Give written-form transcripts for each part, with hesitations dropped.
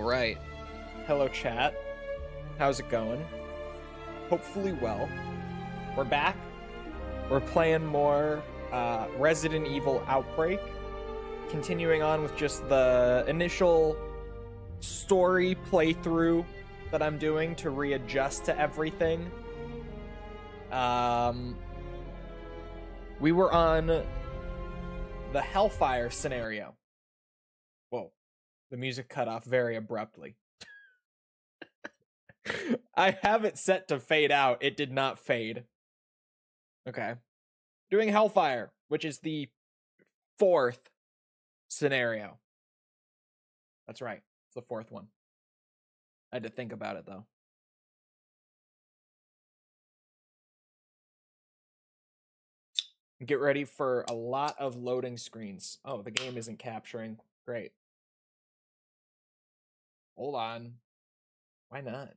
right. Hello, chat. How's it going? Hopefully well. We're back. We're playing more Resident Evil Outbreak. Continuing on with just the initial story playthrough that I'm doing to readjust to everything. We were on the Hellfire scenario. Whoa. The music cut off very abruptly. I have it set to fade out. It did not fade. Okay. Doing Hellfire, which is the 4th scenario. That's right. It's the 4th one. I had to think about it, though. Get ready for a lot of loading screens. Oh, the game isn't capturing. Great. Hold on. Why not?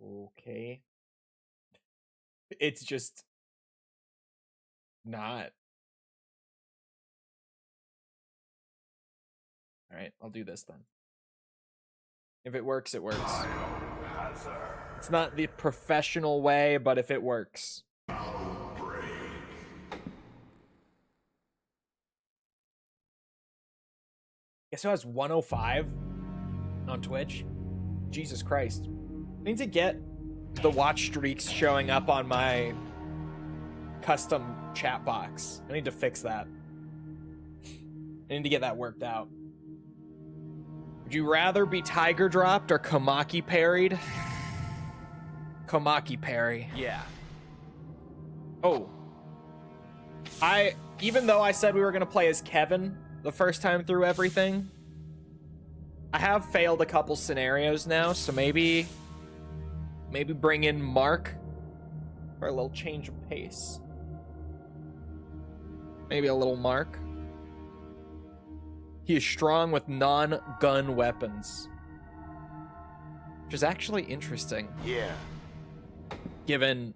Okay. It's just not. All right, I'll do this then. If it works, it works. It's not the professional way, but if it works. Outbreak. Guess who has 105 on Twitch? Jesus Christ. I need to get the watch streaks showing up on my custom chat box. I need to fix that. I need to get that worked out. Would you rather be tiger dropped or Komaki parried? Komaki parry, yeah. Oh. Even though I said we were gonna play as Kevin the first time through everything, I have failed a couple scenarios now, so maybe bring in Mark for a little change of pace. Maybe a little Mark. He is strong with non-gun weapons, which is actually interesting. Yeah. Given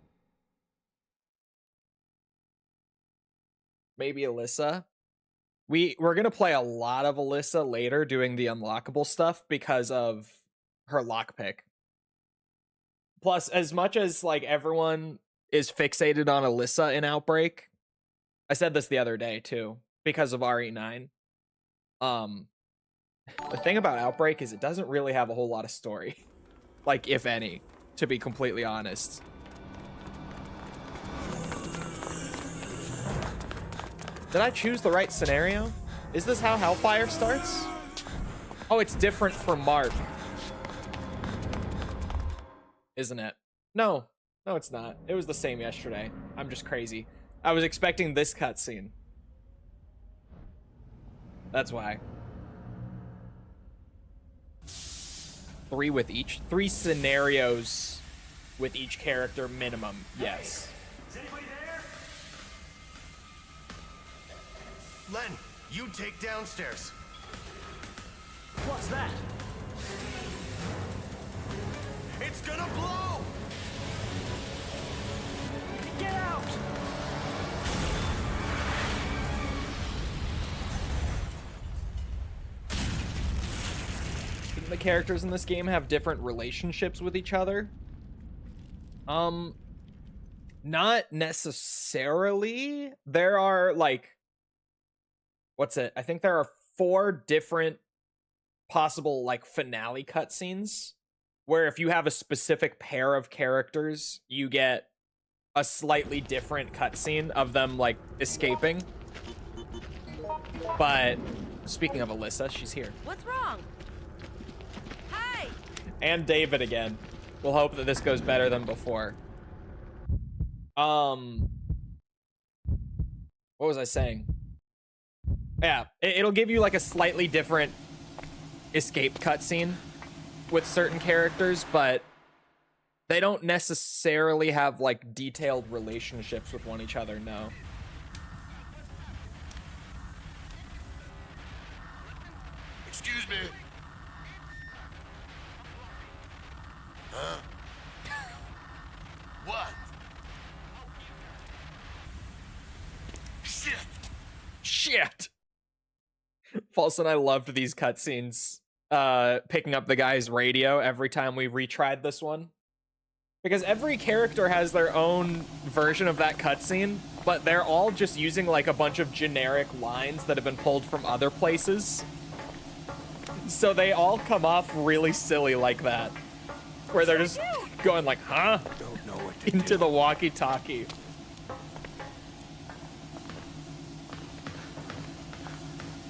maybe Alyssa. We're gonna play a lot of Alyssa later doing the unlockable stuff because of her lockpick. Plus, as much as like everyone is fixated on Alyssa in Outbreak, I said this the other day too, because of RE9. The thing about Outbreak is it doesn't really have a whole lot of story. Like, if any, to be completely honest. Did I choose the right scenario? Is this how Hellfire starts? Oh, it's different for Mark. Isn't it? No. No, it's not. It was the same yesterday. I'm just crazy. I was expecting this cutscene. That's why. 3 scenarios with each character minimum. Yes. Is anybody there? Len, you take downstairs. What's that? It's gonna blow! Get out! The characters in this game have different relationships with each other. Not necessarily. There are like, what's it? I think there are 4 different possible like finale cutscenes where if you have a specific pair of characters, you get a slightly different cutscene of them like escaping. But speaking of Alyssa, she's here. What's wrong? Hi! And David again. We'll hope that this goes better than before. What was I saying? Yeah, it'll give you like a slightly different escape cutscene with certain characters, but they don't necessarily have like detailed relationships with one each other, no. Excuse me. Huh? What? Shit. False and I loved these cutscenes. Picking up the guy's radio every time we retried this one. Because every character has their own version of that cutscene, but they're all just using like a bunch of generic lines that have been pulled from other places. So they all come off really silly like that. Where they're just going like, huh? Don't know what to Into the walkie-talkie.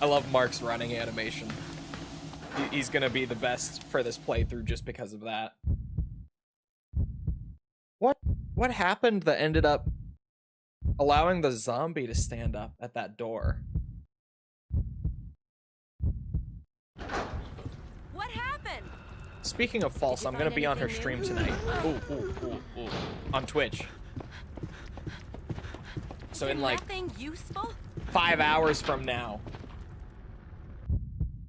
I love Mark's running animation. He's gonna be the best for this playthrough just because of that. What happened that ended up allowing the zombie to stand up at that door? What happened? Speaking of False, I'm gonna be on her stream tonight. Ooh. On Twitch. So in like Nothing useful? 5 hours from now,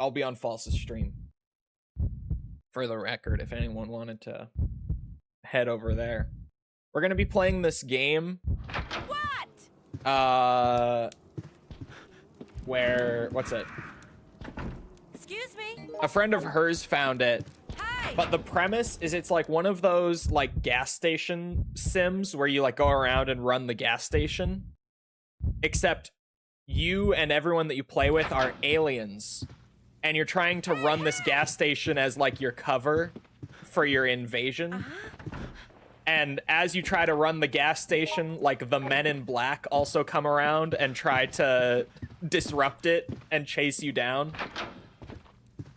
I'll be on False's stream. For the record, if anyone wanted to head over there. We're gonna be playing this game. What? Where, what's it? Excuse me? A friend of hers found it. Hey! But the premise is it's like one of those like gas station sims where you like go around and run the gas station. Except you and everyone that you play with are aliens. And you're trying to run this gas station as like your cover for your invasion. And as you try to run the gas station, like the men in black also come around and try to disrupt it and chase you down.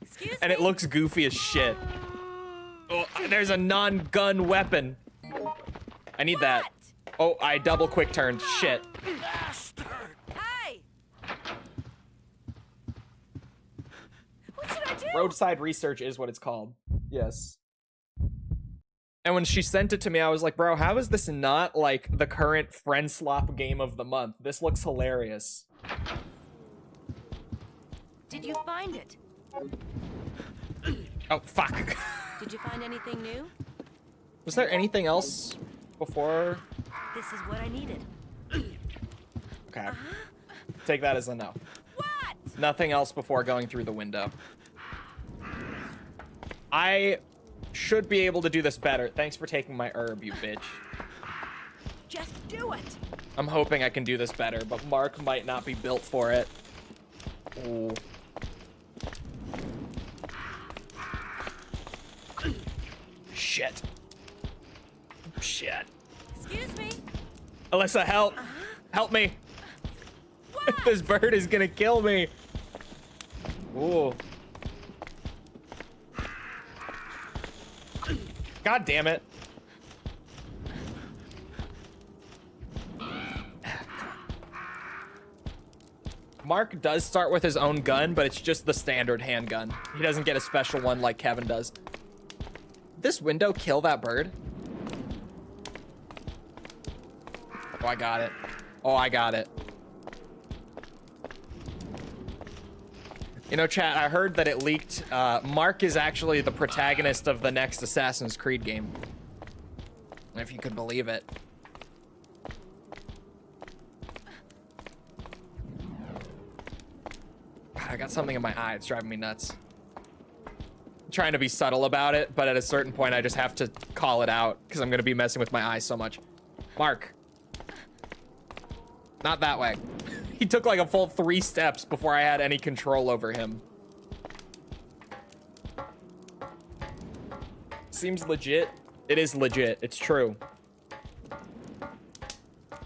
Excuse And it me? looks goofy as shit. Oh, there's a non-gun weapon. I need that. Oh, I double quick turned. Shit. Hey! What should I do? Roadside research is what it's called. Yes. And when she sent it to me, I was like, bro, how is this not like the current friend slop game of the month? This looks hilarious. Did you find it? Oh, fuck. Did you find anything new? Was there anything else before? This is what I needed. Okay. Take that as a no. What? Nothing else before going through the window. I should be able to do this better. Thanks for taking my herb, you bitch. Just do it. I'm hoping I can do this better, but Mark might not be built for it. Ooh. Shit. Shit. Excuse me? Alyssa, help. Help me. This bird is gonna kill me. Ooh. God damn it. Mark does start with his own gun, but it's just the standard handgun. He doesn't get a special one like Kevin does. This window kill that bird? Oh, I got it. Oh, I got it. You know, chat, I heard that it leaked. Mark is actually the protagonist of the next Assassin's Creed game. If you could believe it. God, I got something in my eye. It's driving me nuts. I'm trying to be subtle about it, but at a certain point, I just have to call it out because I'm going to be messing with my eyes so much. Mark. Not that way. He took like a full 3 steps before I had any control over him. Seems legit. It is legit. It's true.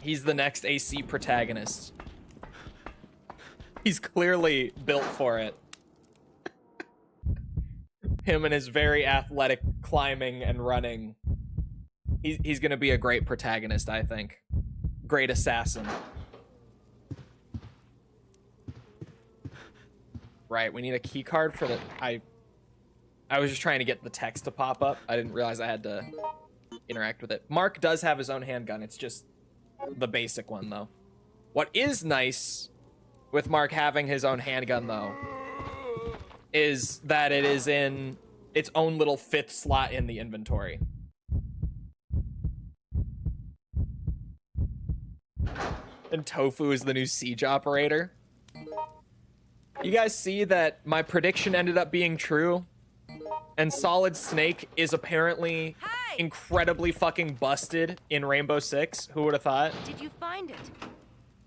He's the next AC protagonist. He's clearly built for it. Him and his very athletic climbing and running. He's gonna be a great protagonist, I think. Great assassin. Right, we need a key card for the... I was just trying to get the text to pop up. I didn't realize I had to interact with it. Mark does have his own handgun. It's just the basic one, though. What is nice with Mark having his own handgun, though, is that it is in its own little 5th slot in the And Tofu is the new siege operator. You guys see that my prediction ended up being true? And Solid Snake is apparently incredibly fucking busted in Rainbow Six. Who would have thought? Did you find it?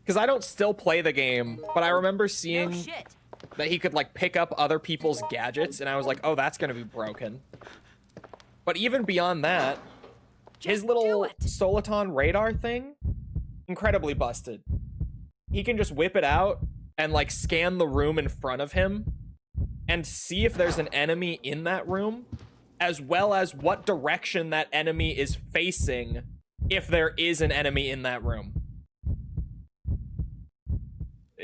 Because I don't still play the game, but I remember seeing No shit. that he could like pick up other people's gadgets, and I was like, oh, that's gonna be broken. But even beyond that, his Just do little it. Soliton radar thing, incredibly busted. He can just whip it out and like scan the room in front of him and see if there's an enemy in that room, as well as what direction that enemy is facing if there is an enemy in that room.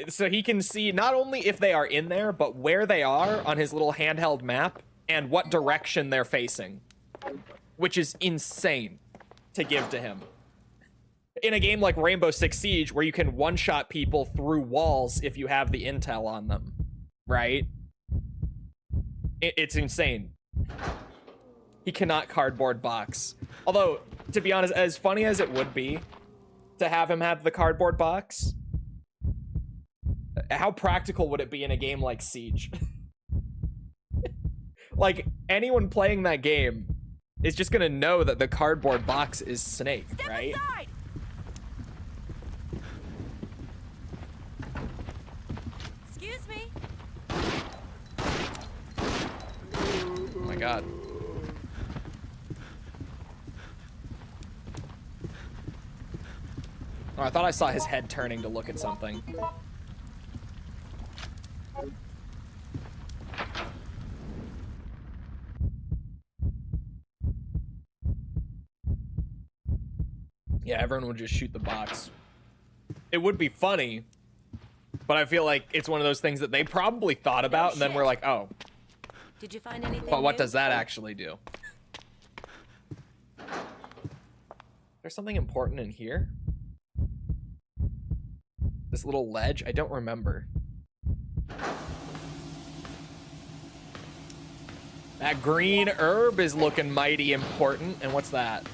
So he can see not only if they are in there, but where they are on his little handheld map and what direction they're facing, which is insane to give to him. In a game like Rainbow Six Siege, where you can one-shot people through walls if you have the intel on them, right? It's insane. He cannot cardboard box. Although, to be honest, as funny as it would be to have him have the cardboard box, how practical would it be in a game like Siege? Like, anyone playing that game is just gonna know that the cardboard box is Snake, right? Aside. Excuse me. Oh my god. Oh, I thought I saw his head turning to look at something. Yeah, everyone would just shoot the box. It would be funny, but I feel like it's one of those things that they probably thought about, and then we're like, oh, Did you find anything? but what new? does that actually do? There's something important in here? This little ledge? I don't remember. That green herb is looking mighty important. And what's that?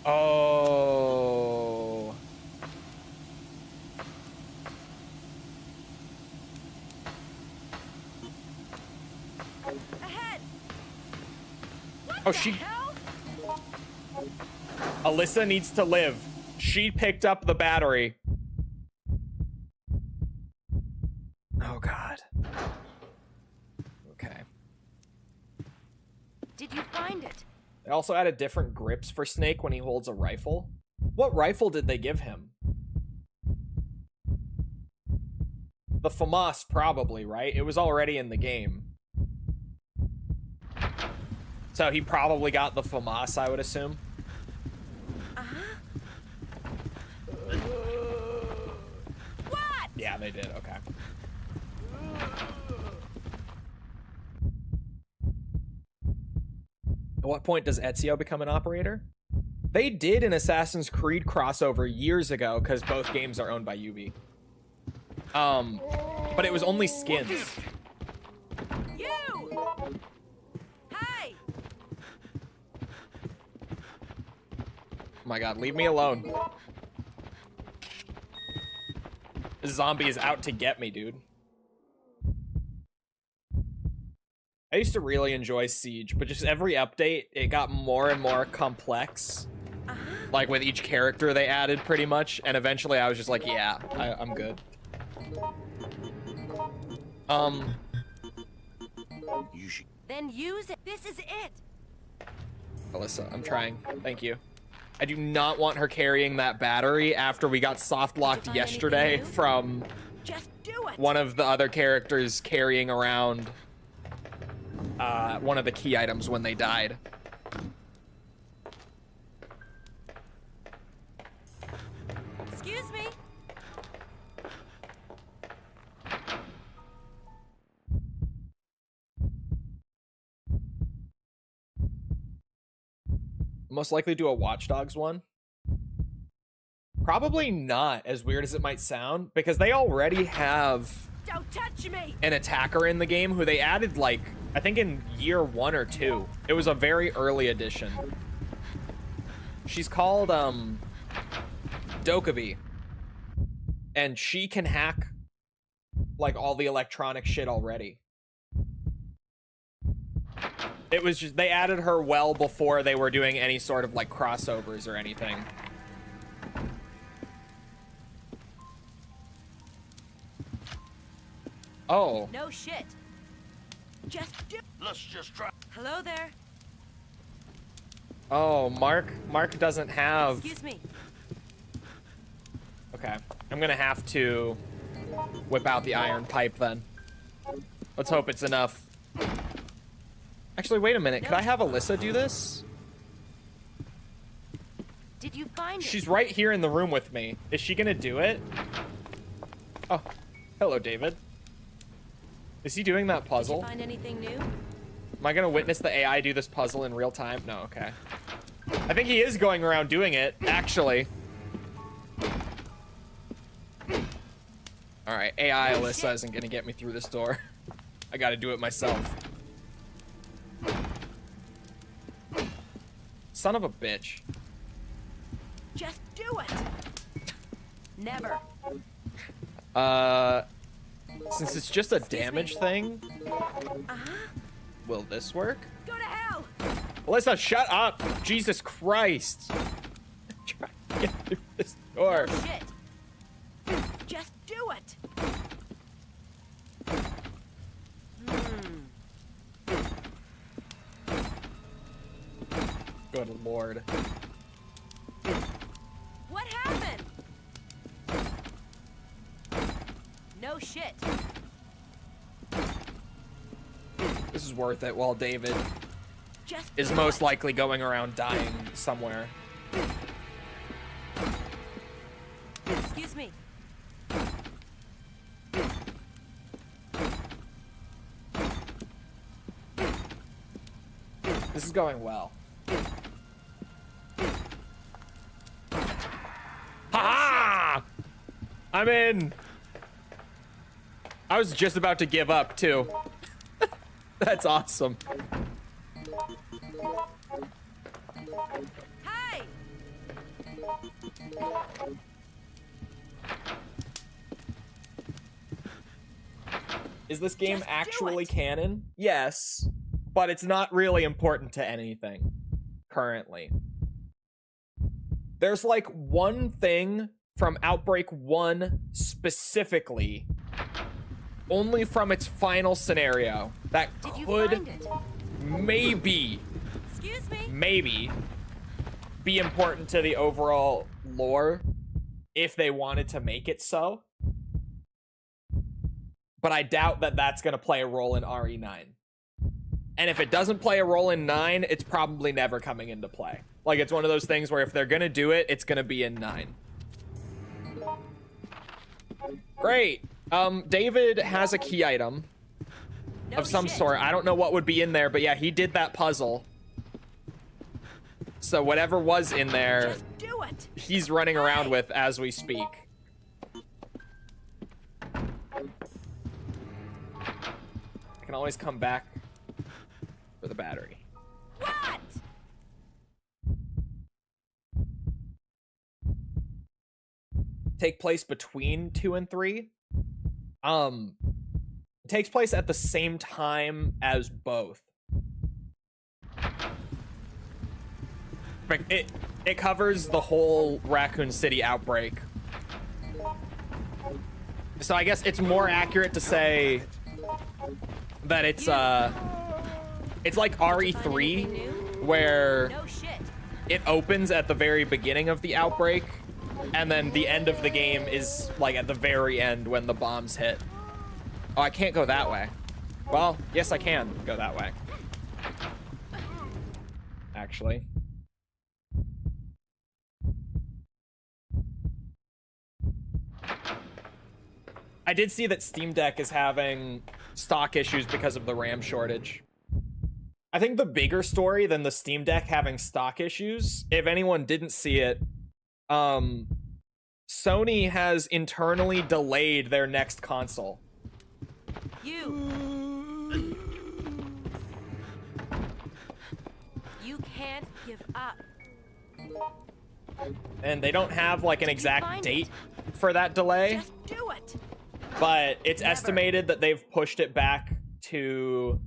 Oh. Ahead. What Oh, the she- hell? Alyssa needs to live. She picked up the battery. Oh, God. Okay. Did you find it? They also added different grips for Snake when he holds a rifle. What rifle did they give him? The FAMAS, probably, right? It was already in the game. So he probably got the FAMAS, I would assume. What? Yeah, they did. Okay. At what point does Ezio become an operator? They did an Assassin's Creed crossover years ago because both games are owned by Ubi. But it was only skins. You! Hey! Oh my god, leave me alone. This zombie is out to get me, dude. I used to really enjoy Siege, but just every update, it got more and more complex. Like with each character they added pretty much, and eventually I was just like, yeah, I'm good. You should. Then use it. This is it. Alyssa, I'm trying. Thank you. I do not want her carrying that battery after we got soft locked find yesterday anything new? from Just do it. one of the other characters carrying around one of the key items when they died. Excuse me. Most likely do a Watch Dogs one. Probably not, as weird as it might sound, because they already have Don't touch me. an attacker in the game who they added, like, I think in year 1 or 2. It was a very early edition. She's called, Dokkaebi. And she can hack like all the electronic shit already. It was just, they added her well before they were doing any sort of like crossovers or anything. Oh. No shit. Just do. Let's just try. Hello there. Oh, Mark doesn't have... Excuse me. Okay. I'm gonna have to whip out the iron pipe then. Let's hope it's enough. Actually, wait a minute. Could I have Alyssa do this? Did you find She's it? right here in the room with me. Is she gonna do it? Oh, hello, David. Is he doing that Did puzzle? you find anything new? Am I gonna witness the AI do this puzzle in real time? No, okay. I think he is going around doing it, actually. Alright, AI Alyssa isn't gonna get me through this door. I gotta do it myself. Son of a bitch. Just do it. Never. Since it's just a damage thing, Uh-huh. will this work? Go to hell. Alyssa, shut up! Jesus Christ! Try to get through this door. No shit. Just do it. Good lord. What happened? No shit. This is worth it while David Just is do most it. likely going around dying somewhere. Excuse me. This is going well. Ha! I'm in! I was just about to give up, too. That's awesome. Hey! Is this game Just do actually it. canon? Yes, but it's not really important to anything currently. There's like one thing from Outbreak 1 specifically, only from its final scenario, that Did you could find it? Excuse me. maybe be important to the overall lore if they wanted to make it so. But I doubt that that's going to play a role in RE9. And if it doesn't play a role in 9, it's probably never coming into play. Like, it's one of those things where if they're going to do it, it's going to be in 9. Great. David has a key item No of some shit. sort. I don't know what would be in there, but yeah, he did that puzzle. So whatever was in there, Just do it. he's running around Hey. with as we speak. I can always come back for the battery. What? Take place between 2 and 3. It takes place at the same time as both. But it covers the whole Raccoon City outbreak. So I guess it's more accurate to say that it's like RE3, where No shit. it opens at the very beginning of the outbreak, and then the end of the game is like at the very end when the bombs hit. Oh, I can't go that way. Well, yes, I can go that way. Actually. I did see that Steam Deck is having stock issues because of the RAM shortage. I think the bigger story than the Steam Deck having stock issues, if anyone didn't see it, Sony has internally delayed their next console. You can't give up. And they don't have like an Did you exact find date for that delay, Just do it. but it's Never. estimated that they've pushed it back to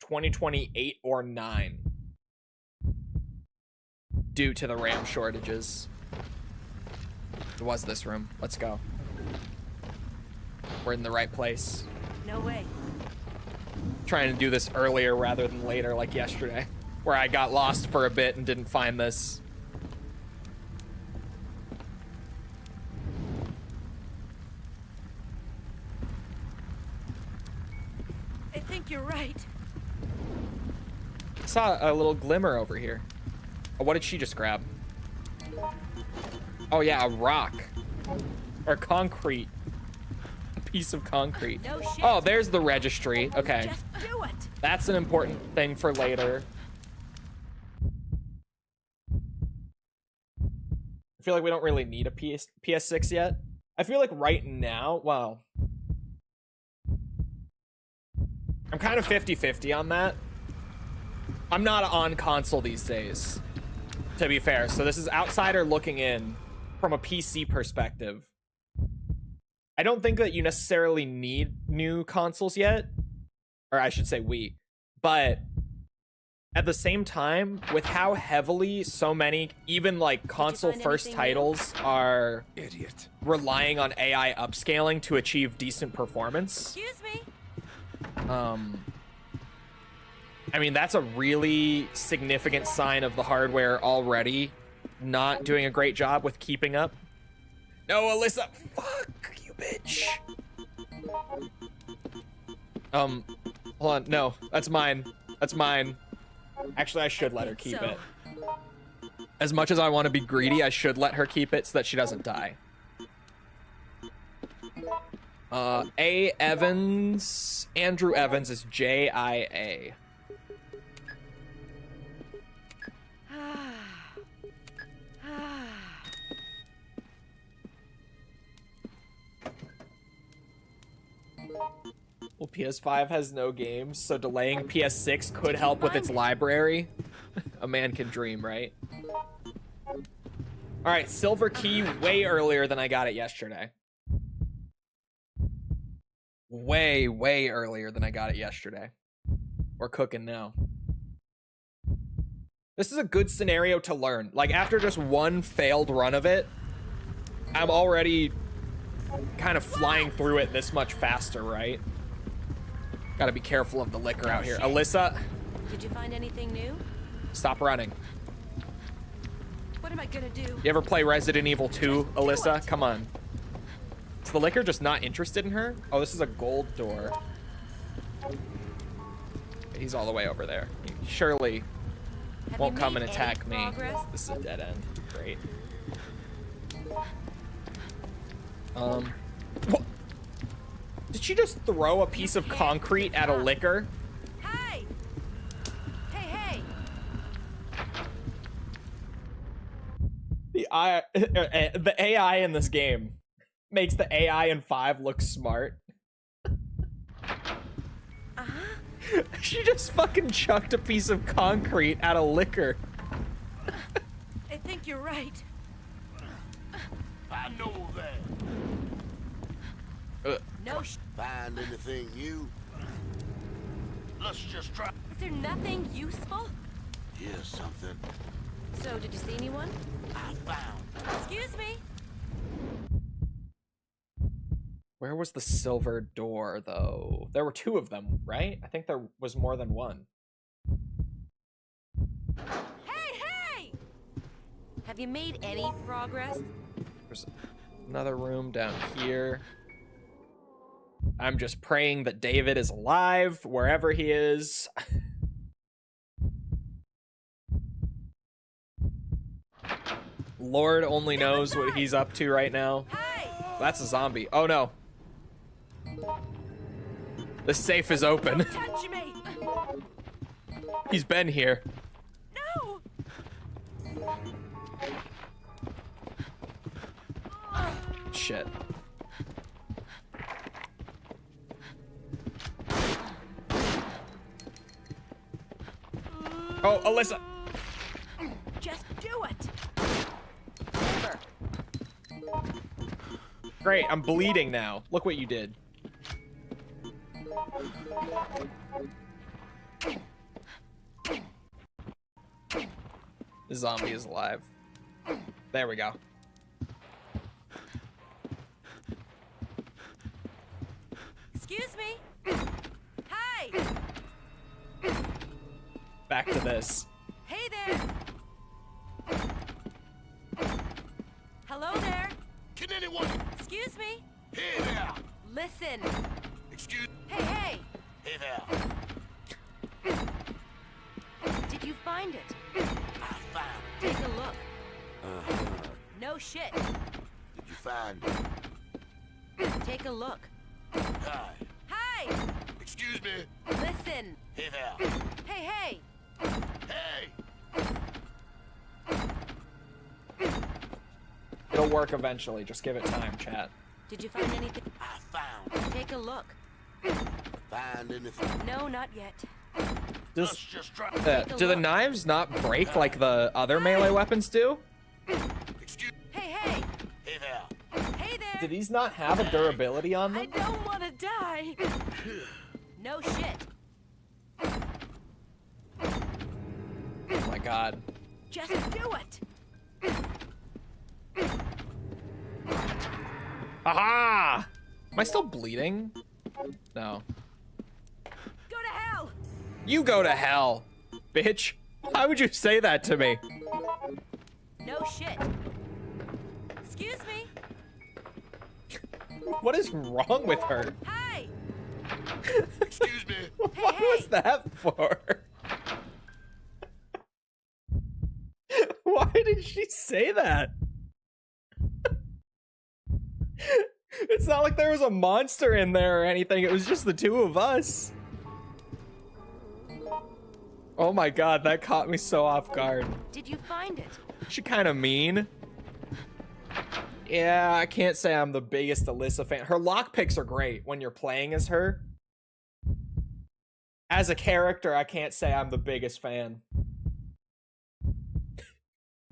2028 or 9 due to the RAM shortages. It was this room. Let's go. We're in the right place. No way. Trying to do this earlier rather than later, like yesterday, where I got lost for a bit and didn't find this. I think you're right. I saw a little glimmer over here. Oh, what did she just grab? Oh yeah, a rock. Or concrete. A piece of concrete. No shit. Oh, there's the registry. Okay. Just do it. That's an important thing for later. I feel like we don't really need a PS6 yet. I feel like right now, well, I'm kind of 50-50 on that. I'm not on console these days, to be fair. So this is outsider looking in from a PC perspective. I don't think that you necessarily need new consoles yet. Or I should say we. But at the same time, with how heavily so many, even like console first titles are relying on AI upscaling to achieve decent performance. Excuse me. I mean, that's a really significant sign of the hardware already not doing a great job with keeping up. No, Alyssa, fuck you, bitch. Hold on, no, that's mine. That's mine. Actually, I should let her keep it. As much as I want to be greedy, I should let her keep it so that she doesn't die. A. Evans. Andrew Evans is J-I-A. Well, PS5 has no games, so delaying PS6 could help with its library. A man can dream, right? All right, silver key way earlier than I got it yesterday. Way, way earlier than I got it yesterday. We're cooking now. This is a good scenario to learn. Like, after just one failed run of it, I'm already kind of flying through it this much faster, right? Gotta be careful of the liquor out here. Alyssa, Did you find anything new? stop running. What am I gonna do? You ever play Resident Evil 2, Just do Alyssa? it. Come on. Is the liquor just not interested in her? Oh, this is a gold door. He's all the way over there. He surely Have won't you come made and any attack me. progress? This is a dead end. Great. What? Did she just throw a piece of concrete at a liquor? Hey! Hey, hey! The AI in this game makes the AI in 5 look smart. She just fucking chucked a piece of concrete at a liquor. I think you're right. I know that. No Find anything new? Let's just try. Is there nothing useful? Here's something So, did you see anyone? I found. Excuse me? Where was the silver door, though? There were 2 of them, right? I think there was more than one. Hey, hey! Have you made any progress? There's another room down here. I'm just praying that David is alive, wherever he is. Lord only knows what he's up to right now. Hey! That's a zombie. Oh, no. The safe is open. Touch me! He's been here. No! Shit. Oh, Alyssa. Just do it! Great, I'm bleeding now. Look what you did. The zombie is alive. There we go. Excuse me. Hi. Back to this. Hey there. Hello there. Can anyone? Excuse me. Hey there. Listen. Excuse. Hey, hey. Hey there. Did you find it? I found. Take a look. Uh-huh. No shit. Did you find it? Take a look. Hi. Hi. Excuse me. Listen. Hey there. Hey, hey. Hey. It'll work eventually. Just give it time, chat. Did you find anything? I found. Take a look. Find anything? No, not yet. Does, Let's just try. do the knives not break like the other melee weapons do? Excuse. Hey, hey. Hey there. Hey there. Do these not have a durability on I them? don't want to die. No shit. Oh my god. Just do it. Aha! Am I still bleeding? No. Go to hell. You go to hell, bitch. Why would you say that to me? No shit. Excuse me. What is wrong with her? Hi. Excuse me. What was that for? Why did she say that? It's not like there was a monster in there or anything. It was just the two of us. Oh my god, that caught me so off guard. Did you find it? She kind of mean. Yeah, I can't say I'm the biggest Alyssa fan. Her lockpicks are great when you're playing as her. As a character, I can't say I'm the biggest fan.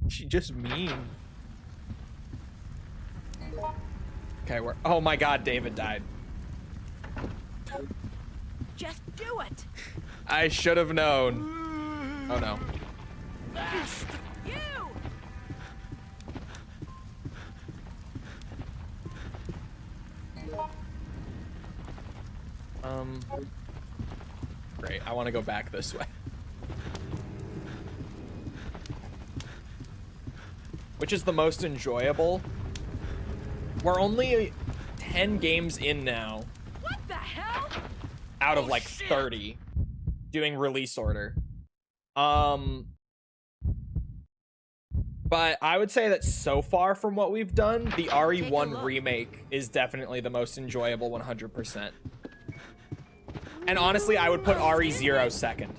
She just mean. Okay, we're... Oh my god, David died. Just do it. I should have known. Oh no. You. Great, I want to go back this way. Which is the most enjoyable? We're only 10 games in now, What the hell? out of like 30, doing release order. But I would say that so far from what we've done, the RE1 remake is definitely the most enjoyable 100%. And honestly, I would put RE0 second.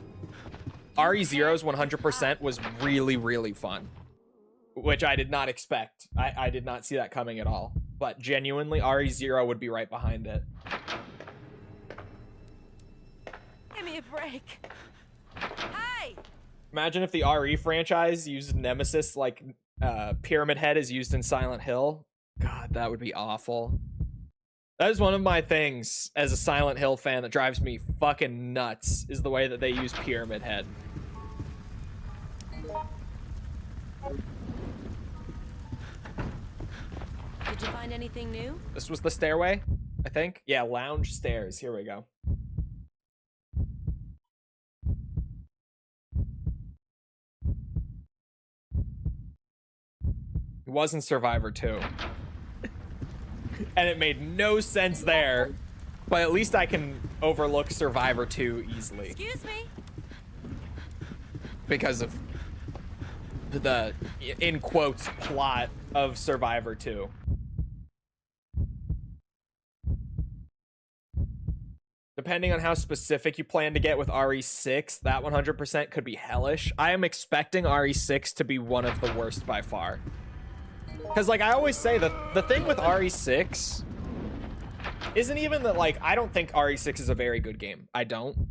RE0's 100% was really, really fun. Which I did not expect. I did not see that coming at all. But genuinely, RE0 would be right behind it. Give me a break. Hi. Imagine if the RE franchise used Nemesis like Pyramid Head is used in Silent Hill. God, that would be awful. That is one of my things as a Silent Hill fan that drives me fucking nuts, is the way that they use Pyramid Head. Did you find anything new? This was the stairway, I think. Yeah, lounge stairs. Here we go. It was in Survivor 2. And it made no sense there. But at least I can overlook Survivor 2 easily. Excuse me. Because of the, in quotes, plot of Survivor 2. Depending on how specific you plan to get with RE6, that 100% could be hellish. I am expecting RE6 to be one of the worst by far. Because, like, I always say, the thing with RE6 isn't even that, like, I don't think RE6 is a very good game. I don't.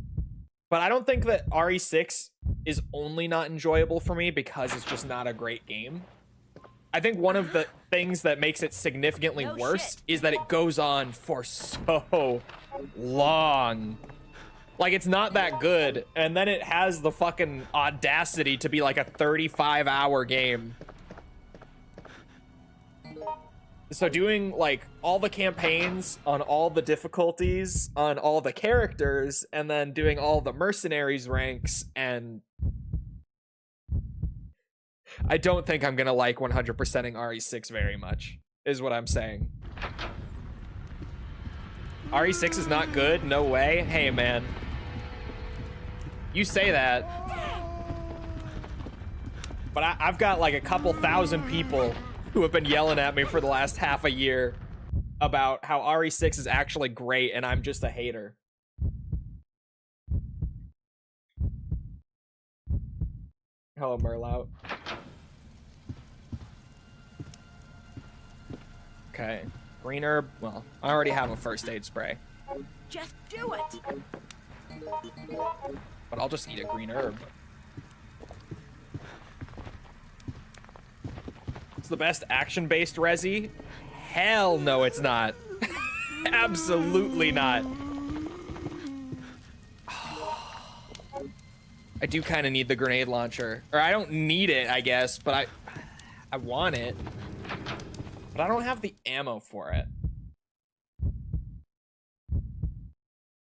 But I don't think that RE6 is only not enjoyable for me because it's just not a great game. I think one of the things that makes it significantly No worse shit. is that it goes on for so long. Like, it's not that good, and then it has the fucking audacity to be like a 35-hour game. So doing like all the campaigns on all the difficulties on all the characters, and then doing all the mercenaries ranks, and I don't think I'm gonna like 100%ing RE6 very much, is what I'm saying. RE6 is not good? No way. Hey, man. You say that. But I've got like a couple thousand people who have been yelling at me for the last half a year about how RE6 is actually great, and I'm just a hater. Hello, Merlout. Okay. Green herb. Well, I already have a first aid spray. Just do it. But I'll just eat a green herb. It's the best action-based Resi? Hell no, it's not. Absolutely not. I do kind of need the grenade launcher. Or I don't need it, I guess, but I want it. But I don't have the ammo for it.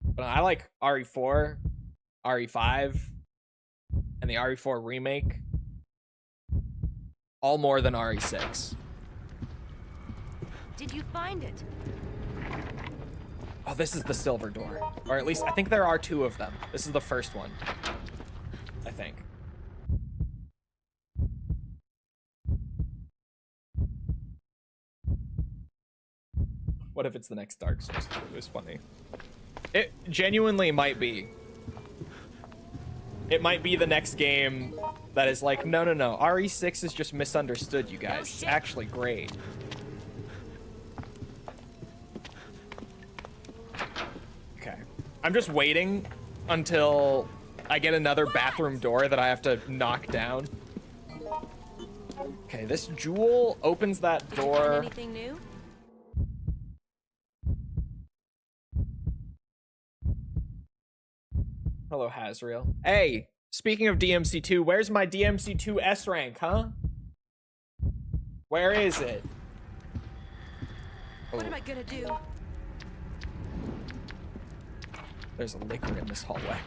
But I like RE4, RE5, and the RE4 remake. All more than RE6. Did you find it? Oh, this is the silver door. Or at least, I think there are 2 of them. This is the first one. I think. What if it's the next Dark Souls? It was funny. It genuinely might be. It might be the next game that is like, no, RE6 is just misunderstood, you guys. It's actually great. Okay. I'm just waiting until I get another bathroom door that I have to knock down. Okay, this jewel opens that Did you find door. anything new? Hello, Hazriel. Hey, speaking of DMC2, where's my DMC2 S rank, huh? Where is it? What am I gonna do? There's a liquor in this hallway.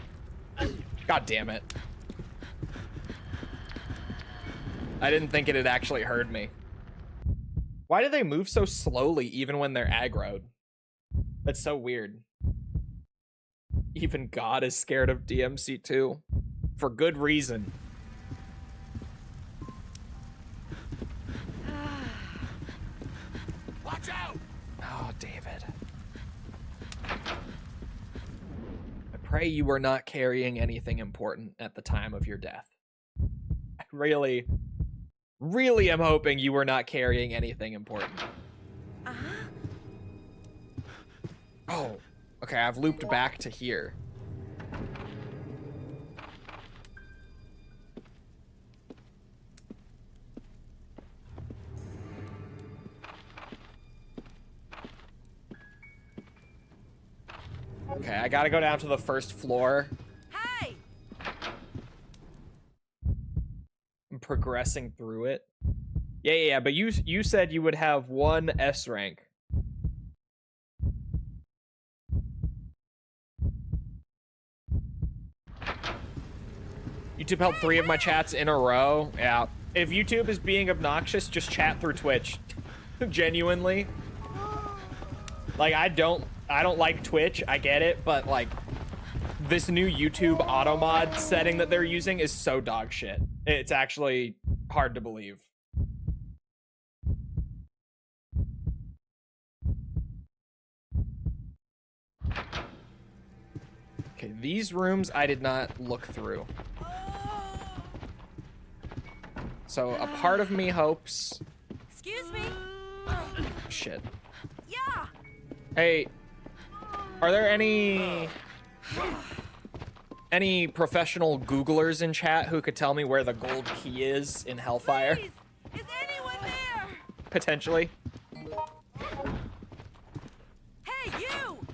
God damn it. I didn't think it had actually heard me. Why do they move so slowly even when they're aggroed? That's so weird. Even God is scared of DMC2. For good reason. Watch out! Oh, David. I pray you were not carrying anything important at the time of your death. I really am hoping you were not carrying anything important. Oh, okay, I've looped back to here. Okay, I gotta go down to the first floor. Hey! I'm progressing through it. Yeah, but you said you would have 1 S rank. YouTube held 3 of my chats in a row. Yeah. If YouTube is being obnoxious, just chat through Twitch. Genuinely. Like, I don't like Twitch, I get it, but like this new YouTube auto mod setting that they're using is so dog shit. It's actually hard to believe. Okay, these rooms I did not look through. So a part of me hopes... Excuse me. Shit. Yeah. Hey, are there any professional Googlers in chat who could tell me where the gold key is in Hellfire? Please, is anyone there? potentially. Hey, you!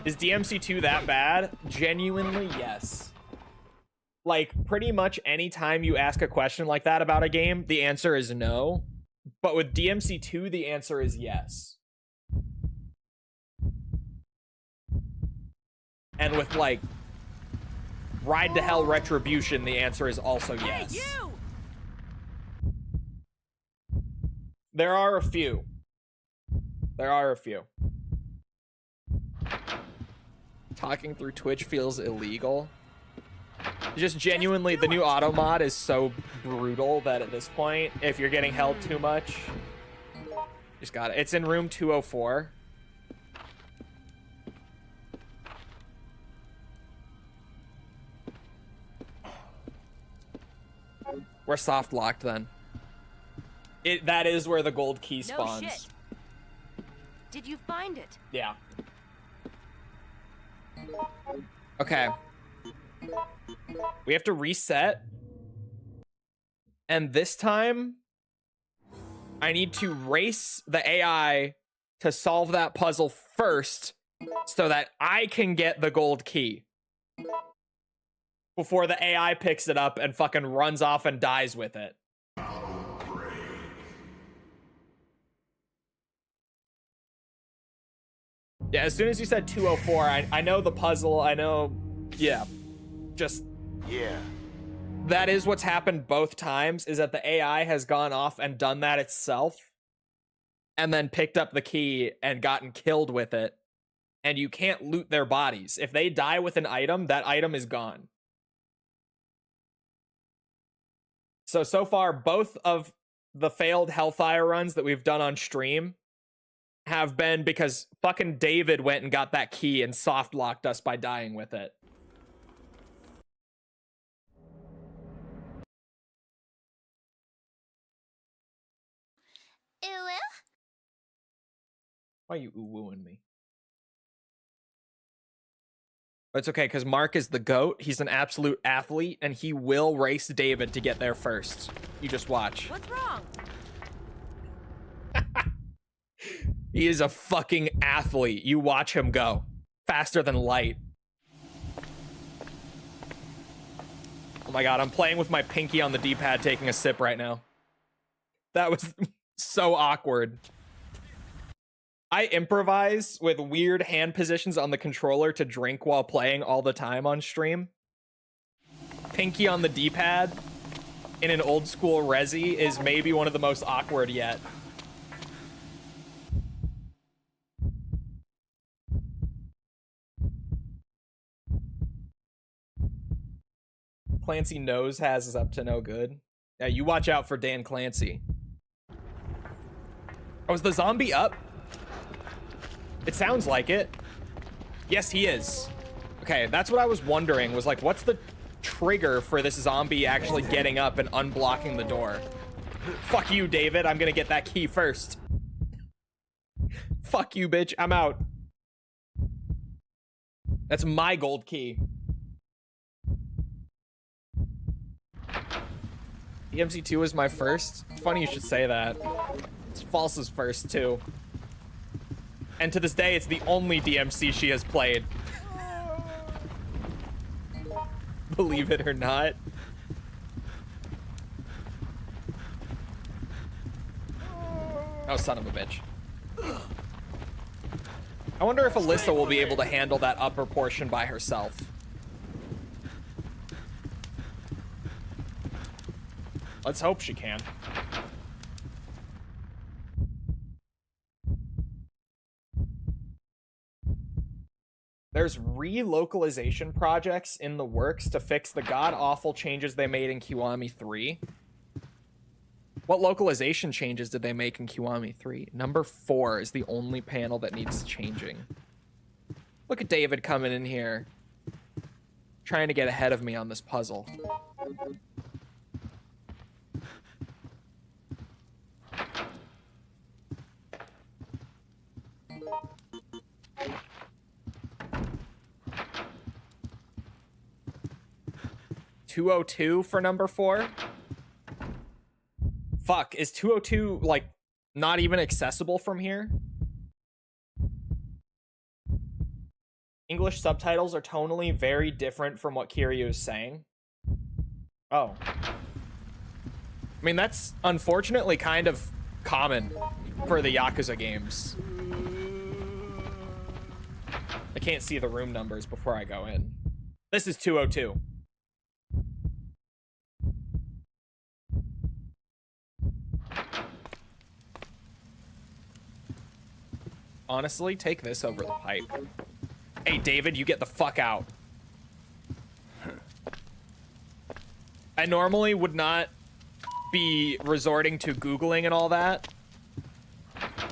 Is DMC2 that bad? Genuinely, yes. Like, pretty much any time you ask a question like that about a game, the answer is no. But with DMC2, the answer is yes. And with, like, Ride to Hell Retribution, the answer is also yes. Hey, you! There are a few. There are a few. Talking through Twitch feels illegal. Just genuinely, the new auto mod is so brutal that at this point, if you're getting held too much, just got it. It's in room 204. We're soft locked then. That is where the gold key spawns. No shit. Did you find it? Yeah. Okay. We have to reset. And this time, I need to race the AI to solve that puzzle first so that I can get the gold key before the AI picks it up and fucking runs off and dies with it. Yeah, as soon as you said 204, I know the puzzle. I know, yeah. Just, Yeah. that is what's happened both times, is that the AI has gone off and done that itself and then picked up the key and gotten killed with it. And you can't loot their bodies. If they die with an item, that item is gone. So far, both of the failed Hellfire runs that we've done on stream have been because fucking David went and got that key and soft locked us by dying with it. Why are you ooh-wooing me? But it's okay, because Mark is the GOAT. He's an absolute athlete, and he will race David to get there first. You just watch. What's wrong? He is a fucking athlete. You watch him go. Faster than light. Oh my god, I'm playing with my pinky on the D-pad taking a sip right now. That was so awkward. I improvise with weird hand positions on the controller to drink while playing all the time on stream. Pinky on the D-pad in an old school Resi is maybe one of the most awkward yet. Clancy knows Has is up to no good. Yeah, you watch out for Dan Clancy. Oh, is the zombie up? It sounds like it. Yes, he is. Okay, that's what I was wondering, was like, what's the trigger for this zombie actually getting up and unblocking the door? Fuck you, David. I'm gonna get that key first. Fuck you, bitch. I'm out. That's my gold key. EMC2 is my first. It's funny you should say that. It's False's first, too. And to this day, it's the only DMC she has played. Believe it or not. Oh, son of a bitch. I wonder if Alyssa will be able to handle that upper portion by herself. Let's hope she can. There's relocalization projects in the works to fix the god-awful changes they made in Kiwami 3. What localization changes did they make in Kiwami 3? Number 4 is the only panel that needs changing. Look at David coming in here, trying to get ahead of me on this puzzle. $202 for number 4. Fuck, is 202 like not even accessible from here? English subtitles are tonally very different from what Kiryu is saying. Oh. I mean, that's unfortunately kind of common for the Yakuza games. I can't see the room numbers before I go in. This is 202. Honestly, take this over the pipe. Hey, David, you get the fuck out. I normally would not be resorting to Googling and all that.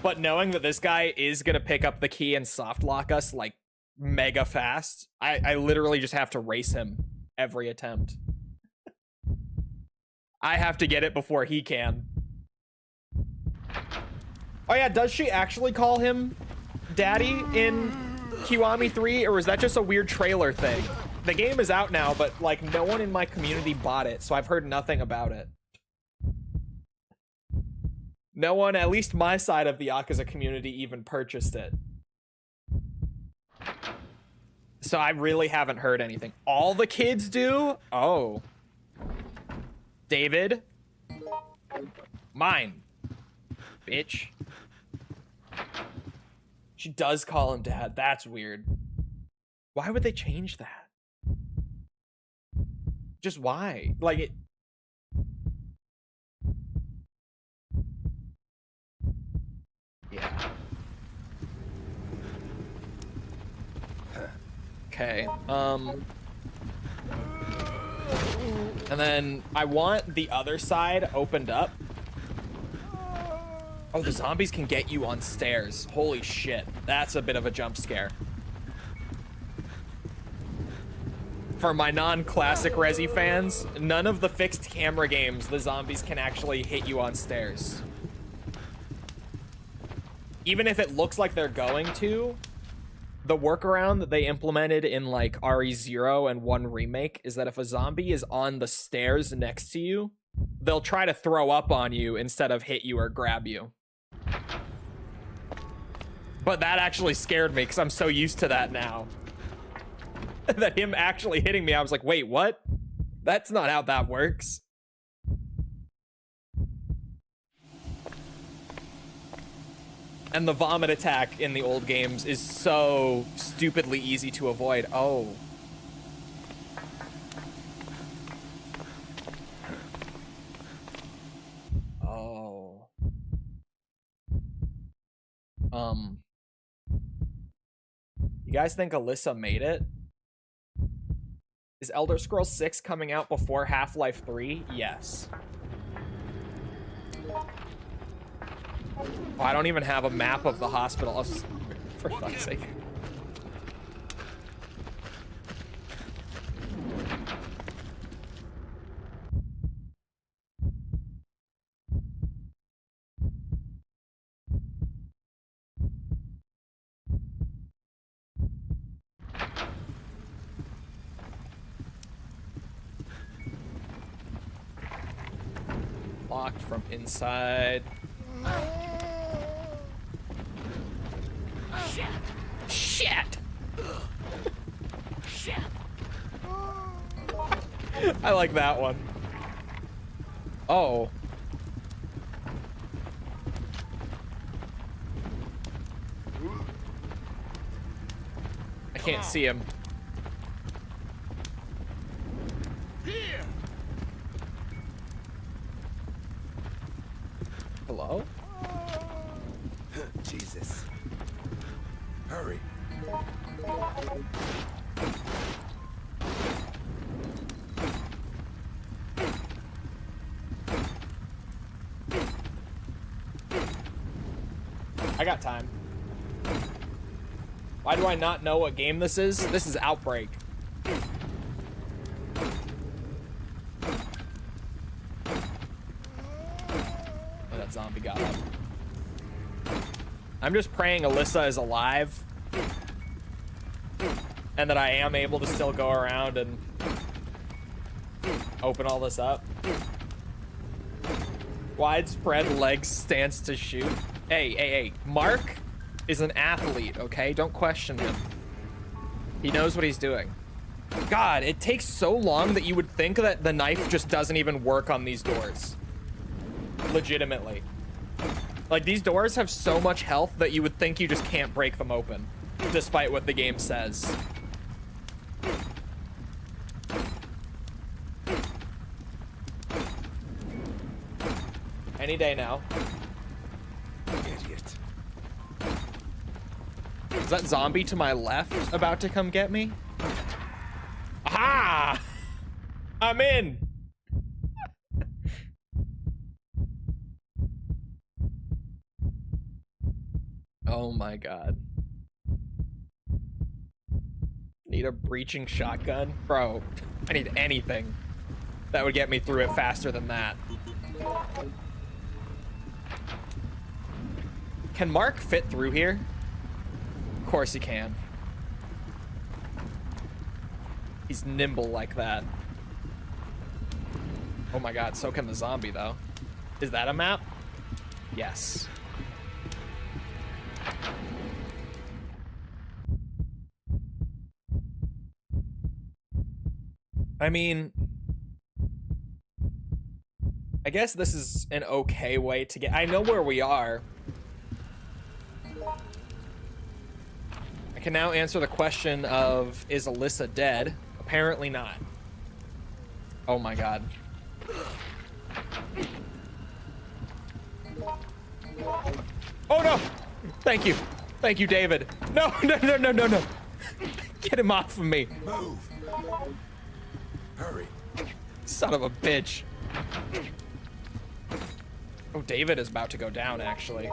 But knowing that this guy is going to pick up the key and soft lock us, like, mega fast, I literally just have to race him every attempt. I have to get it before he can. Oh yeah, does she actually call him Daddy in Kiwami 3, or was that just a weird trailer thing? The game is out now, but like no one in my community bought it, so I've heard nothing about it. No one, at least my side of the Yakuza community, even purchased it. So I really haven't heard anything. All the kids do? Oh. David? Mine. Bitch. She does call him Dad. That's weird. Why would they change that? Just why? Like it... Yeah. Okay, and then I want the other side opened up. Oh, the zombies can get you on stairs. Holy shit. That's a bit of a jump scare. For my non-classic Resi fans, none of the fixed camera games, the zombies can actually hit you on stairs. Even if it looks like they're going to, the workaround that they implemented in like RE0 and 1 Remake is that if a zombie is on the stairs next to you, they'll try to throw up on you instead of hit you or grab you. But that actually scared me because I'm so used to that now. That him actually hitting me, I was like, wait, what? That's not how that works. And the vomit attack in the old games is so stupidly easy to avoid. Oh. Oh. You guys think Alyssa made it? Is Elder Scrolls 6 coming out before Half-Life 3? Yes. Oh, I don't even have a map of the hospital. For fuck's sake. Locked from inside. Shit! Shit! I like that one. Oh. I can't see him. Here. Hello? Jesus. Hurry. I got time. Why do I not know what game this is? This is Outbreak. Oh, that zombie got up. I'm just praying Alyssa is alive. And that I am able to still go around and Widespread leg stance to shoot. Hey. Mark is an athlete, okay? Don't question him. He knows what he's doing. God, it takes so long that you would think that the knife just doesn't even work on these doors. Legitimately. Like, these doors have so much health that you would think you just can't break them open, despite what the game says. Any day now. Idiot. Is that zombie to my left about to come get me? Aha! I'm in! Oh my god. Need a breaching shotgun? Bro, I need anything that would get me through it faster than that. Can Mark fit through here? Of course he can. He's nimble like that. Oh my god, so can the zombie though. Is that a map? Yes. I mean, I guess this is an okay way to get... I know where we are. I can now answer the question of, is Alyssa dead? Apparently not. Oh my god. Oh no! Thank you. Thank you, David. No. Get him off of me. Move. Hurry. Son of a bitch. Oh, David is about to go down, actually.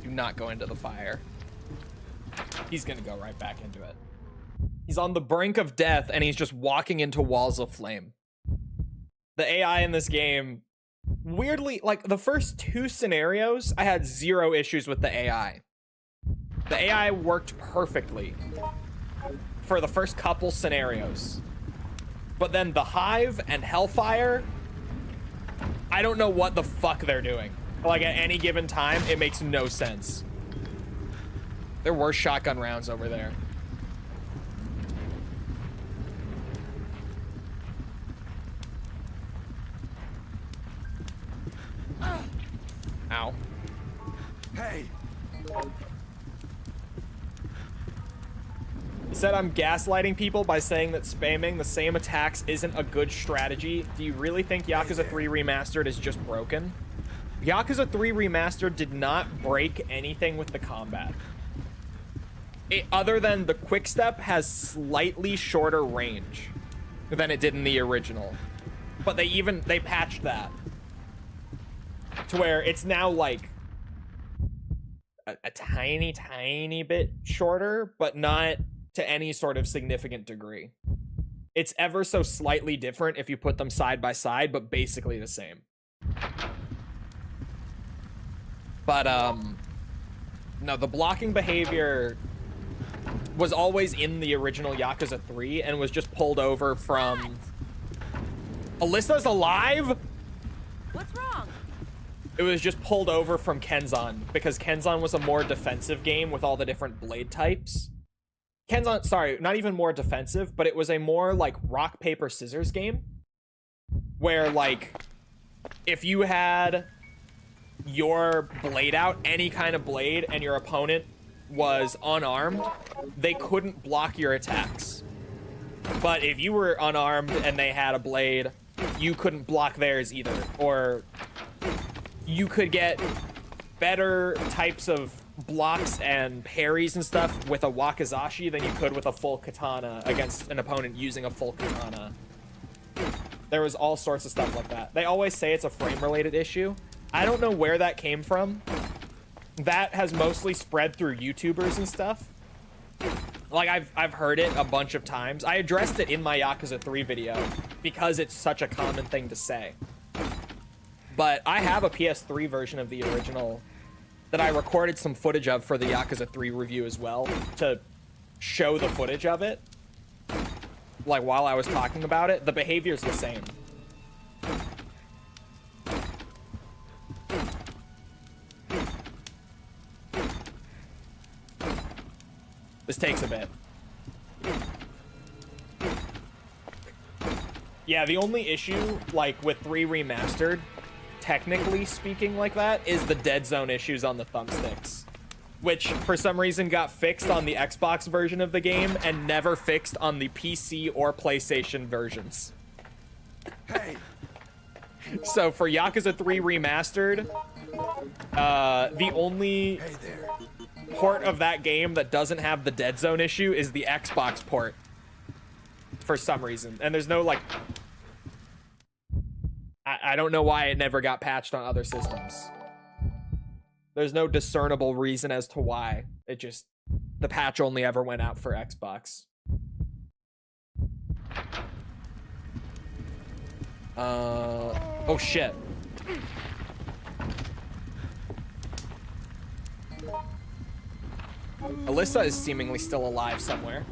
Do not go into the fire. He's gonna go right back into it. He's on the brink of death, and he's just walking into walls of flame. The AI in this game, weirdly, like, the first two scenarios, I had zero issues with the AI. The AI worked perfectly for the first couple scenarios. But then the Hive and Hellfire, I don't know what the fuck they're doing. Like, at any given time, it makes no sense. There were shotgun rounds over there. Ow. Hey. He said I'm gaslighting people by saying that spamming the same attacks isn't a good strategy. Do you really think Yakuza 3 Remastered is just broken? Yakuza 3 Remastered did not break anything with the combat. Other than the quick step has slightly shorter range than it did in the original. But they patched that to where it's now like a tiny bit shorter, but not to any sort of significant degree. It's ever so slightly different if you put them side by side, but basically the same. But no, the blocking behavior was always in the original Yakuza 3 and was just pulled over from... Alyssa's alive? What's wrong? It was just pulled over from Kenzan, because Kenzan was a more defensive game with all the different blade types. Kenzan, sorry, not even more defensive, but it was a more like rock, paper, scissors game. Where like, if you had your blade out, any kind of blade, and your opponent was unarmed, they couldn't block your attacks. But if you were unarmed and they had a blade, you couldn't block theirs either. Or you could get better types of blocks and parries and stuff with a wakizashi than you could with a full katana against an opponent using a full katana. There was all sorts of stuff like that. They always say it's a frame-related issue. I don't know where that came from. That has mostly spread through YouTubers and stuff. Like, I've heard it a bunch of times. I addressed it in my Yakuza 3 video because it's such a common thing to say. But I have a PS3 version of the original that I recorded some footage of for the Yakuza 3 review as well to show the footage of it. Like, while I was talking about it, the behavior's the same. This takes a bit. Yeah, the only issue, like, with 3 Remastered, technically speaking like that, is the dead zone issues on the thumbsticks. Which, for some reason, got fixed on the Xbox version of the game and never fixed on the PC or PlayStation versions. Hey. So, for Yakuza 3 Remastered, the only Hey there. port of that game that doesn't have the dead zone issue is the Xbox port. For some reason. And there's no, like... I don't know why it never got patched on other systems. There's no discernible reason as to why. It just... The patch only ever went out for Xbox. Oh shit. Alyssa is seemingly still alive somewhere.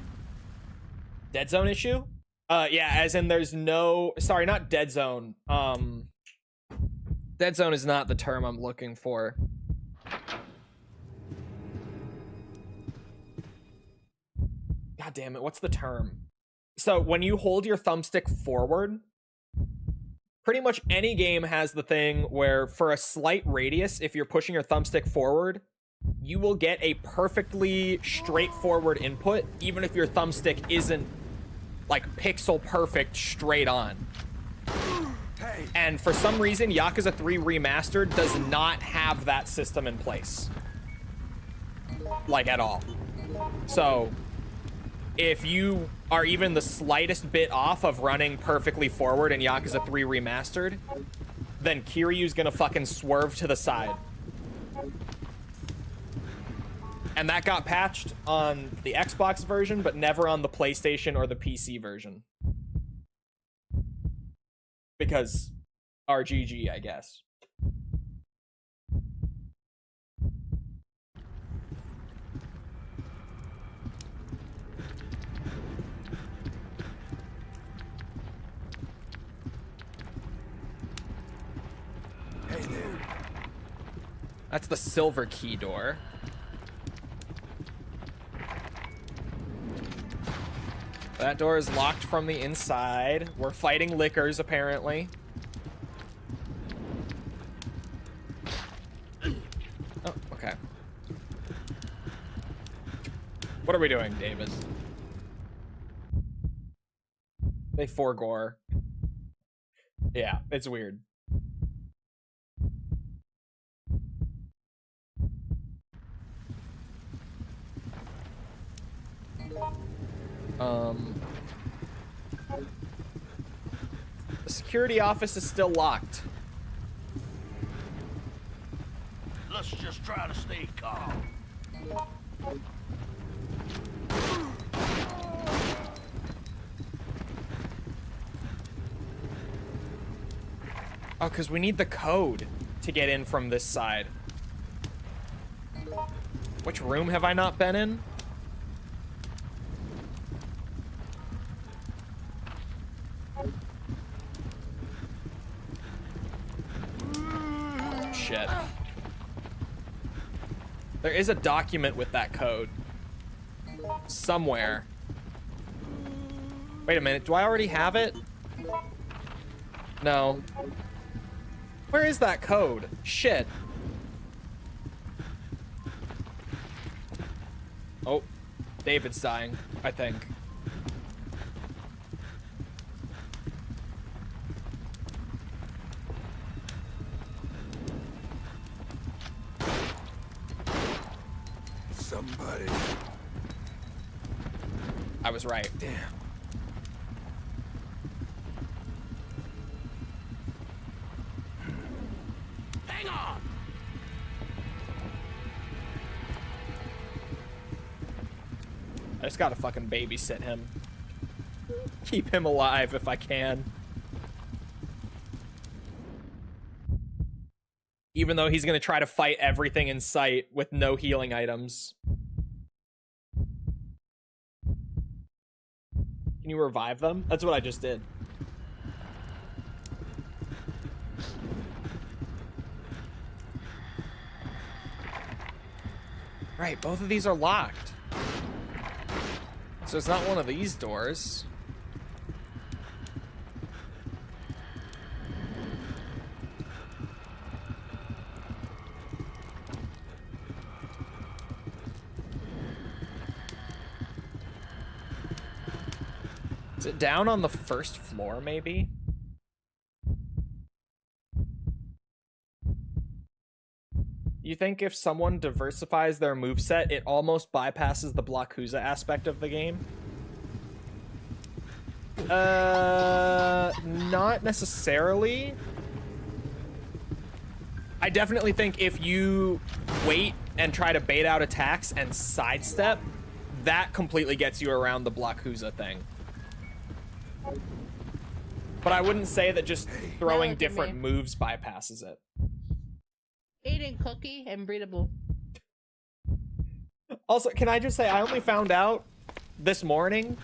Dead zone issue? Yeah, as in there's no... Sorry, not dead zone. Dead zone is not the term I'm looking for. God damn it, what's the term? So when you hold your thumbstick forward, pretty much any game has the thing where for a slight radius, if you're pushing your thumbstick forward, you will get a perfectly straightforward input, even if your thumbstick isn't like pixel perfect straight on. Hey. And for some reason, Yakuza 3 Remastered does not have that system in place. Like, at all. So, if you are even the slightest bit off of running perfectly forward in Yakuza 3 Remastered, then Kiryu's gonna fucking swerve to the side. And that got patched on the Xbox version, but never on the PlayStation or the PC version. Because RGG, I guess. Hey there. That's the silver key door. That door is locked from the inside. We're fighting lickers, apparently. Oh, okay. What are we doing, David? They forgore. Yeah, it's weird. The security office is still locked. Let's just try to stay calm. Oh, because we need the code to get in from this side. Which room have I not been in? Shit. There is a document with that code. Somewhere. Wait a minute, do I already have it? No. Where is that code? Shit. Oh, David's dying, I think. Somebody. I was right. Damn. Hang on! I just gotta fucking babysit him. Keep him alive if I can. Even though he's gonna try to fight everything in sight with no healing items. Can you revive them? That's what I just did. Right, both of these are locked. So it's not one of these doors. Is it down on the first floor, maybe? You think if someone diversifies their moveset, it almost bypasses the Blockuza aspect of the game? Not necessarily. I definitely think if you wait and try to bait out attacks and sidestep, that completely gets you around the Blockuza thing. But I wouldn't say that just throwing different moves bypasses it. Eating cookie and breedable. Also, can I just say, I only found out this morning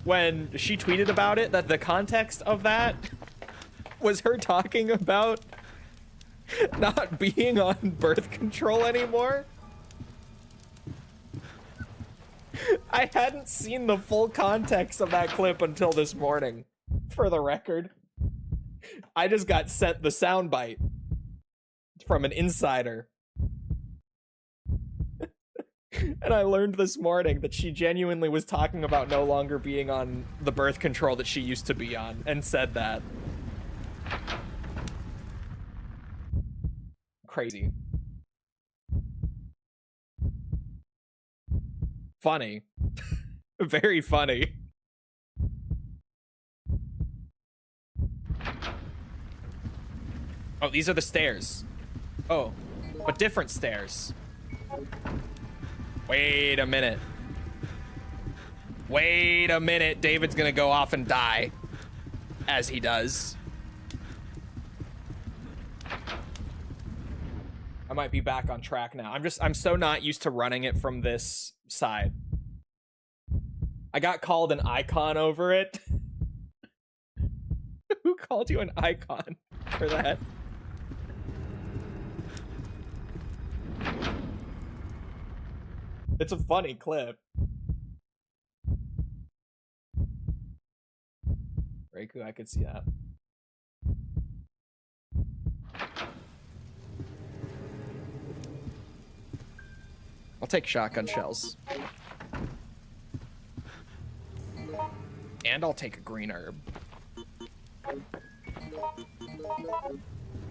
when she tweeted about it that the context of that was her talking about not being on birth control anymore. I hadn't seen the full context of that clip until this morning, for the record. I just got sent the soundbite from an insider. And I learned this morning that she genuinely was talking about no longer being on the birth control that she used to be on, and said that. Crazy. Funny. Very funny. Oh, these are the stairs. Oh, but different stairs. Wait a minute. Wait a minute. David's gonna go off and die. As he does. I might be back on track now. I'm so not used to running it from this side. I got called an icon over it. Who called you an icon for that? It's a funny clip. Reiku, I could see that. I'll take shotgun shells. And I'll take a green herb.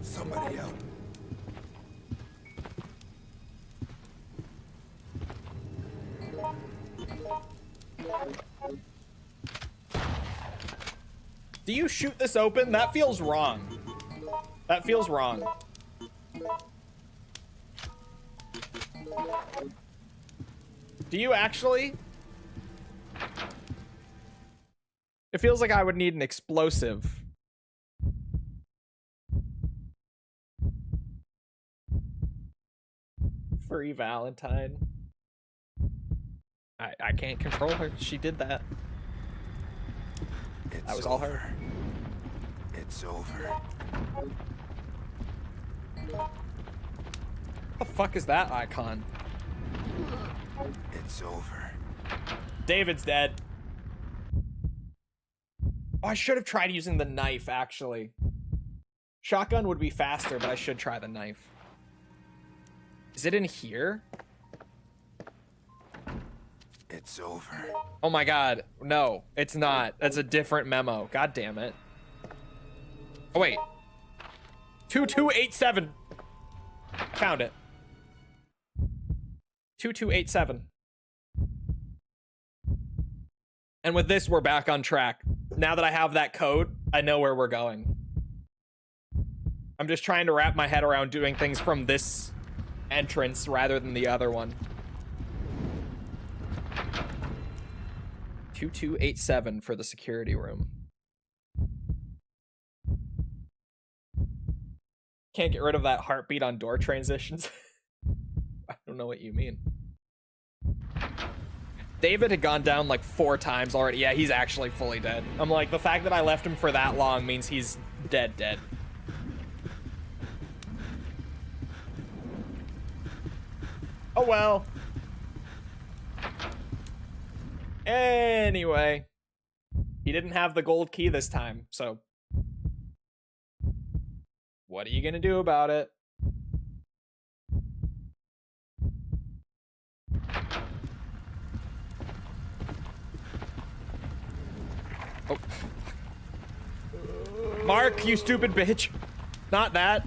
Somebody help. Do you shoot this open? That feels wrong. That feels wrong. Do you actually? It feels like I would need an explosive. Free Valentine. I can't control her. She did that. That was all her. It's over. What the fuck is that icon? It's over. David's dead. Oh, I should have tried using the knife, actually. Shotgun would be faster, but I should try the knife. Is it in here? It's over. Oh my god. No, it's not. That's a different memo. God damn it. Oh, wait. 2287. Found it. 2287. And with this, we're back on track. Now that I have that code, I know where we're going. I'm just trying to wrap my head around doing things from this entrance rather than the other one. 2287 for the security room. Can't get rid of that heartbeat on door transitions. I don't know what you mean. David had gone down like 4 times already. Yeah, he's actually fully dead. I'm like, the fact that I left him for that long means he's dead. Oh well. Anyway, he didn't have the gold key this time, so what are you gonna do about it? Oh. Mark, you stupid bitch. Not that.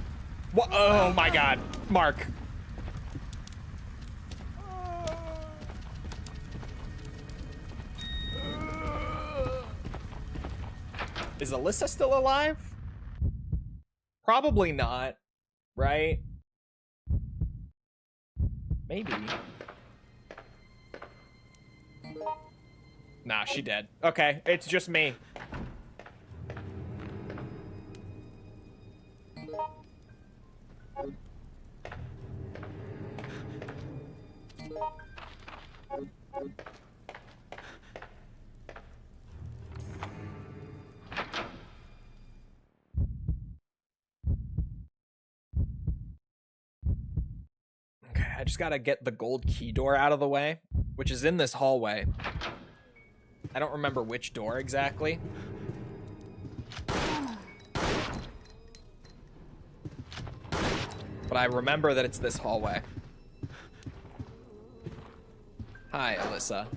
What? Oh my god. Mark. Is Alyssa still alive? Probably not, right? Maybe. Nah, she dead. Okay, it's just me. Okay, I just gotta get the gold key door out of the way, which is in this hallway. I don't remember which door exactly. But I remember that it's this hallway. Hi, Alyssa.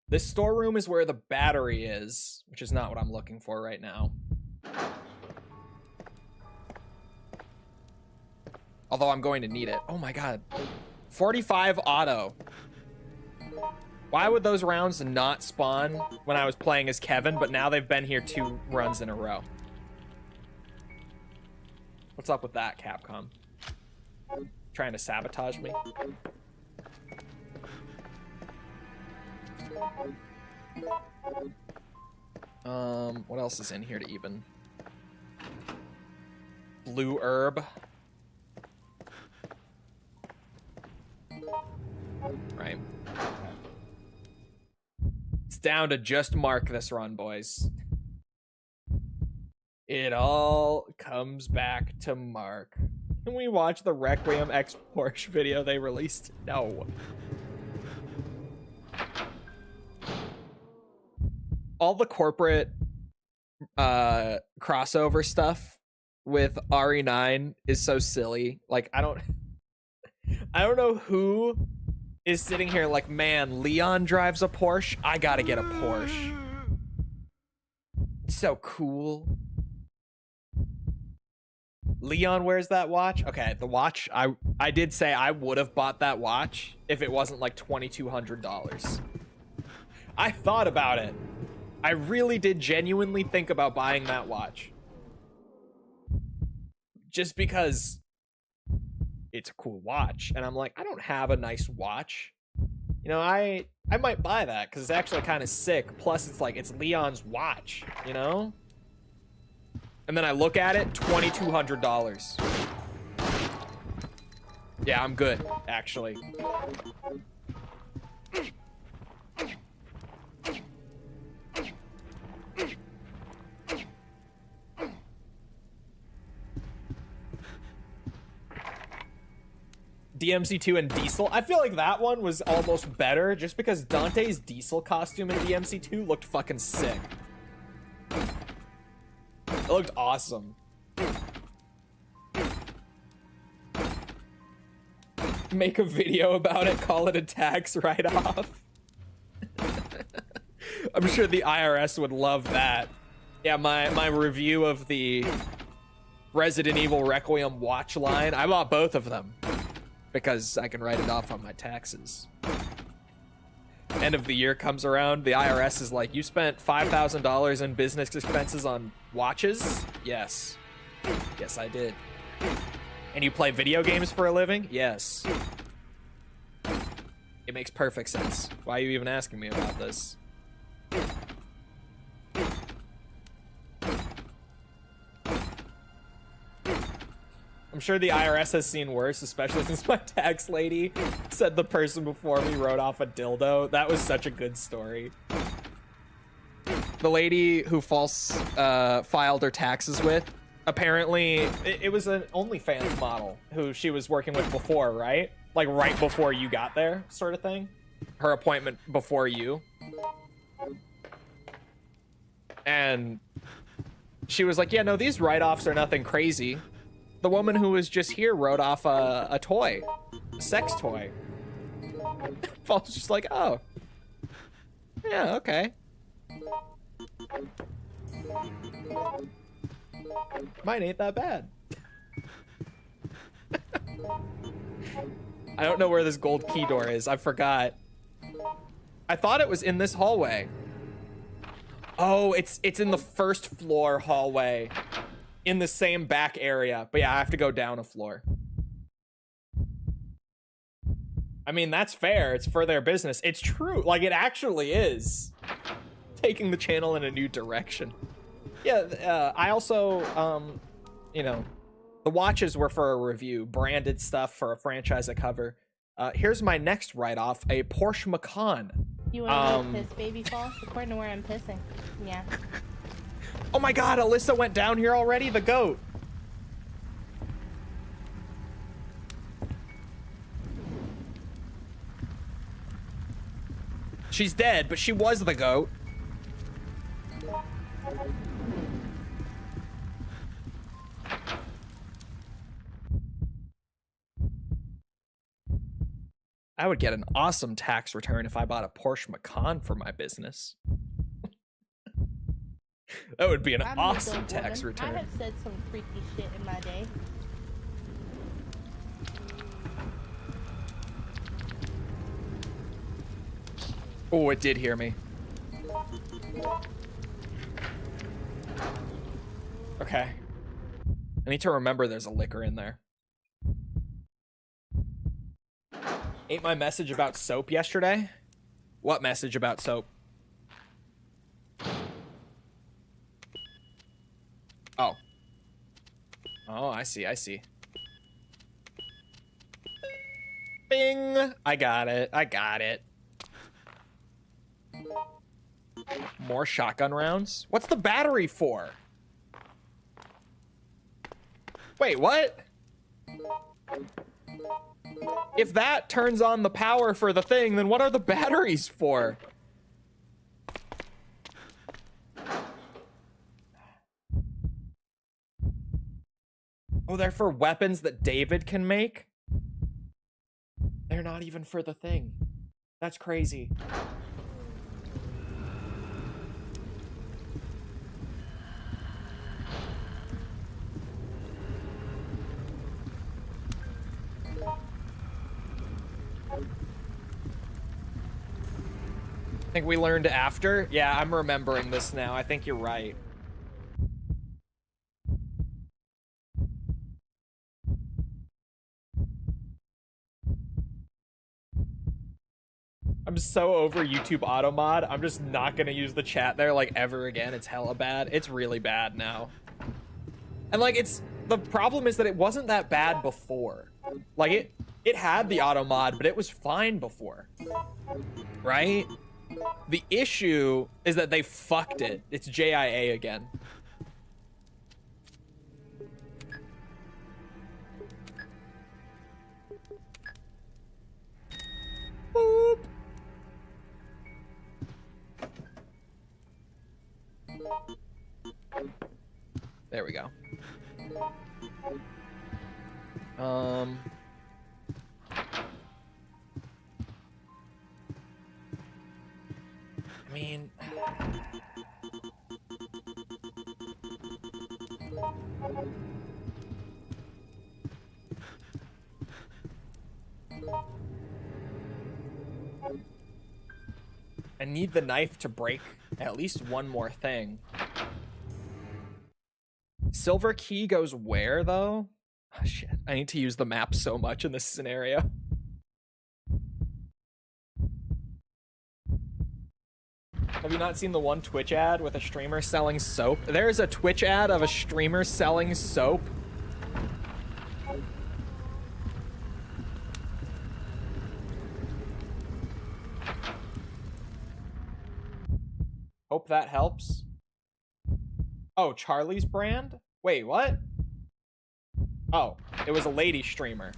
This storeroom is where the battery is, which is not what I'm looking for right now. Although I'm going to need it. Oh my god. 45 auto. Why would those rounds not spawn when I was playing as Kevin, but now they've been here 2 runs in a row? What's up with that, Capcom? Trying to sabotage me? What else is in here to even? Blue herb. Right. It's down to just Mark this run, boys. It all comes back to Mark. Can we watch the Requiem X Porsche video they released? No. All the corporate crossover stuff with RE9 is so silly. Like, I don't know who is sitting here like, man, Leon drives a Porsche. I gotta get a Porsche. It's so cool. Leon wears that watch. Okay, the watch, I did say I would have bought that watch if it wasn't like $2,200. I thought about it. I really did genuinely think about buying that watch. Just because it's a cool watch. And I'm like, I don't have a nice watch. You know, I might buy that because it's actually kind of sick. Plus, it's like, it's Leon's watch, you know? And then I look at it, $2,200. Yeah, I'm good, actually. DMC2 and Diesel. I feel like that one was almost better just because Dante's Diesel costume in DMC2 looked fucking sick. It looked awesome. Make a video about it, call it a tax write-off. I'm sure the IRS would love that. Yeah, my review of the Resident Evil Requiem watch line, I bought both of them because I can write it off on my taxes. End of the year comes around, the IRS is like, you spent $5,000 in business expenses on watches? Yes. Yes, I did. And you play video games for a living? Yes. It makes perfect sense. Why are you even asking me about this? I'm sure the IRS has seen worse, especially since my tax lady said the person before me wrote off a dildo. That was such a good story. The lady who false filed her taxes with, apparently, it was an OnlyFans model who she was working with before, right? Like right before you got there, sort of thing. Her appointment before you. And she was like, yeah, no, these write-offs are nothing crazy. The woman who was just here wrote off a toy, a sex toy. False just like, oh. Yeah, okay. Mine ain't that bad. I don't know where this gold key door is. I forgot. I thought it was in this hallway. Oh, it's in the first floor hallway in the same back area. But yeah, I have to go down a floor. I mean, that's fair. It's for their business. It's true. Like, it actually is taking the channel in a new direction. Yeah, I also, you know, the watches were for a review. Branded stuff for a franchise I cover. Here's my next write-off, a Porsche Macan. You want to piss baby false? According to where I'm pissing. Yeah. Oh my god, Alyssa went down here already? The goat. She's dead, but she was the goat. I would get an awesome tax return if I bought a Porsche Macan for my business. That would be an awesome tax return. I have said some freaky shit in my day. Oh, it did hear me. Okay. I need to remember there's a liquor in there. Ate my message about soap yesterday? What message about soap? Oh. Oh, I see, I see. Bing! I got it, I got it. More shotgun rounds? What's the battery for? Wait, what? If that turns on the power for the thing, then what are the batteries for? Oh, they're for weapons that David can make? They're not even for the thing. That's crazy. I think we learned after. Yeah, I'm remembering this now. I think you're right. I'm so over YouTube auto mod. I'm just not gonna use the chat there like ever again. It's hella bad. It's really bad now. And like the problem is that it wasn't that bad before. Like it had the auto mod, but it was fine before. Right? The issue is that they fucked it. It's JIA again. Boop. There we go. I mean, I need the knife to break at least one more thing. Silver key goes where, though? Oh, shit. I need to use the map so much in this scenario. Have you not seen the one Twitch ad with a streamer selling soap? There is a Twitch ad of a streamer selling soap Hope that helps. Oh, Charlie's brand? Wait, what? Oh, it was a lady streamer.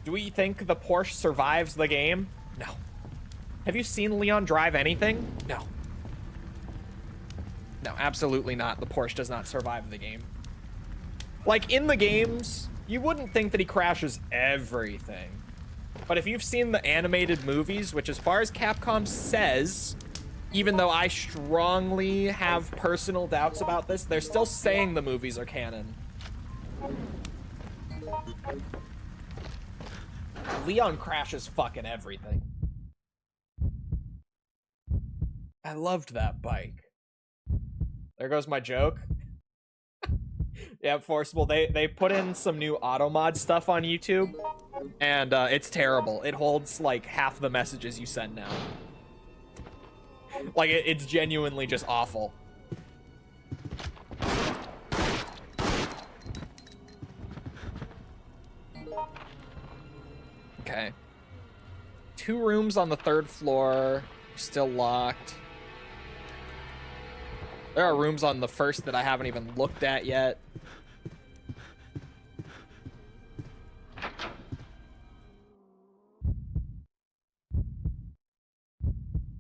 Do we think the Porsche survives the game? No. Have you seen Leon drive anything? No. No, absolutely not. The Porsche does not survive the game. Like, in the games, you wouldn't think that he crashes everything. But if you've seen the animated movies, which as far as Capcom says, even though I strongly have personal doubts about this, they're still saying the movies are canon. Leon crashes fucking everything. I loved that bike. There goes my joke. Yeah, Forcible, they put in some new auto mod stuff on YouTube, and it's terrible. It holds like half the messages you send now. Like, it's genuinely just awful. Okay. 2 rooms on the 3rd floor, still locked. There are rooms on the 1st that I haven't even looked at yet.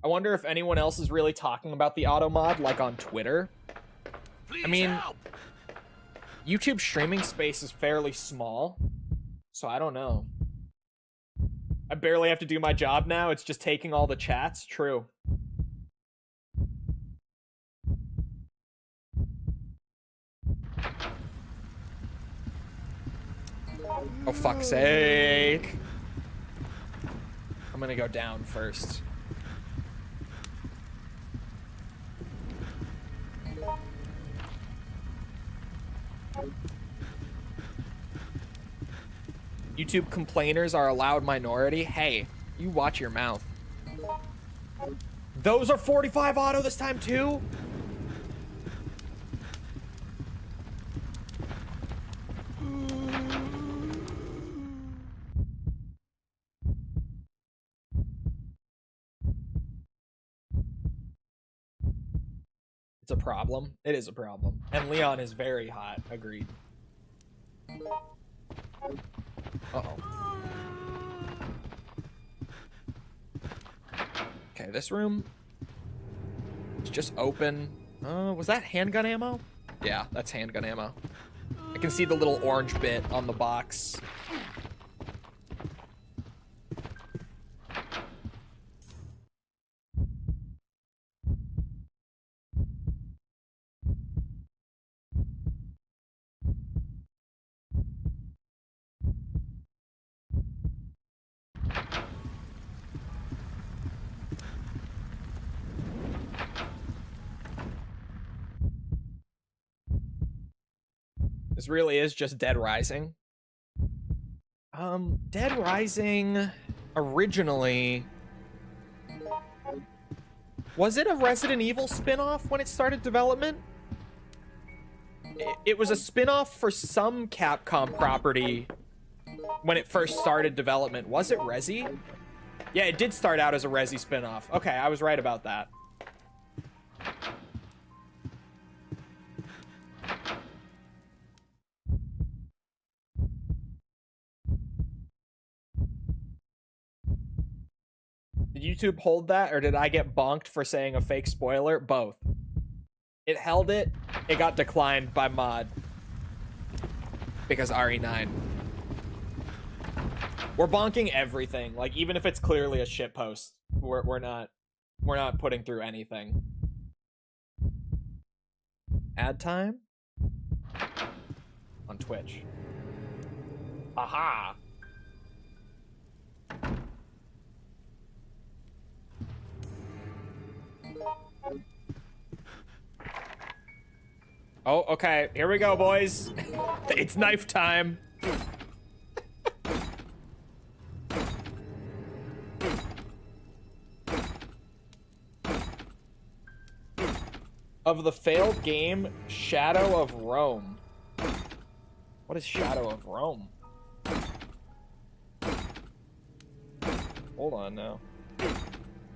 I wonder if anyone else is really talking about the auto mod, like on Twitter. I mean, YouTube streaming space is fairly small, so I don't know. I barely have to do my job now. It's just taking all the chats. True. Oh, fuck's sake. I'm gonna go down first. YouTube complainers are a loud minority. Hey, you watch your mouth. Those are 45 auto this time too? It's a problem. It is a problem. And Leon is very hot. Agreed. Uh-oh. Okay, this room is just open. Was that handgun ammo? Yeah, that's handgun ammo. I can see the little orange bit on the box. This really is just Dead Rising. Dead Rising originally... Was it a Resident Evil spin-off when it started development? It was a spin-off for some Capcom property when it first started development. Was it Resi? Yeah, it did start out as a Resi spin-off. Okay, I was right about that. Did YouTube hold that, or did I get bonked for saying a fake spoiler? Both. It held it. It got declined by mod. Because RE9. We're bonking everything. Like, even if it's clearly a shitpost, we're not putting through anything. Ad time? On Twitch. Aha! Oh, okay. Here we go, boys. It's knife time. Of the failed game, Shadow of Rome. What is Shadow of Rome? hold on now.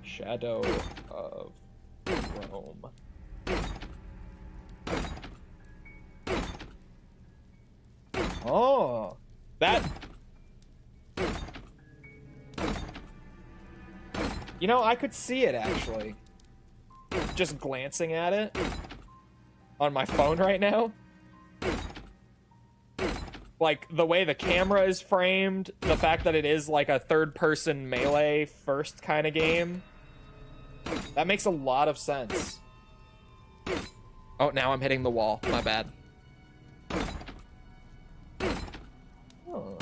Shadow of Rome. Oh, that... You know, I could see it, actually. Just glancing at it on my phone right now. Like, the way the camera is framed, the fact that it is like a third-person melee first kind of game. That makes a lot of sense. Oh, now I'm hitting the wall. My bad. Oh.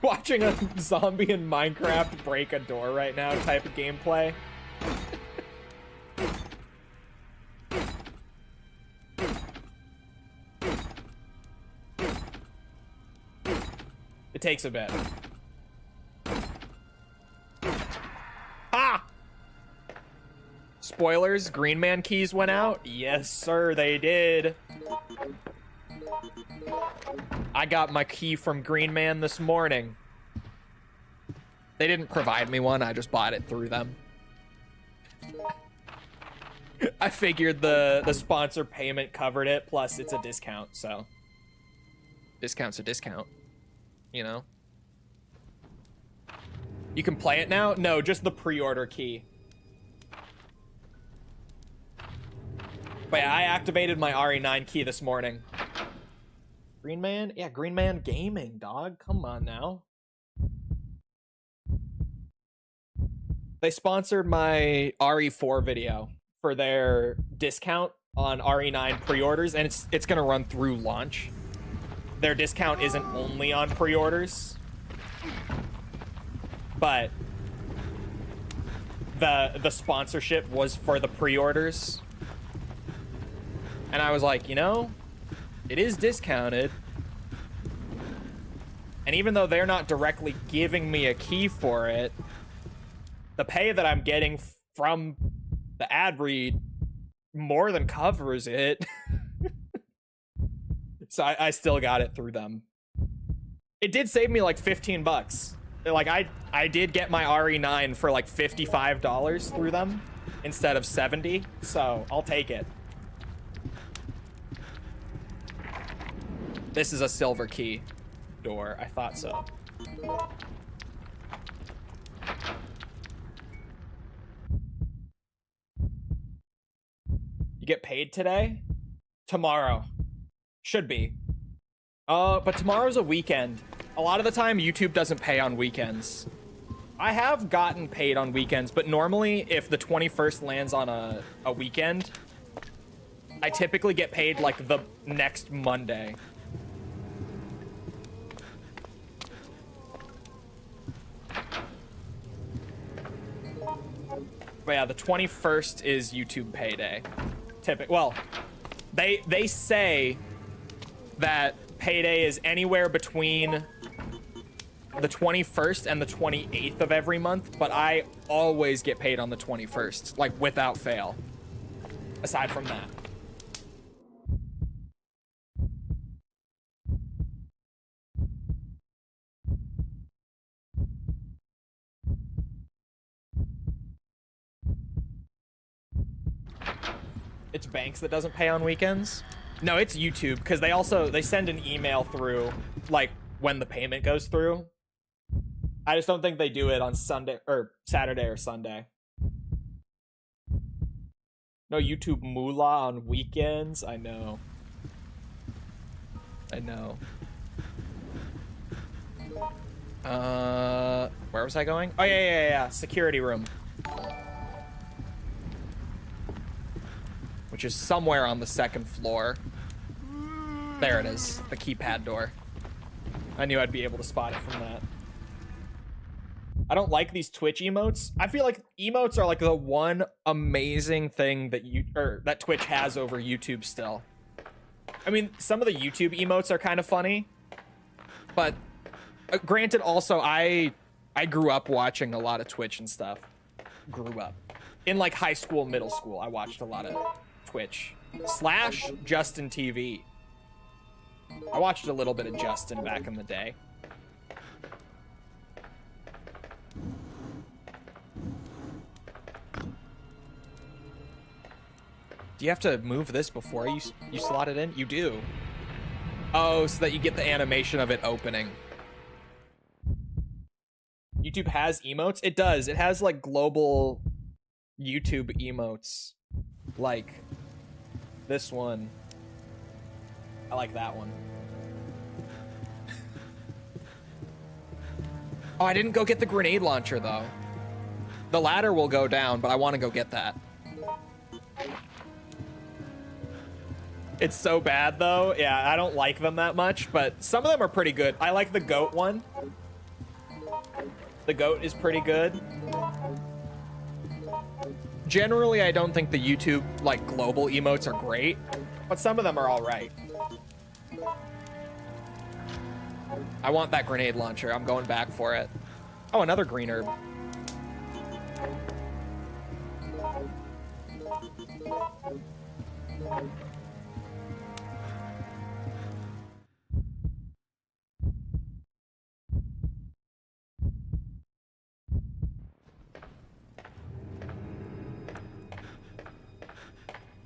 Watching a zombie in Minecraft break a door right now type of gameplay. It takes a bit. Ah! Spoilers, Green Man keys went out? Yes, sir, they did. I got my key from Green Man this morning. They didn't provide me one, I just bought it through them. I figured the sponsor payment covered it, plus it's a discount, so. Discount's a discount, you know? You can play it now? No, just the pre-order key. But yeah, I activated my RE9 key this morning. Green Man? Yeah, Green Man Gaming, dog. Come on now. They sponsored my RE4 video for their discount on RE9 pre-orders, and it's gonna run through launch. Their discount isn't only on pre-orders, but the sponsorship was for the pre-orders. And I was like, you know, it is discounted. And even though they're not directly giving me a key for it, the pay that I'm getting from the ad read more than covers it. So I still got it through them. It did save me like 15 bucks. Like I did get my RE9 for like $55 through them instead of 70. So I'll take it. This is a silver key door. I thought so. You get paid today? Tomorrow. Should be. But tomorrow's a weekend. A lot of the time, YouTube doesn't pay on weekends. I have gotten paid on weekends, but normally, if the 21st lands on a weekend, I typically get paid like the next Monday. But yeah, the 21st is YouTube payday. Well, they say that payday is anywhere between the 21st and the 28th of every month, but I always get paid on the 21st, like without fail. Aside from that. It's Banks that doesn't pay on weekends? No, it's YouTube, because they send an email through, like, when the payment goes through. I just don't think they do it on Sunday, or Saturday or Sunday. No YouTube moolah on weekends? I know. I know. Where was I going? Oh, yeah. Security room. Which is somewhere on the second floor. There it is, the keypad door. I knew I'd be able to spot it from that. I don't like these Twitch emotes. I feel like emotes are like the one amazing thing that that Twitch has over YouTube still. I mean, some of the YouTube emotes are kind of funny, but granted, also I grew up watching a lot of Twitch and stuff. Grew up in like high school, middle school. I watched a lot of Twitch / Justin TV. I watched a little bit of Justin back in the day. Do you have to move this before you slot it in? You do. Oh, so that you get the animation of it opening. YouTube has emotes? It does. It has like global YouTube emotes. Like this one. I like that one. Oh, I didn't go get the grenade launcher though. The ladder will go down, but I want to go get that. It's so bad though. Yeah, I don't like them that much, but some of them are pretty good. I like the goat one. The goat is pretty good. Generally, I don't think the YouTube like global emotes are great, but some of them are all right. I want that grenade launcher. I'm going back for it. Oh, another green herb.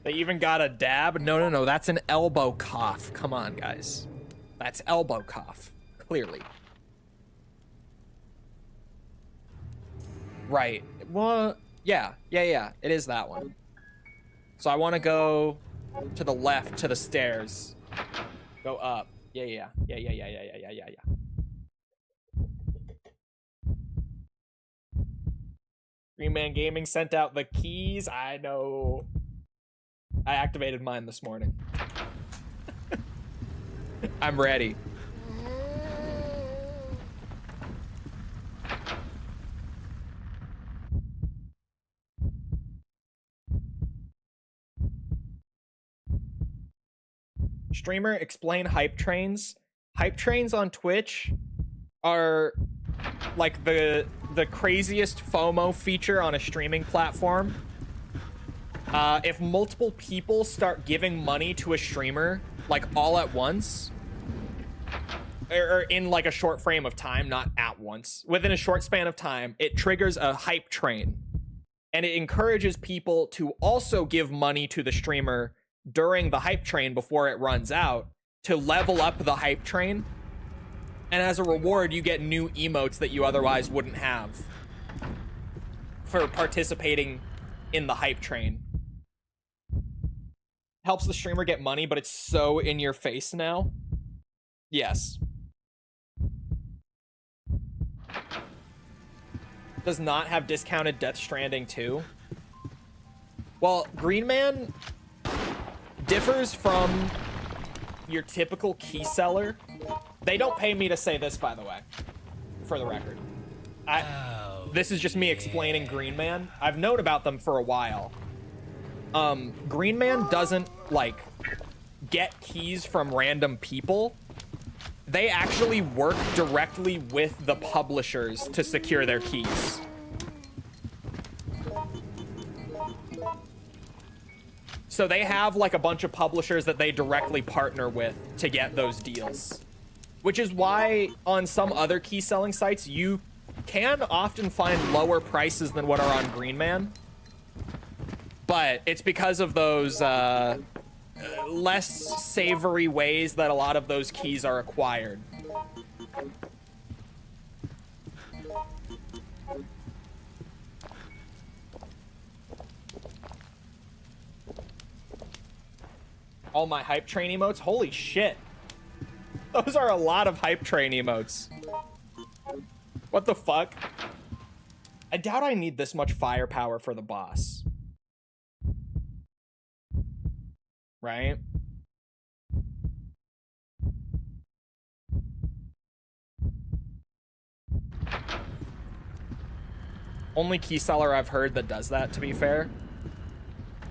They even got a dab. No, that's an elbow cough. Come on, guys. That's elbow cough, clearly. Right. Well, yeah. It is that one. So I want to go to the left, to the stairs. Go up. Yeah. Green Man Gaming sent out the keys. I know. I activated mine this morning. I'm ready. Streamer, explain hype trains. Hype trains on Twitch are like the craziest FOMO feature on a streaming platform. If multiple people start giving money to a streamer, like all at once, or in like a short frame of time, not at once, within a short span of time, it triggers a hype train. And it encourages people to also give money to the streamer during the hype train before it runs out to level up the hype train. And as a reward, you get new emotes that you otherwise wouldn't have for participating in the hype train. Helps the streamer get money, but it's so in your face now. Yes. Does not have discounted Death Stranding 2. Well, Green Man differs from your typical key seller. They don't pay me to say this, by the way, for the record. This is just me explaining Green Man. I've known about them for a while. Green Man doesn't, like, get keys from random people. They actually work directly with the publishers to secure their keys. So they have, like, a bunch of publishers that they directly partner with to get those deals. Which is why on some other key selling sites, you can often find lower prices than what are on Green Man. But it's because of those less savory ways that a lot of those keys are acquired. All my hype train emotes? Holy shit. Those are a lot of hype train emotes. What the fuck? I doubt I need this much firepower for the boss. Right? Only key seller I've heard that does that, to be fair.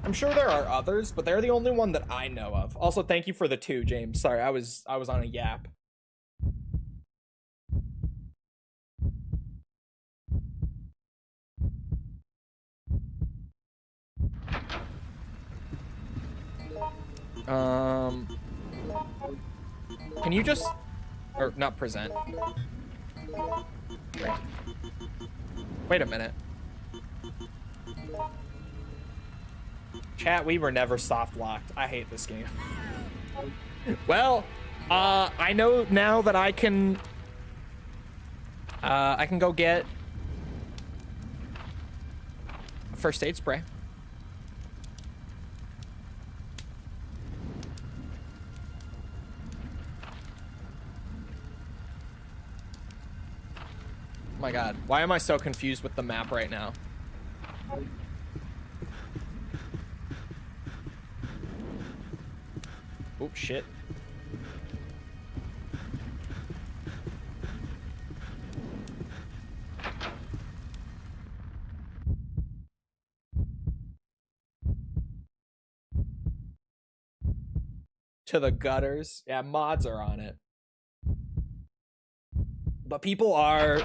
I'm sure there are others, but they're the only one that I know of. Also, thank you for the 2, James. Sorry, I was on a yap. Can you just... Or, not present. Wait a minute. Chat, we were never soft locked. I hate this game. Well, I know now that I can go get a first aid spray. Oh my god, why am I so confused with the map right now? Oh, shit. To the gutters. Yeah, mods are on it. But people are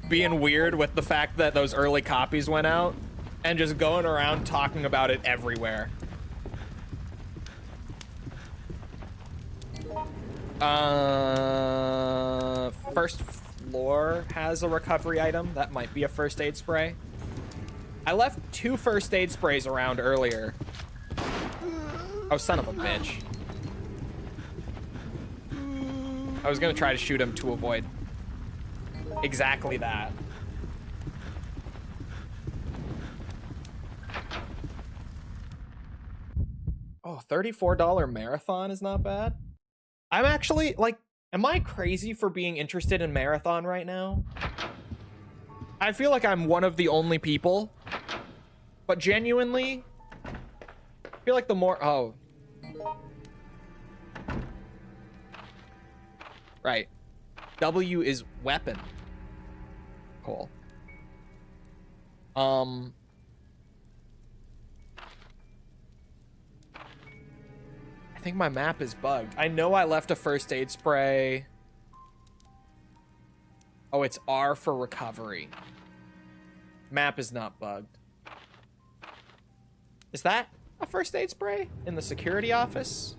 being weird with the fact that those early copies went out and just going around talking about it everywhere. First floor has a recovery item. That might be a first aid spray. I left 2 first aid sprays around earlier. Oh, son of a bitch. I was gonna try to shoot him to avoid exactly that. Oh, $34 marathon is not bad. I'm actually, like, am I crazy for being interested in marathon right now? I feel like I'm one of the only people, but genuinely, I feel like the more, oh. Right. W is weapon. Cool. I think my map is bugged. I know I left a first aid spray. Oh, it's R for recovery. Map is not bugged. Is that a first aid spray in the security office?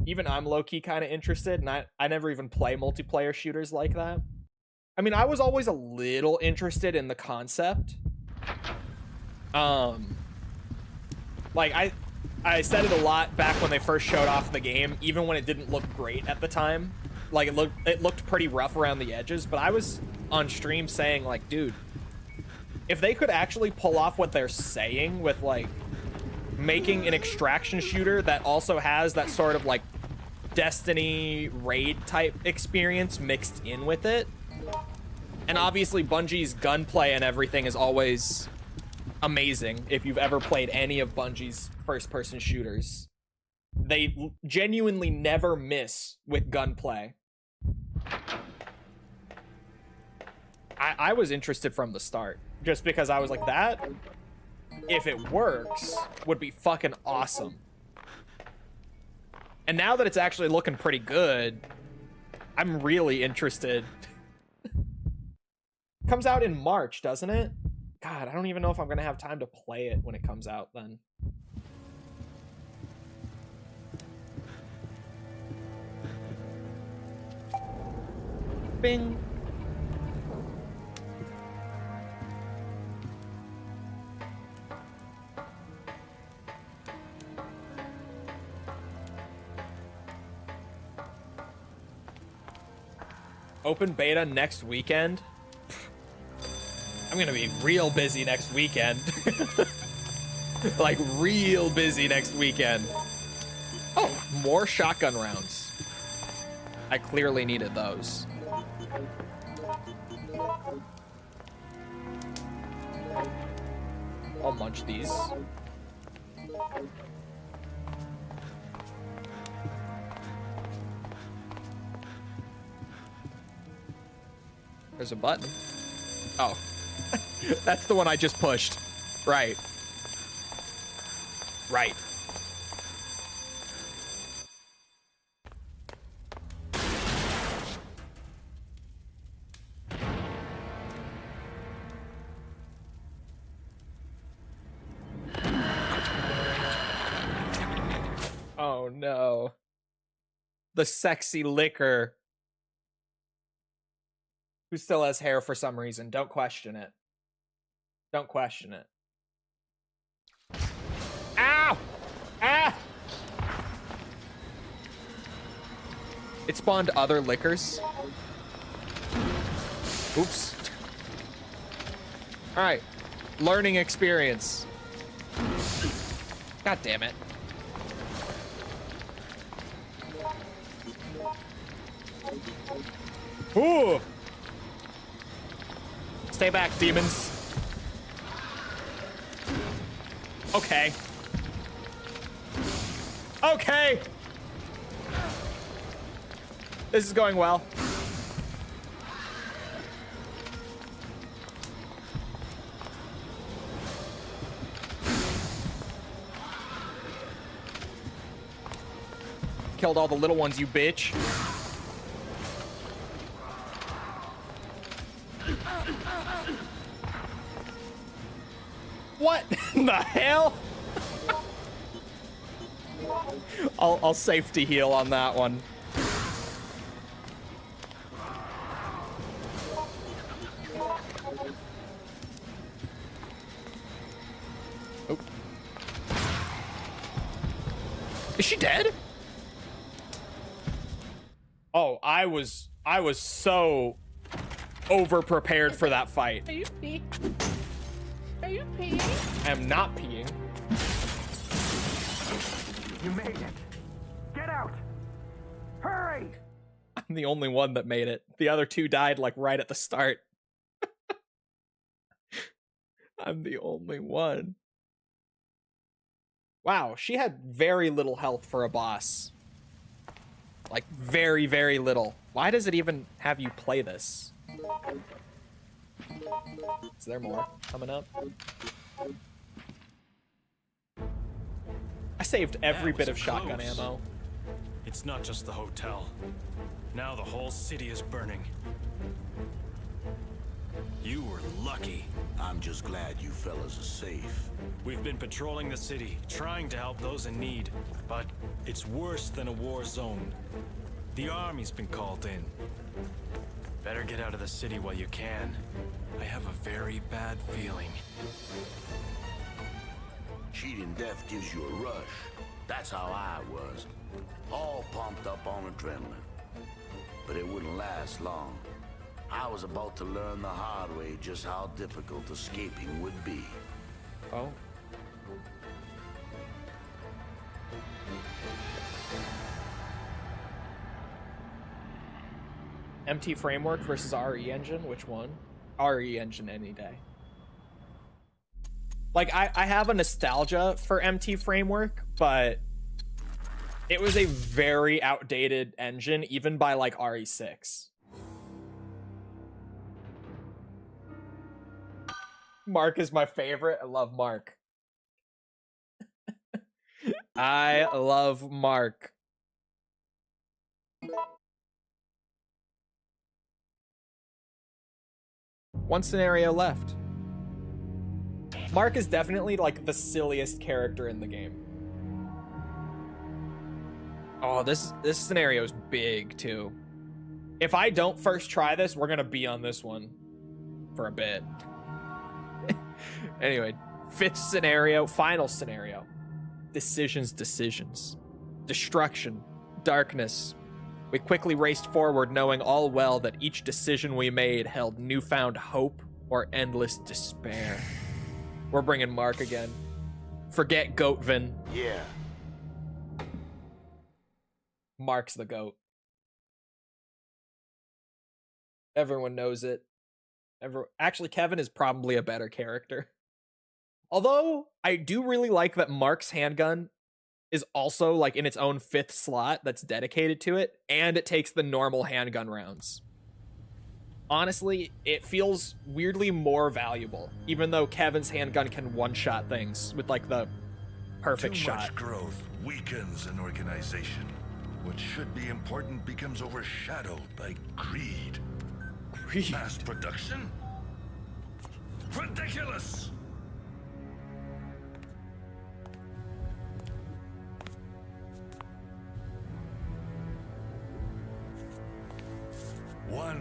Even I'm low-key kind of interested, and I never even play multiplayer shooters like that. I mean, I was always a little interested in the concept. Like, I said it a lot back when they first showed off the game, even when it didn't look great at the time. Like, it looked pretty rough around the edges, but I was on stream saying, like, dude, if they could actually pull off what they're saying with, like, making an extraction shooter that also has that sort of, like, Destiny raid type experience mixed in with it. And obviously Bungie's gunplay and everything is always amazing if you've ever played any of Bungie's first-person shooters. They genuinely never miss with gunplay. I was interested from the start, just because I was like, that, if it works, would be fucking awesome. And now that it's actually looking pretty good, I'm really interested. Comes out in March, doesn't it? God, I don't even know if I'm gonna have time to play it when it comes out then. Bing. Open beta next weekend. I'm gonna be real busy next weekend. Like, real busy next weekend. Oh, more shotgun rounds. I clearly needed those. I'll munch these. There's a button. Oh. That's the one I just pushed. Right. Right. Oh no. The sexy liquor. Who still has hair for some reason. Don't question it. Don't question it. Ow! Ah! It spawned other liquors. Oops. Alright. Learning experience. God damn it. Ooh! Stay back, demons. Okay. Okay! This is going well. Killed all the little ones, you bitch. What the hell? I'll safety heal on that one. Oh. Is she dead? Oh, I was so over prepared for that fight. Are you peeing? Are you peeing? I am not peeing. You made it. Get out. Hurry. I'm the only one that made it. The other two died like right at the start. I'm the only one. Wow, she had very little health for a boss. Like very, very little. Why does it even have you play this? Is there more coming up? I saved every bit of shotgun ammo. It's not just the hotel. Now the whole city is burning. You were lucky. I'm just glad you fellas are safe. We've been patrolling the city, trying to help those in need, but it's worse than a war zone. The army's been called in. Better get out of the city while you can. I have a very bad feeling. Cheating death gives you a rush. That's how I was. All pumped up on adrenaline. But it wouldn't last long. I was about to learn the hard way just how difficult escaping would be. Oh. MT Framework versus RE Engine, which one? RE Engine any day. Like, I have a nostalgia for MT Framework, but it was a very outdated engine, even by, like, RE6. Mark is my favorite. I love Mark. I love Mark. One scenario left. Mark is definitely like the silliest character in the game. Oh, this scenario is big too. If I don't first try this, we're gonna be on this one for a bit. Anyway, fifth scenario, final scenario. Decisions. Destruction, darkness. We quickly raced forward, knowing all well that each decision we made held newfound hope or endless despair. We're bringing Mark again. Forget Goatvin. Yeah. Mark's the goat. Everyone knows it. Actually, Kevin is probably a better character. Although, I do really like that Mark's handgun is also like in its own fifth slot that's dedicated to it, and it takes the normal handgun rounds. Honestly, it feels weirdly more valuable, even though Kevin's handgun can one-shot things with like the perfect Too shot. much growth weakens an organization. What should be important becomes overshadowed by greed. Greed. Mass production? Ridiculous!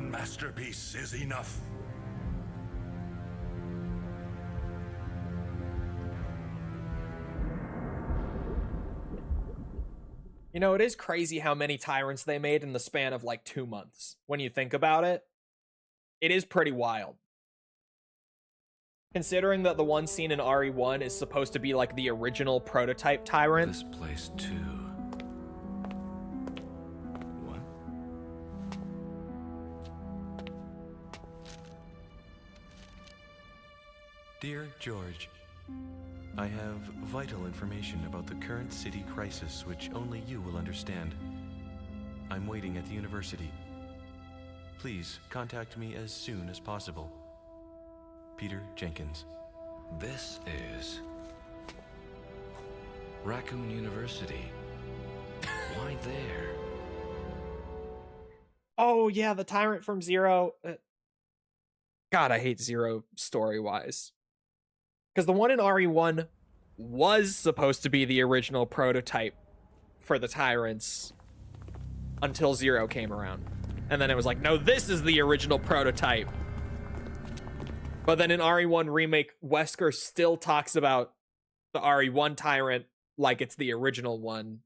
one masterpiece is enough. You know, it is crazy how many tyrants they made in the span of like 2 months. When you think about it, it is pretty wild. Considering that the one seen in RE1 is supposed to be like the original prototype tyrant. This place too. What? Dear George, I have vital information about the current city crisis which only you will understand. I'm waiting at the university. Please contact me as soon as possible. Peter Jenkins. This is Raccoon University. Why there? Oh yeah, the tyrant from Zero. God, I hate Zero story-wise. Because the one in RE1 was supposed to be the original prototype for the tyrants until Zero came around. And then it was like, no, this is the original prototype. But then in RE1 Remake, Wesker still talks about the RE1 tyrant like it's the original one.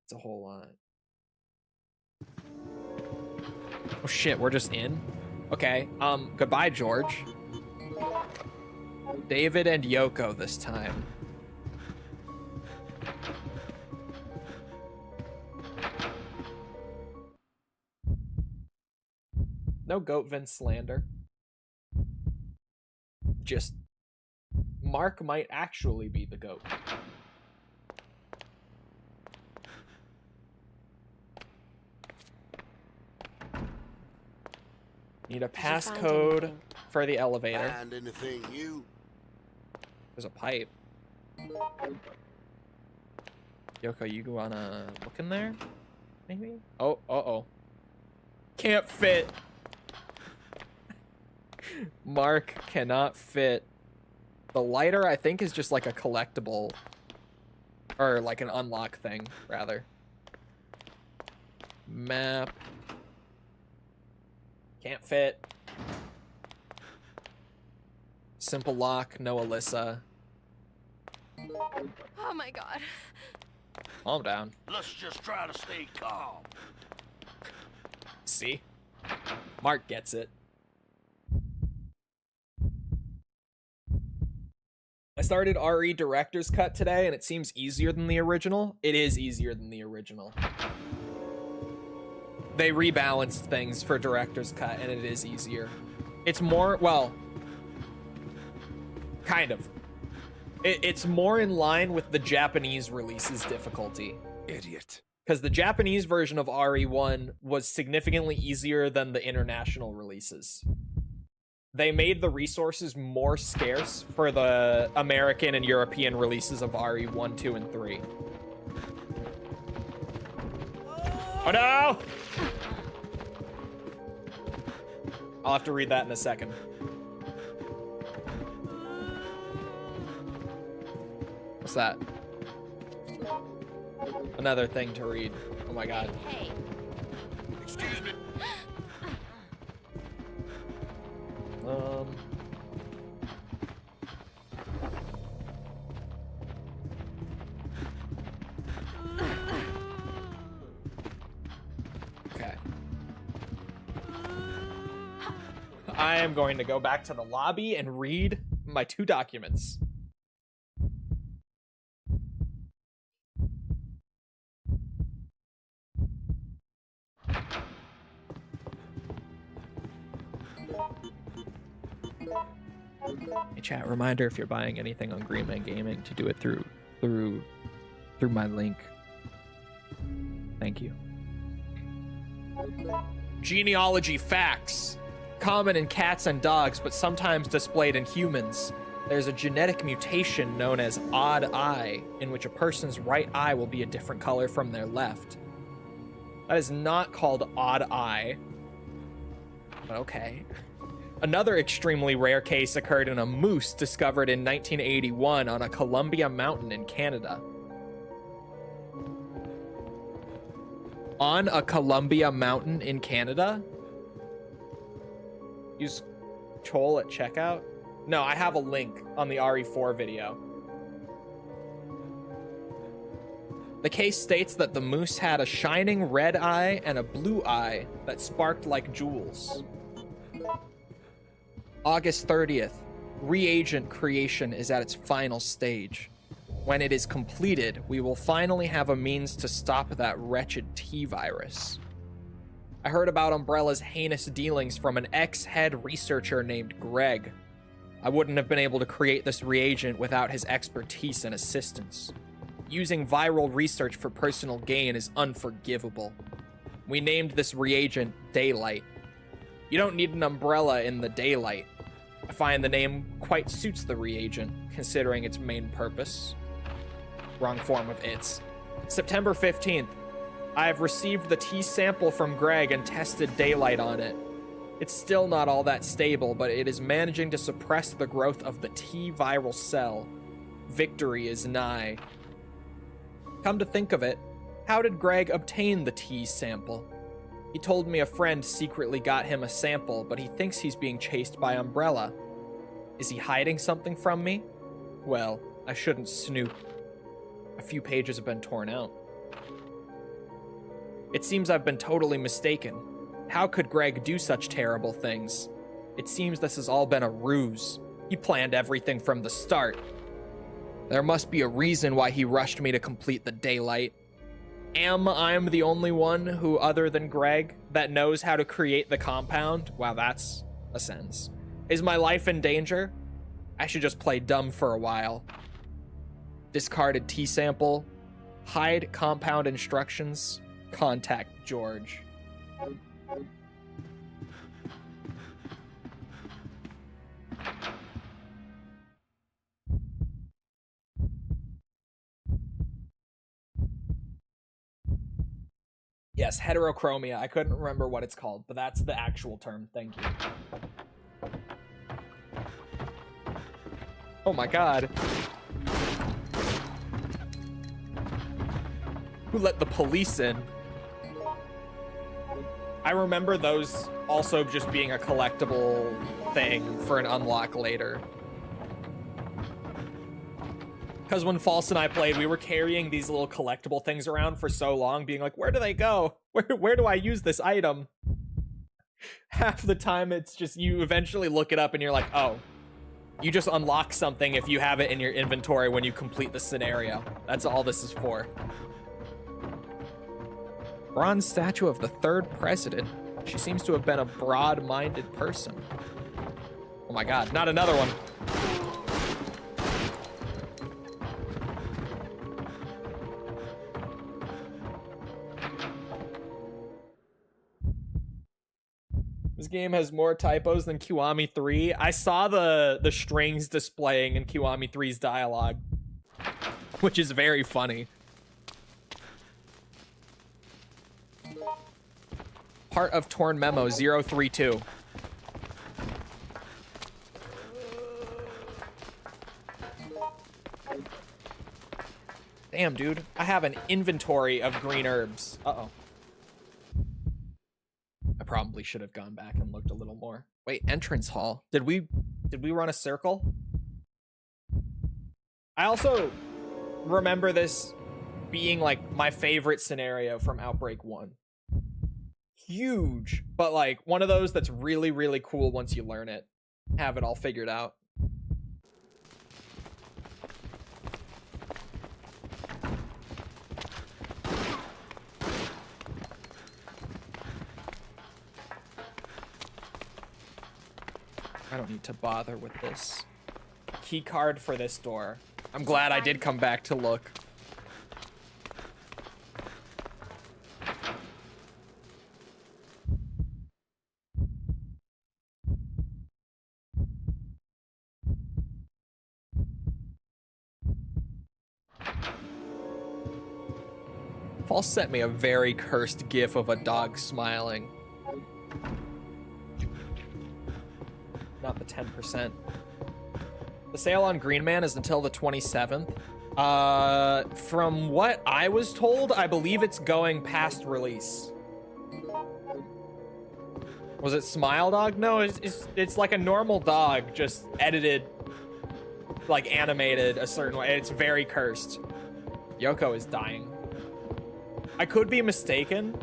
It's a whole lot. Oh shit, we're just in? Okay, goodbye, George. David and Yoko this time. No Goatvin slander. Just Mark might actually be the goat. Need a passcode for the elevator. Find anything new? There's a pipe. Yoko, you wanna look in there? Maybe? Oh, uh-oh. Can't fit. Mark cannot fit. The lighter, I think, is just like a collectible. Or like an unlock thing, rather. Map. Can't fit. Simple lock, no Alyssa. Oh my god. Calm down. Let's just try to stay calm. See? Mark gets it. I started RE Director's Cut today, and it seems easier than the original. It is easier than the original. They rebalanced things for Director's Cut, and it is easier. It's more, well, kind of. It's more in line with the Japanese release's difficulty. Idiot. Because the Japanese version of RE1 was significantly easier than the international releases. They made the resources more scarce for the American and European releases of RE1, 2, and 3. Oh no! I'll have to read that in a second. What's that? Another thing to read. Oh my god. Hey. Excuse me. Okay. I am going to go back to the lobby and read my 2 documents. Hey chat, reminder if you're buying anything on Green Man Gaming to do it through my link. Thank you. Genealogy facts. Common in cats and dogs, but sometimes displayed in humans. There's a genetic mutation known as odd eye, in which a person's right eye will be a different color from their left. That is not called odd eye. But okay. Another extremely rare case occurred in a moose discovered in 1981 on a Columbia mountain in Canada. on a Columbia mountain in Canada. Use Chole at checkout. No, I have a link on the RE4 video. The case states that the moose had a shining red eye and a blue eye that sparked like jewels. August 30th. Reagent creation is at its final stage. When it is completed, we will finally have a means to stop that wretched T-virus. I heard about Umbrella's heinous dealings from an ex-head researcher named Greg. I wouldn't have been able to create this reagent without his expertise and assistance. Using viral research for personal gain is unforgivable. We named this reagent Daylight. You don't need an umbrella in the daylight. I find the name quite suits the reagent, considering its main purpose. Wrong form of its. September 15th. I have received the T sample from Greg and tested Daylight on it. It's still not all that stable, but it is managing to suppress the growth of the T viral cell. Victory is nigh. Come to think of it, how did Greg obtain the T sample? He told me a friend secretly got him a sample, but he thinks he's being chased by Umbrella. Is he hiding something from me? Well, I shouldn't snoop. A few pages have been torn out. It seems I've been totally mistaken. How could Greg do such terrible things? It seems this has all been a ruse. He planned everything from the start. There must be a reason why he rushed me to complete the Daylight. Am I the only one who, other than Greg, that knows how to create the compound? Wow, that's a sentence. Is my life in danger? I should just play dumb for a while. Discarded T-sample. Hide compound instructions. Contact George. Yes, heterochromia. I couldn't remember what it's called, but that's the actual term. Thank you. Oh my god. Who let the police in? I remember those also just being a collectible thing for an unlock later. Because when False and I played, we were carrying these little collectible things around for so long, being like, where do they go? Where do I use this item? Half the time, it's just you eventually look it up and you're like, oh, you just unlock something if you have it in your inventory when you complete the scenario. That's all this is for. Bronze statue of the third president. She seems to have been a broad-minded person. Oh my god, not another one. This game has more typos than Kiwami 3. I saw the strings displaying in Kiwami 3's dialogue, which is very funny. Part of Torn Memo 032. Damn, dude. I have an inventory of green herbs. Uh-oh. I probably should have gone back and looked a little more. Wait, entrance hall. Did we run a circle? I also remember this being like my favorite scenario from Outbreak 1. Huge, but like one of those that's really, really cool once you learn it. Have it all figured out. I don't need to bother with this. Key card for this door. I'm glad I did come back to look. False sent me a very cursed gif of a dog smiling. Not the 10%. The sale on Green Man is until the 27th. From what I was told, I believe it's going past release. Was it Smile Dog? No, it's like a normal dog, just edited, like animated a certain way. It's very cursed. Yoko is dying. I could be mistaken,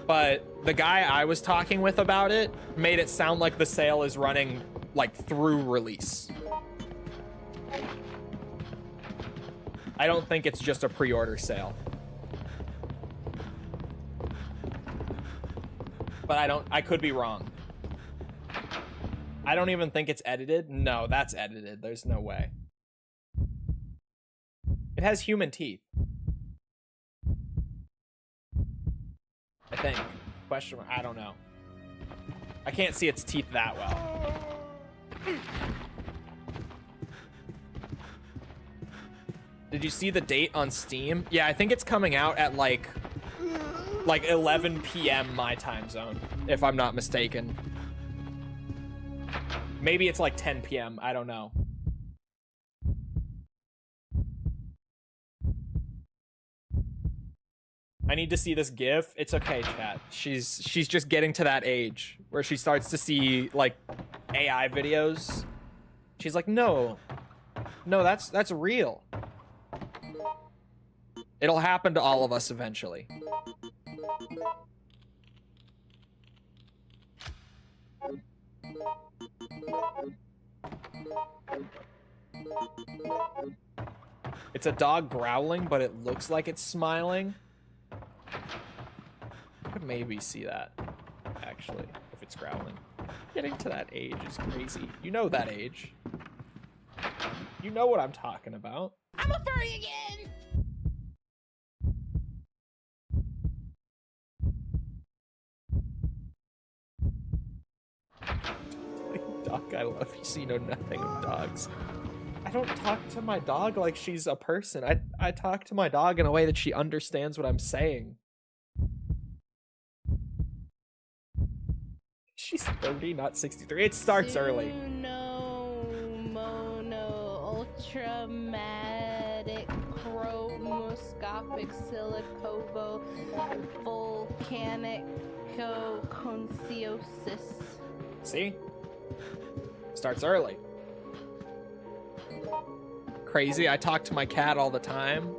but the guy I was talking with about it made it sound like the sale is running like through release. I don't think it's just a pre-order sale. But I could be wrong. I don't even think it's edited. No, that's edited. There's no way. It has human teeth. I think. Question mark. I don't know. I can't see its teeth that well. Did you see the date on Steam? Yeah, I think it's coming out at like 11 p.m. my time zone, if I'm not mistaken. Maybe it's like 10 p.m. I don't know. I need to see this GIF. It's okay, chat. She's just getting to that age where she starts to see like AI videos. She's like, no, that's real. It'll happen to all of us eventually. It's a dog growling, but it looks like it's smiling. I could maybe see that, actually, if it's growling. Getting to that age is crazy. You know that age. You know what I'm talking about. I'm a furry again! Dog, I love you, so you know nothing of dogs. I don't talk to my dog like she's a person. I talk to my dog in a way that she understands what I'm saying. She's 30, not 63. It starts early. Mono, ultramatic, chromoscopic, silicobo, volcanic, consiosis. See? Starts early. Crazy. I talk to my cat all the time.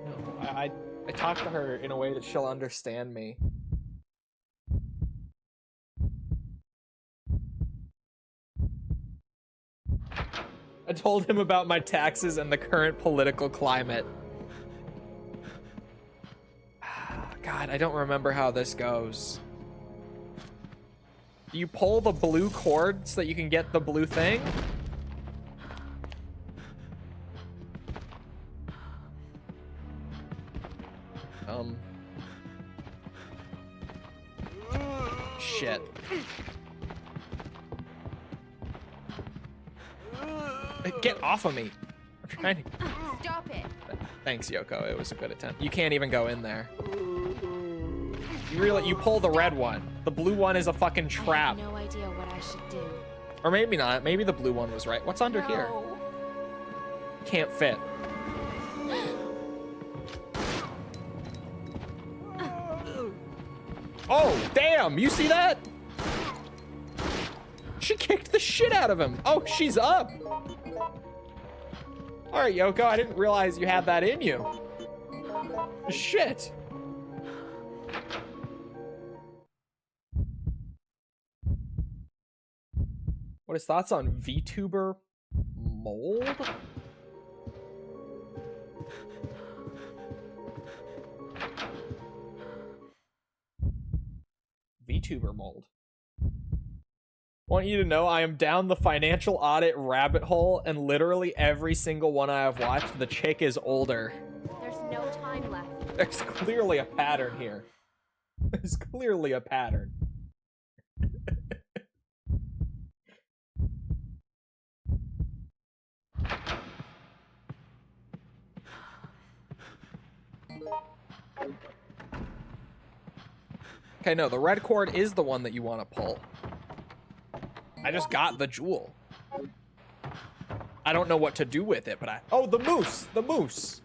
No, I talk to her in a way that she'll understand me. I told him about my taxes and the current political climate. God, I don't remember how this goes. Do you pull the blue cord so that you can get the blue thing? Shit. Get off of me. I'm trying to... Stop it. Thanks, Yoko. It was a good attempt. You can't even go in there. You pull the red one. The blue one is a fucking trap. I have no idea what I should do. Or maybe not. Maybe the blue one was right. What's under here? Can't fit. Oh, damn. You see that? She kicked the shit out of him. Oh, she's up. All right, Yoko. I didn't realize you had that in you. Shit. What his thoughts on VTuber mold? VTuber mold. Want you to know I am down the financial audit rabbit hole, and literally every single one I have watched, the chick is older. There's no time left. There's clearly a pattern here. There's clearly a pattern. Okay, no, the red cord is the one that you want to pull. I just got the jewel. I don't know what to do with it, but oh, the moose, the moose.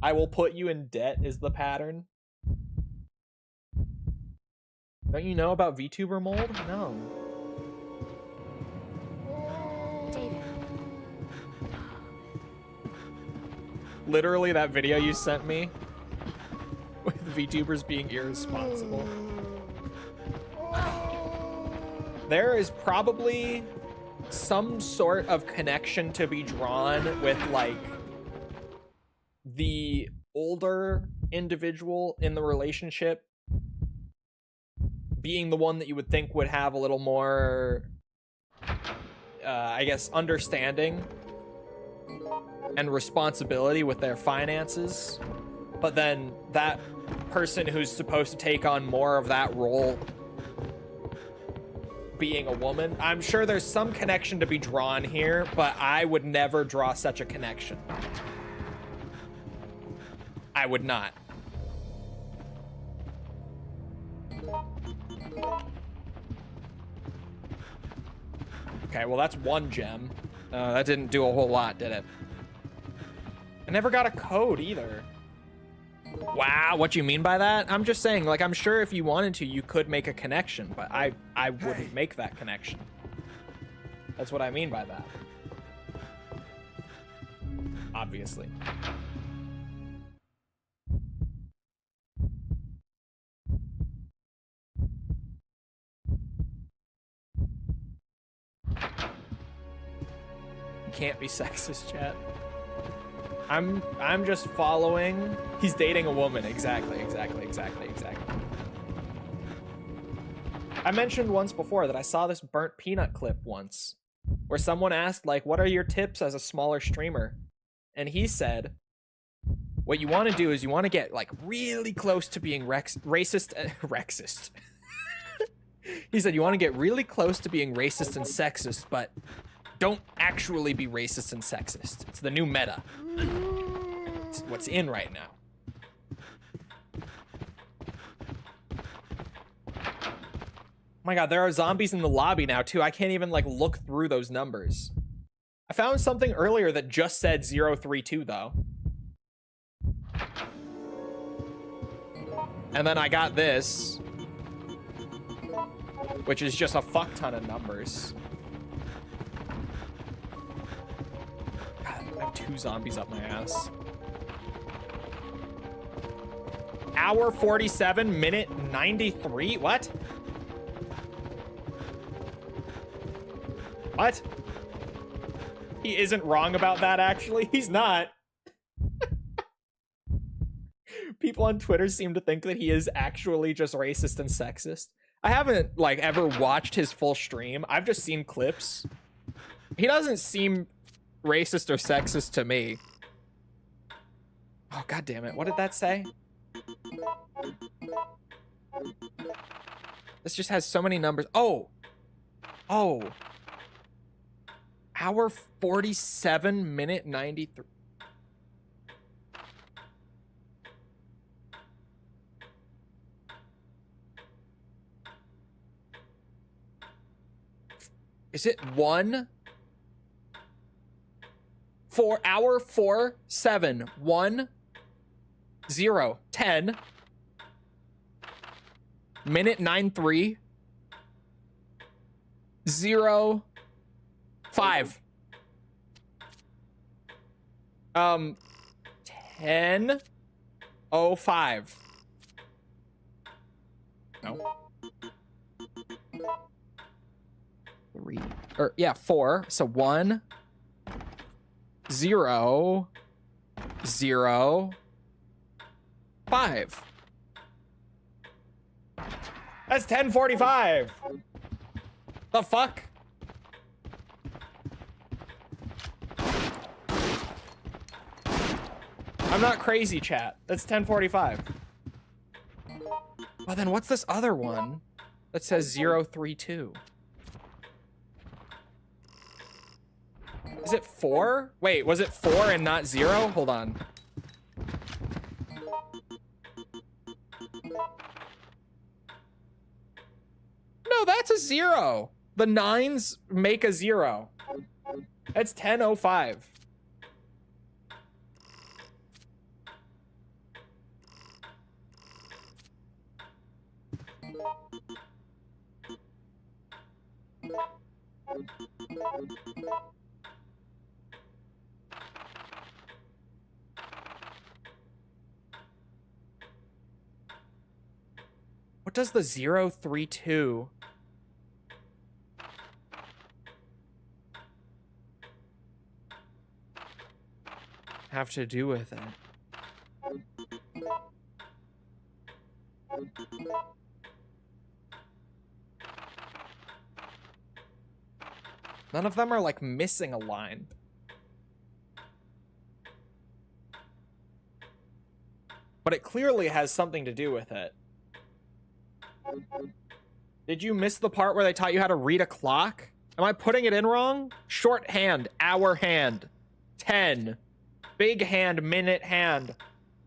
I will put you in debt is the pattern. Don't you know about VTuber mold? No. David. Literally that video you sent me with VTubers being irresponsible. There is probably some sort of connection to be drawn with like the older individual in the relationship being the one that you would think would have a little more, I guess, understanding and responsibility with their finances. But then that person who's supposed to take on more of that role being a woman, I'm sure there's some connection to be drawn here, but I would never draw such a connection. I would not. Okay, well that's one gem. That didn't do a whole lot, did it? I never got a code either. Wow, what you mean by that? I'm just saying, like, I'm sure if you wanted to, you could make a connection, but I wouldn't make that connection. That's what I mean by that. Obviously. Can't be sexist, chat. I'm just following. He's dating a woman. Exactly. I mentioned once before that I saw this burnt peanut clip once where someone asked, like, what are your tips as a smaller streamer? And he said, what you want to do is you want to get like really close to being racist. He said you want to get really close to being racist and sexist, but don't actually be racist and sexist. It's the new meta. It's what's in right now. Oh my god, there are zombies in the lobby now too. I can't even like look through those numbers. I found something earlier that just said 032 though. And then I got this, which is just a fuck ton of numbers. God, I have 2 zombies up my ass. Hour 47, minute 93? What? What? He isn't wrong about that, actually. He's not. People on Twitter seem to think that he is actually just racist and sexist. I haven't, like, ever watched his full stream. I've just seen clips. He doesn't seem racist or sexist to me. Oh, god damn it. What did that say? This just has so many numbers. Oh. Oh. Hour 47, minute 93. Is it 1? 4 hour 4 7 1 0 10 minute 93 0 5 10 05. No. 3 or yeah 4, so 1 0 0 5. That's 10:45. The fuck? I'm not crazy, chat. That's 10:45. Well, then what's this other one that says 032? Is it 4? Wait, was it 4 and not 0? Hold on. No, that's a 0. The 9s make a 0. That's 10:05. What does the 032 have to do with it? None of them are like missing a line. But it clearly has something to do with it. Did you miss the part where they taught you how to read a clock? Am I putting it in wrong? Shorthand, hour hand, 10. Big hand, minute hand,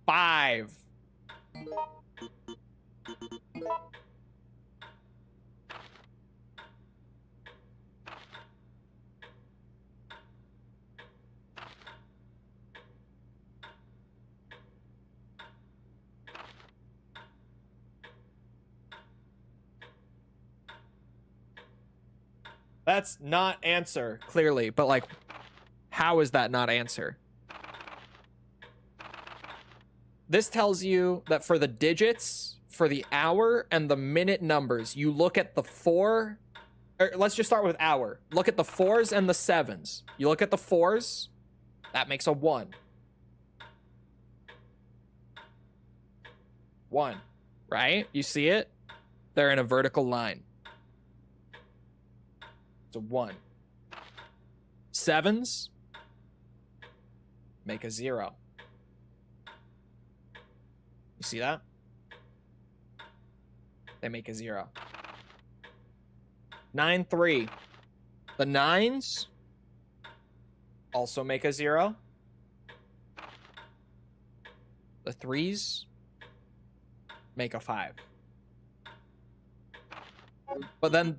5. That's not answer, clearly. But, like, how is that not answer? This tells you that for the digits, for the hour, and the minute numbers, you look at the 4... Or let's just start with hour. Look at the 4s and the 7s. You look at the 4s, that makes a 1. 1, right? You see it? They're in a vertical line. It's a 1. 7s make a 0. You see that? They make a 0. 9, 3. The 9s also make a 0. The 3s make a 5. But then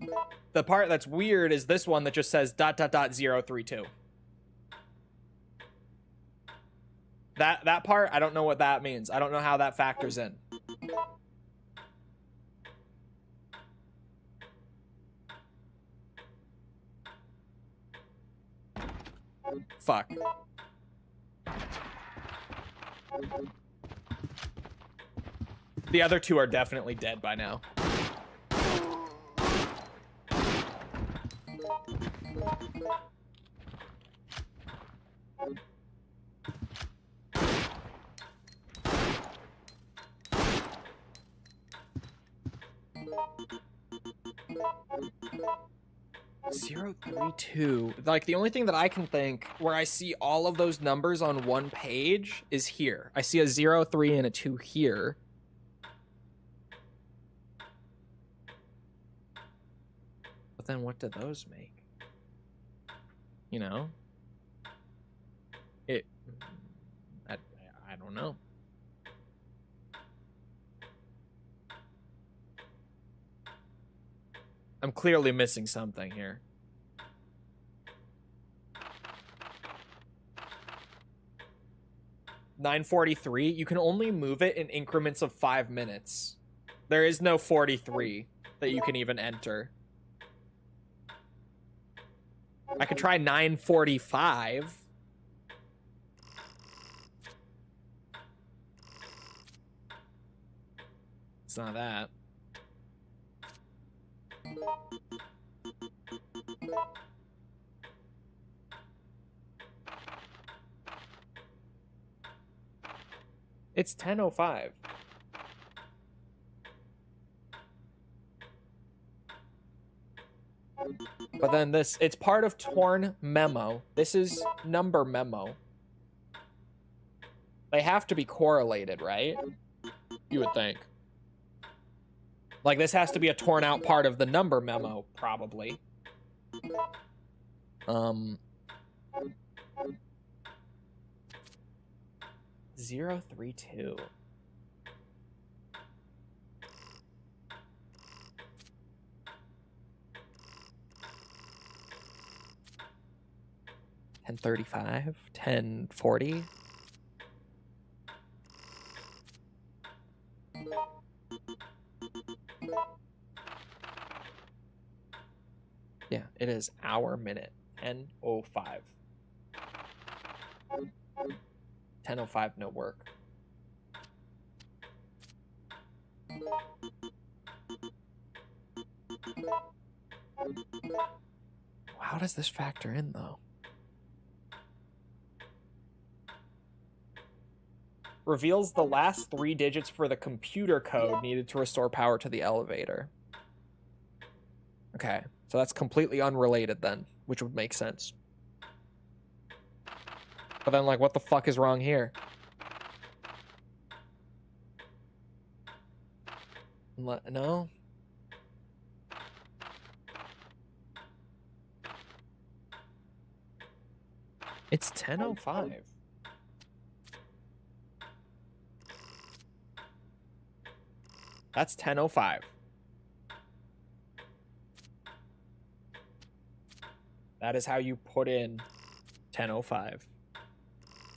the part that's weird is this one that just says ... 032. That part, I don't know what that means. I don't know how that factors in. Fuck. The other 2 are definitely dead by now. Zero 32. Like, the only thing that I can think where I see all of those numbers on one page is here. I see a 0, 3, and a 2 here. But then what do those make? You know? I don't know. I'm clearly missing something here. $9.43. You can only move it in increments of 5 minutes. There is no 43 that you can even enter. I could try 9:45. It's not that. It's 10:05. But then this, it's part of torn memo. This is number memo. They have to be correlated, right? You would think. Like, this has to be a torn out part of the number memo, probably. 032. 10:35, 10:40. Yeah, it is hour minute 10:05. 10:05, no work. How does this factor in though? Reveals the last 3 digits for the computer code needed to restore power to the elevator. Okay, so that's completely unrelated then, which would make sense. But then, like, what the fuck is wrong here? No? It's 10:05. That's 10:05. That is how you put in 10:05.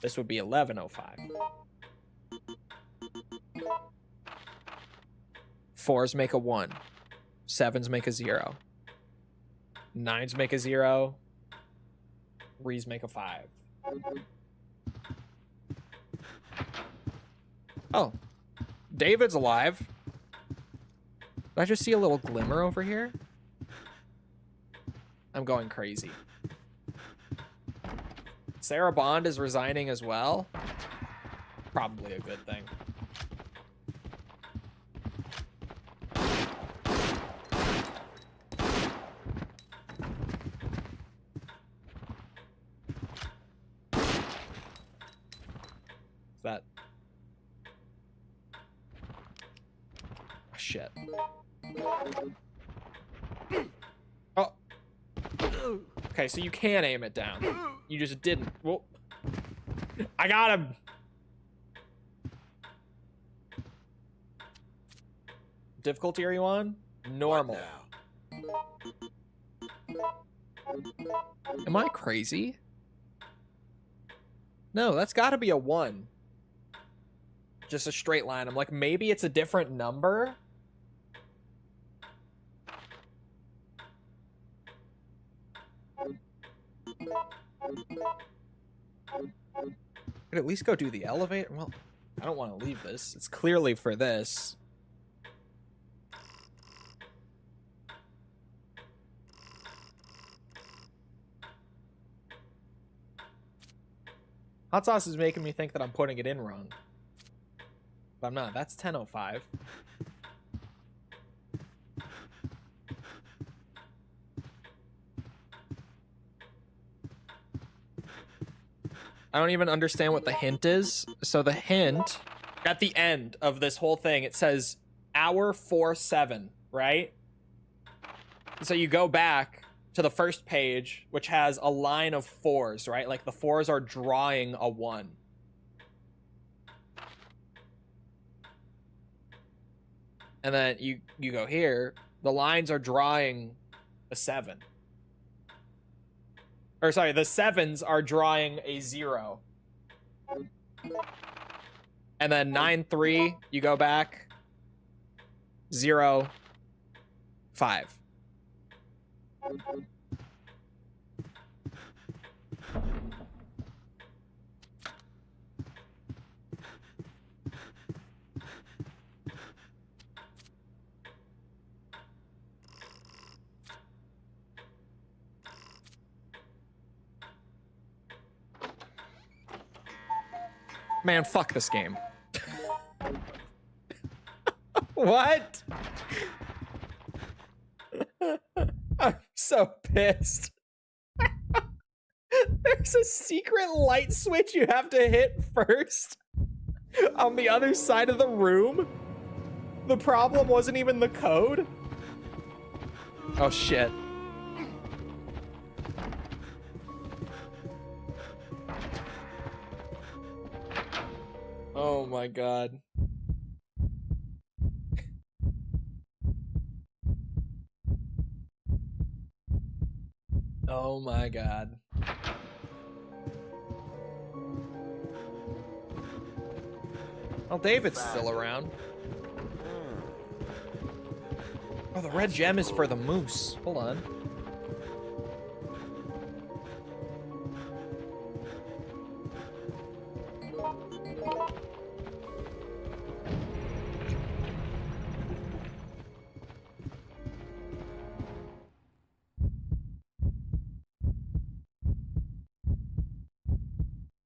This would be 11:05. 4s make a 1. 7s make a 0. 9s make a 0. 3s make a 5. Oh. David's alive. Did I just see a little glimmer over here? I'm going crazy. Sarah Bond is resigning as well. Probably a good thing. Is that... Oh, shit. Oh. Okay, so you can aim it down. You just didn't. Whoa. I got him. Difficulty are you on? Normal. Am I crazy? No, that's got to be a 1. Just a straight line. I'm like, maybe it's a different number. Could at least go do the elevator. Well, I don't want to leave this. It's clearly for this. Hot sauce is making me think that I'm putting it in wrong. But I'm not. That's 10:05. I don't even understand what the hint is. So the hint at the end of this whole thing, it says hour 47, right? So you go back to the first page, which has a line of 4s, right? Like the 4s are drawing a 1. And then you go here, the lines are drawing a 7. Or sorry, the 7s are drawing a 0. And then 9-3, you go back. 0, 5. Man, fuck this game. What? I'm so pissed. There's a secret light switch you have to hit first on the other side of the room. The problem wasn't even the code. Oh, shit. Oh my god. Oh my god. Well, David's still around. Oh, the red gem is for the moose. Hold on.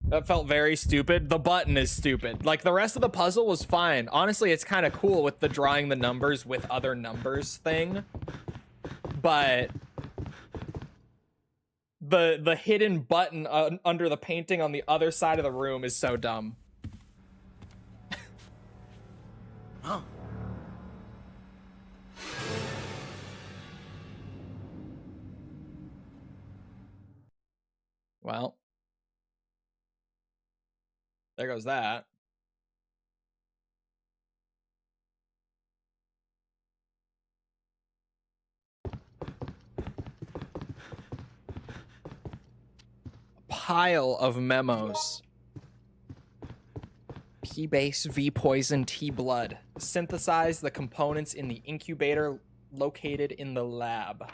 That felt very stupid. The button is stupid. Like, the rest of the puzzle was fine. Honestly, it's kind of cool with the drawing the numbers with other numbers thing. But the hidden button under the painting on the other side of the room is so dumb. Huh? Well. There goes that. Pile of memos. P base, V poison, T blood. Synthesize the components in the incubator located in the lab.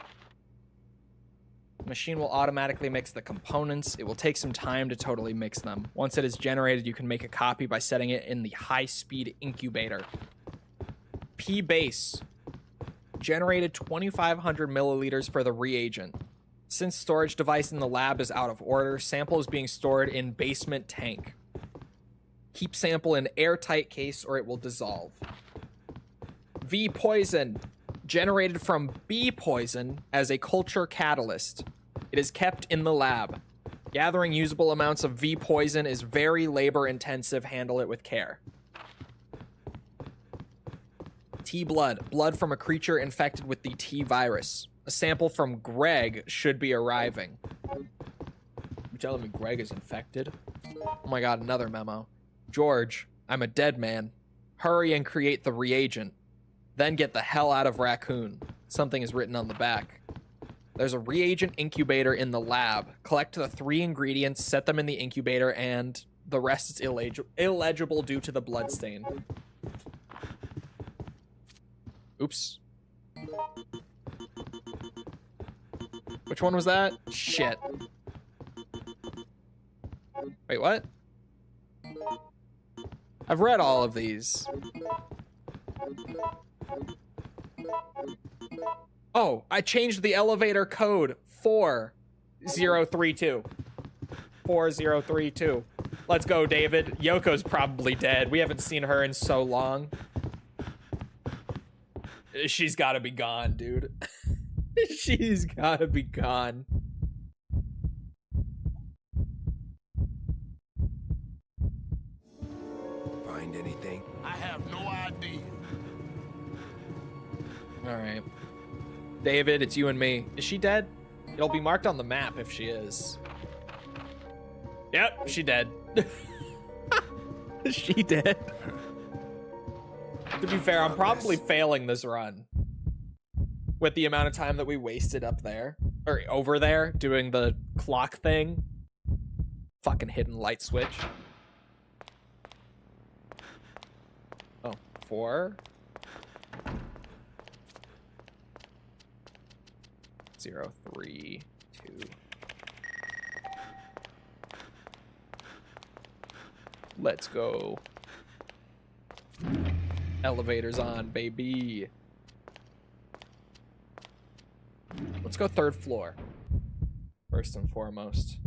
The machine will automatically mix the components. It will take some time to totally mix them. Once it is generated, you can make a copy by setting it in the high-speed incubator. P base. Generated 2,500 milliliters for the reagent. Since storage device in the lab is out of order, sample is being stored in basement tank. Keep sample in airtight case or it will dissolve. V poison. Generated from bee poison as a culture catalyst. It is kept in the lab. Gathering usable amounts of V poison is very labor intensive. Handle it with care. T blood. Blood from a creature infected with the T virus. A sample from Greg should be arriving. You telling me Greg is infected? Oh my god, another memo. George, I'm a dead man. Hurry and create the reagent. Then get the hell out of Raccoon. Something is written on the back. There's a reagent incubator in the lab. Collect the 3 ingredients, set them in the incubator, and the rest is illegible due to the blood stain. Oops. Which one was that? Shit. Wait, what? I've read all of these. Oh, I changed the elevator code. 4032. 4032. Let's go, David. Yoko's probably dead. We haven't seen her in so long. She's gotta be gone, dude. She's gotta be gone. Find anything? I have no idea. All right. David, it's you and me. Is she dead? It'll be marked on the map if she is. Yep, she dead. She dead. To be fair, I'm probably failing this run. With the amount of time that we wasted up there. Or over there, doing the clock thing. Fucking hidden light switch. Oh, 4. 0, 3, 2. Let's go. Elevators on, baby. Let's go 3rd floor. First and foremost.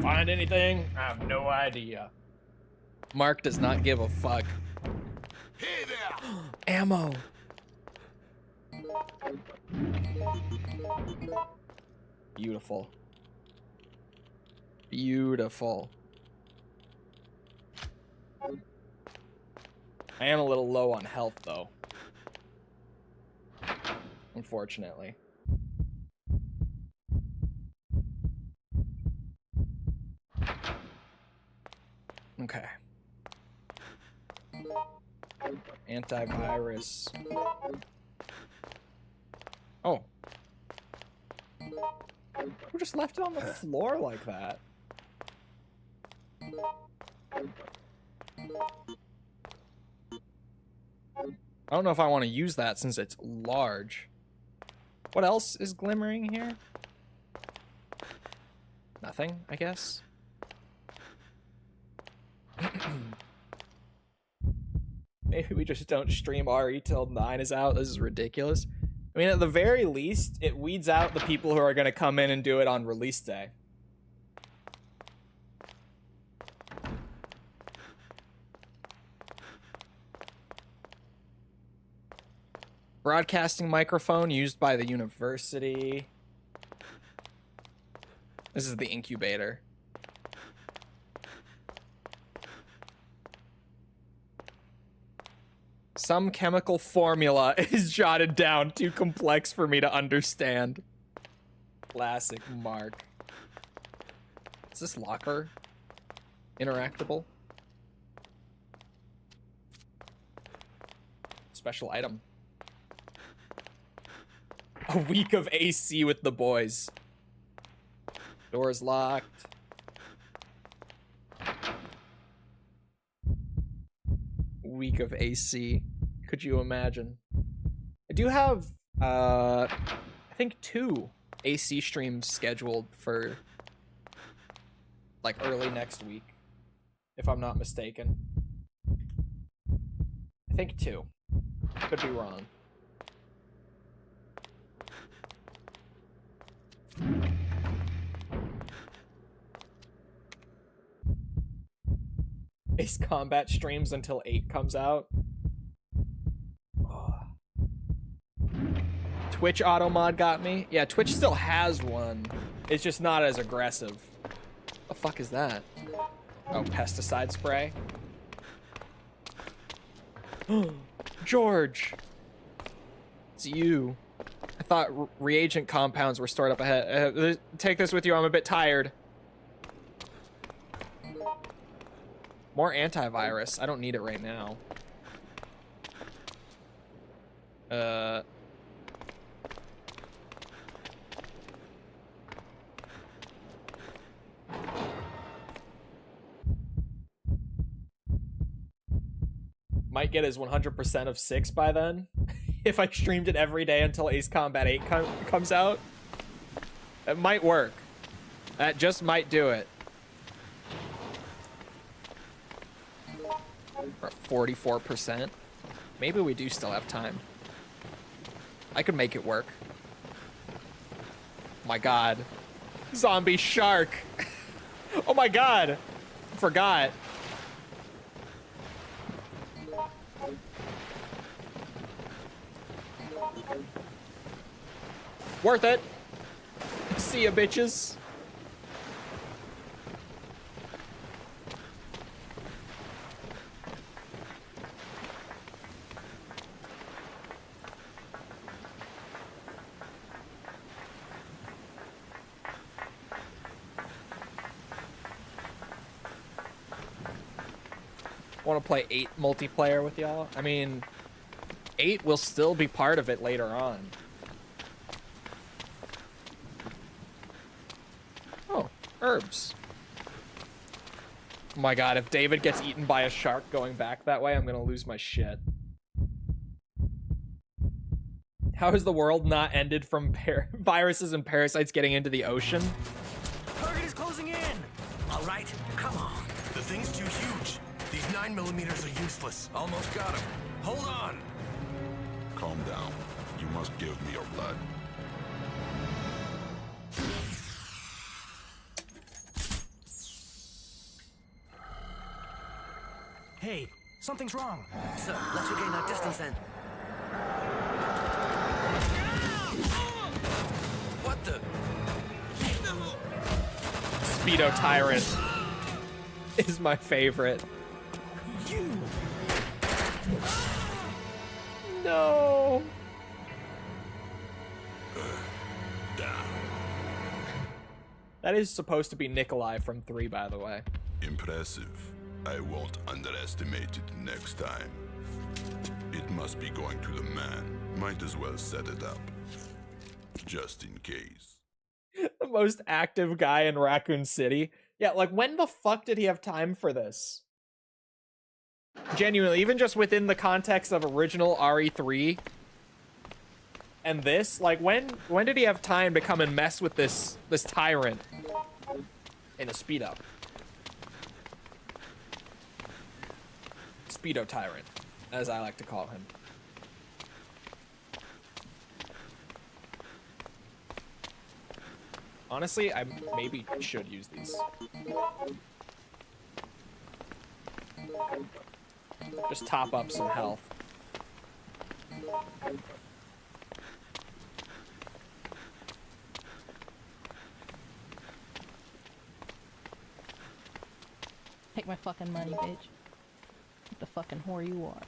Find anything? I have no idea. Mark does not give a fuck. Hey there! Ammo. Beautiful. Beautiful. I am a little low on health, though. Unfortunately. Okay. Antivirus. Oh. Who just left it on the floor like that? I don't know if I want to use that since it's large. What else is glimmering here? Nothing, I guess. Maybe we just don't stream RE till 9 is out. This is ridiculous. I mean, at the very least, it weeds out the people who are going to come in and do it on release day. Broadcasting microphone used by the university. This is the incubator. Some chemical formula is jotted down, too complex for me to understand. Classic Mark. Is this locker interactable? Special item. A week of AC with the boys. Door's locked. Week of AC. Could you imagine? I do have, I think 2 AC streams scheduled for, like, early next week, if I'm not mistaken. I think 2. Could be wrong. Ace Combat streams until 8 comes out. Oh. Twitch auto mod got me. Yeah, Twitch still has one. It's just not as aggressive. The fuck is that? Oh, pesticide spray. George, it's you. I thought reagent compounds were stored up ahead. Take this with you. I'm a bit tired. More antivirus. I don't need it right now. Might get his 100% of 6 by then. If I streamed it every day until Ace Combat 8 comes out. It might work. That just might do it. We're at 44%. Maybe we do still have time. I could make it work. Oh my god. Zombie shark. Oh my god. Forgot. Worth it. See ya, bitches. Want to play 8 multiplayer with y'all? I mean, 8 will still be part of it later on. Oh, herbs. Oh my god, if David gets eaten by a shark going back that way, I'm gonna lose my shit. How has the world not ended from viruses and parasites getting into the ocean? Target is closing in. All right, come on. The thing's too huge. These 9mm are useless. Almost got him. Hold on. Calm down. You must give me your blood. Hey, something's wrong. So, let's regain our distance then. What the? Speedo Tyrant is my favorite. You. No. Down. That is supposed to be Nikolai from 3, by the way. Impressive. I won't underestimate it next time. It must be going to the man. Might as well set it up. Just in case. The most active guy in Raccoon City. Yeah, like when the fuck did he have time for this? Genuinely, even just within the context of original RE3 and this, like when did he have time to come and mess with this tyrant in a Speedo? Speedo tyrant, as I like to call him. Honestly, I maybe should use these. Just top up some health. Take my fucking money, bitch. What the fucking whore you are.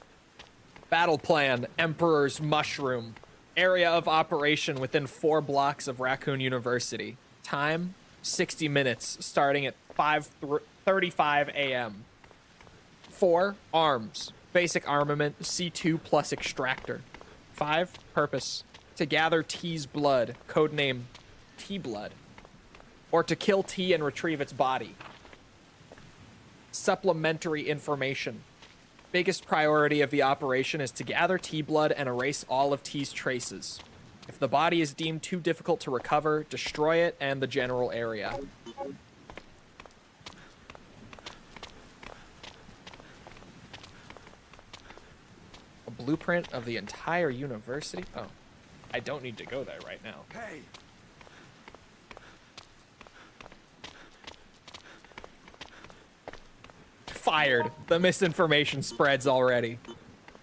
Battle plan, Emperor's Mushroom. Area of operation within 4 blocks of Raccoon University. Time, 60 minutes, starting at 5:35 a.m. 4, arms. Basic armament, C2 plus extractor. 5, purpose. To gather T's blood, codename T-Blood. Or to kill T and retrieve its body. Supplementary information. Biggest priority of the operation is to gather T-Blood and erase all of T's traces. If the body is deemed too difficult to recover, destroy it and the general area. A blueprint of the entire university? Oh, I don't need to go there right now. Hey! Fired. The misinformation spreads already.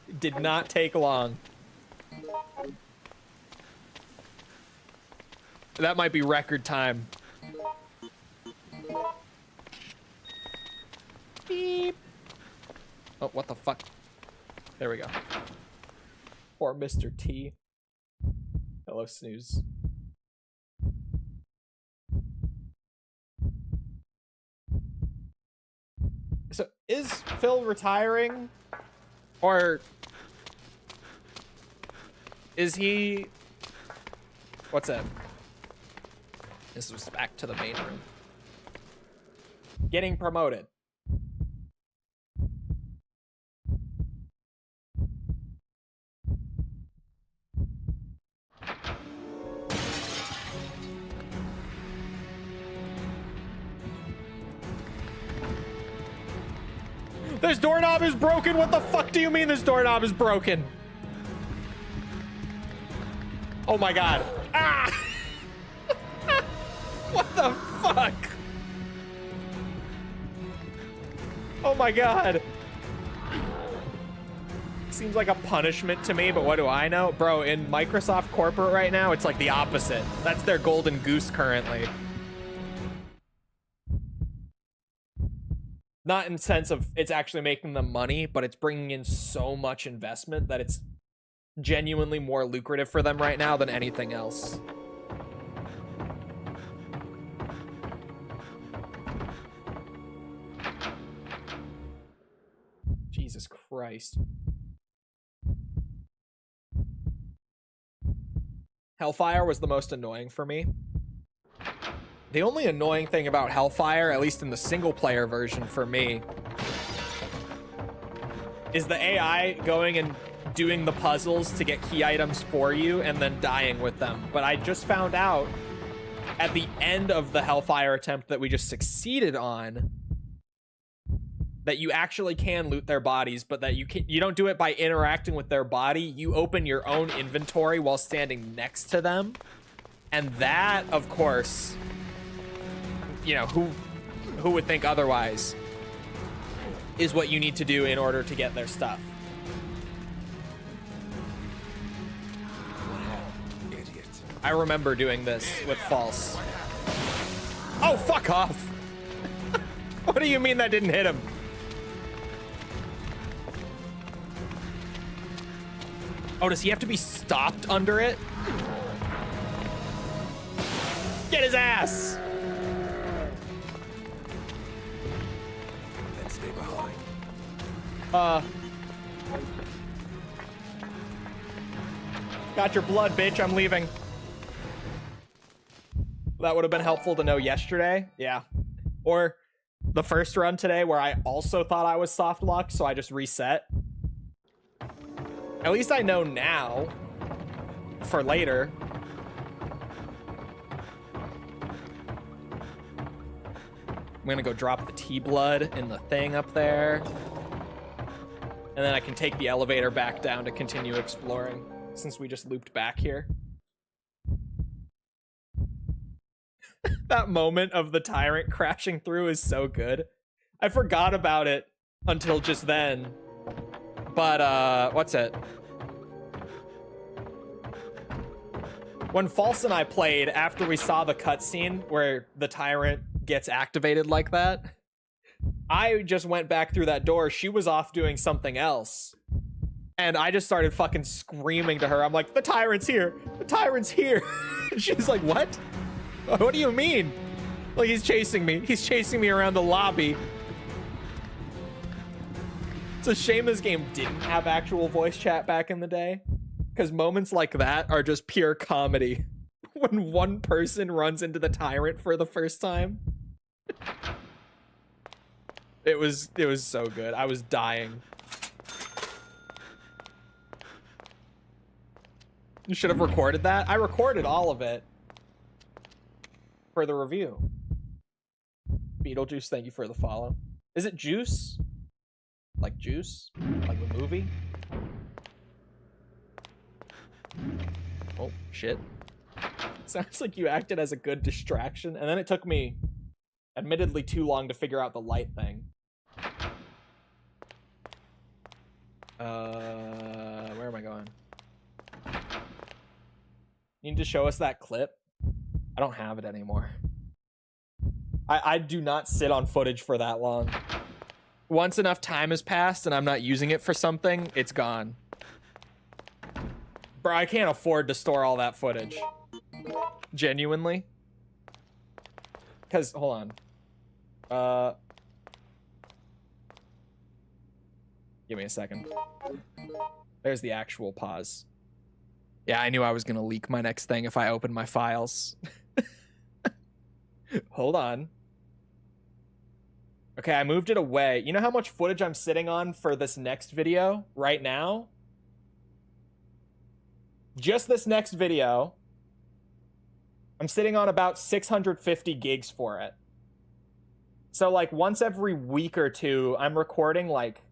It did not take long. That might be record time. Beep. Oh, what the fuck? There we go. Poor Mr. T. Hello, snooze. So, is Phil retiring? Or is he... What's that? This was back to the main room. Getting promoted. This doorknob is broken. What the fuck do you mean this doorknob is broken? Oh my god. Ah! What the fuck? Oh my god. Seems like a punishment to me, but what do I know? Bro, in Microsoft corporate right now, it's like the opposite. That's their golden goose currently. Not in sense of it's actually making them money, but it's bringing in so much investment that it's genuinely more lucrative for them right now than anything else. Jesus Christ. Hellfire was the most annoying for me. The only annoying thing about Hellfire, at least in the single-player version for me, is the AI going and doing the puzzles to get key items for you and then dying with them. But I just found out at the end of the Hellfire attempt that we just succeeded on that you actually can loot their bodies, but that you don't do it by interacting with their body. You open your own inventory while standing next to them. And that, of course... You know, who would think otherwise, is what you need to do in order to get their stuff. Idiot. I remember doing this with False. Oh, fuck off. What do you mean that didn't hit him? Oh, does he have to be stopped under it? Get his ass! Stay behind. Got your blood, bitch. I'm leaving. That would have been helpful to know yesterday. Yeah. Or the first run today where I also thought I was soft locked, so I just reset. At least I know now for later. I'm gonna go drop the T-blood in the thing up there. And then I can take the elevator back down to continue exploring, since we just looped back here. That moment of the tyrant crashing through is so good. I forgot about it until just then. But, what's it? When False and I played, after we saw the cutscene where the tyrant gets activated like that, I just went back through that door. She was off doing something else. And I just started fucking screaming to her. I'm like, the tyrant's here. The tyrant's here. She's like, what? What do you mean? Like, he's chasing me. He's chasing me around the lobby. It's a shame this game didn't have actual voice chat back in the day. Because moments like that are just pure comedy. When one person runs into the tyrant for the first time. It was so good. I was dying. You should have recorded that. I recorded all of it for the review. Beetlejuice, thank you for the follow. Is it Juice? Like Juice? Like the movie? Oh, shit. Sounds like you acted as a good distraction. And then it took me, admittedly, too long to figure out the light thing. Where am I going? You need to show us that clip? I don't have it anymore. I do not sit on footage for that long. Once enough time has passed and I'm not using it for something, it's gone. Bro, I can't afford to store all that footage. Genuinely. Because, hold on. Give me a second. There's the actual pause. Yeah, I knew I was gonna leak my next thing if I opened my files. Hold on. Okay, I moved it away. You know how much footage I'm sitting on for this next video right now? Just this next video, I'm sitting on about 650 gigs for it. So like once every week or two, I'm recording like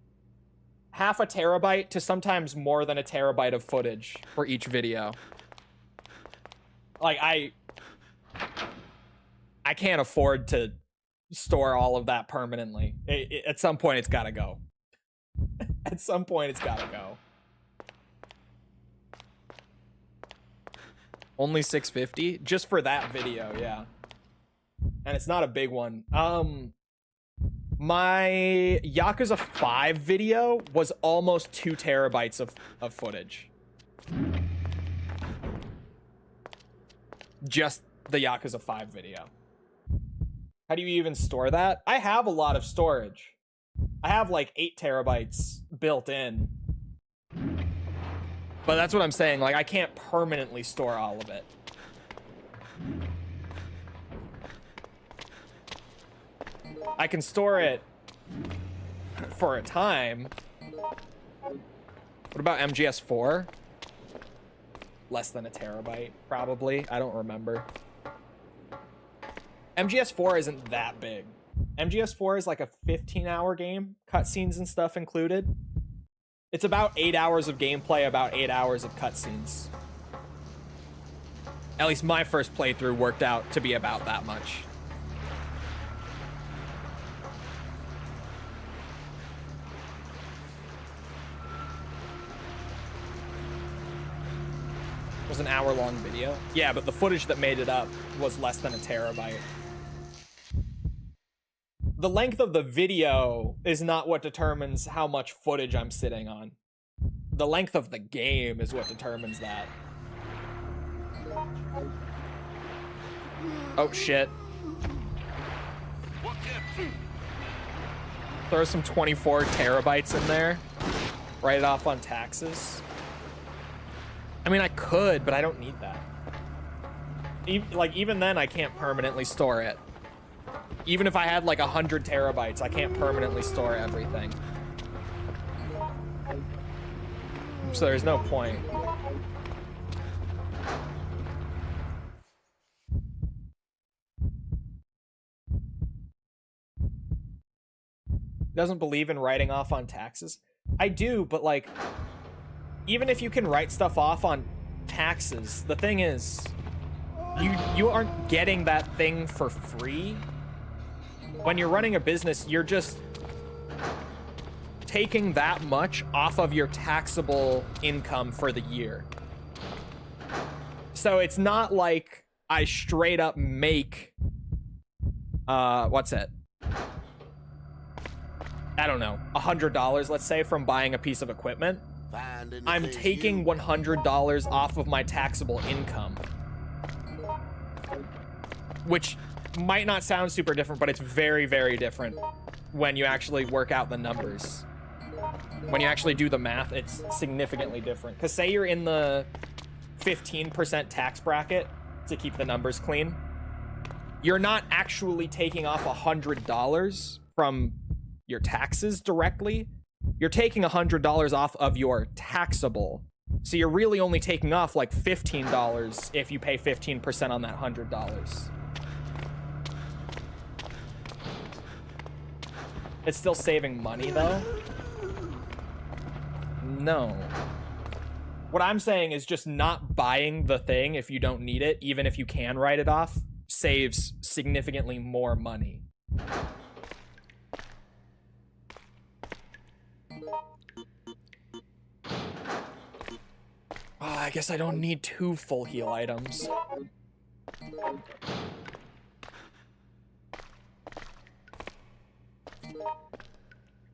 half a terabyte to sometimes more than a terabyte of footage for each video. Like I can't afford to store all of that permanently. At some point, it's gotta go. At some point, it's gotta go. Only 650? Just for that video, yeah. And it's not a big one. My Yakuza 5 video was almost 2 terabytes of footage. Just the Yakuza 5 video. How do you even store that? I have a lot of storage. I have like 8 terabytes built in. But that's what I'm saying. Like, I can't permanently store all of it. I can store it for a time. What about MGS4? Less than a terabyte, probably. I don't remember. MGS4 isn't that big. MGS4 is like a 15-hour game, cutscenes and stuff included. It's about 8 hours of gameplay, about 8 hours of cutscenes. At least my first playthrough worked out to be about that much. It was an hour-long video. Yeah, but the footage that made it up was less than a terabyte. The length of the video is not what determines how much footage I'm sitting on. The length of the game is what determines that. Oh, shit. Throw some 24 terabytes in there. Write it off on taxes. I mean, I could, but I don't need that. Like, even then, I can't permanently store it. Even if I had like 100 terabytes, I can't permanently store everything. So there's no point. Doesn't believe in writing off on taxes. I do, but like, even if you can write stuff off on taxes, the thing is, you aren't getting that thing for free. When you're running a business, you're just taking that much off of your taxable income for the year. So it's not like I straight up make, what's it? I don't know, $100, let's say, from buying a piece of equipment. I'm taking $100 off of my taxable income. Which might not sound super different, but it's very, very different when you actually work out the numbers. When you actually do the math, it's significantly different. Because say you're in the 15% tax bracket, to keep the numbers clean, you're not actually taking off $100 from your taxes directly. You're taking $100 off of your taxable. So you're really only taking off like $15 if you pay 15% on that $100. It's still saving money though. No. What I'm saying is just not buying the thing if you don't need it, even if you can write it off, saves significantly more money. I guess I don't need 2 full heal items.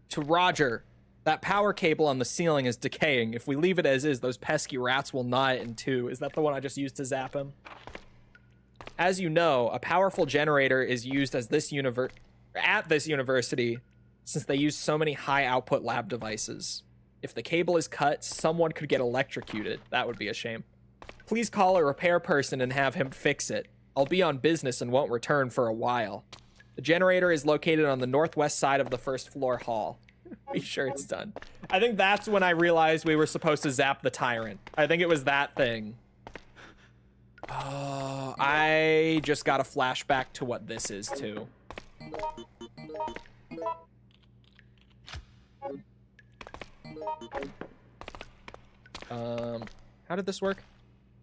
To Roger, that power cable on the ceiling is decaying. If we leave it as is, those pesky rats will gnaw it in 2. Is that the one I just used to zap him? As you know, a powerful generator is used as at this university since they use so many high output lab devices. If the cable is cut, someone could get electrocuted. That would be a shame. Please call a repair person and have him fix it. I'll be on business and won't return for a while. The generator is located on the northwest side of the first floor hall. Be sure it's done. I think that's when I realized we were supposed to zap the tyrant. I think it was that thing. Oh, I just got a flashback to what this is too. How did this work?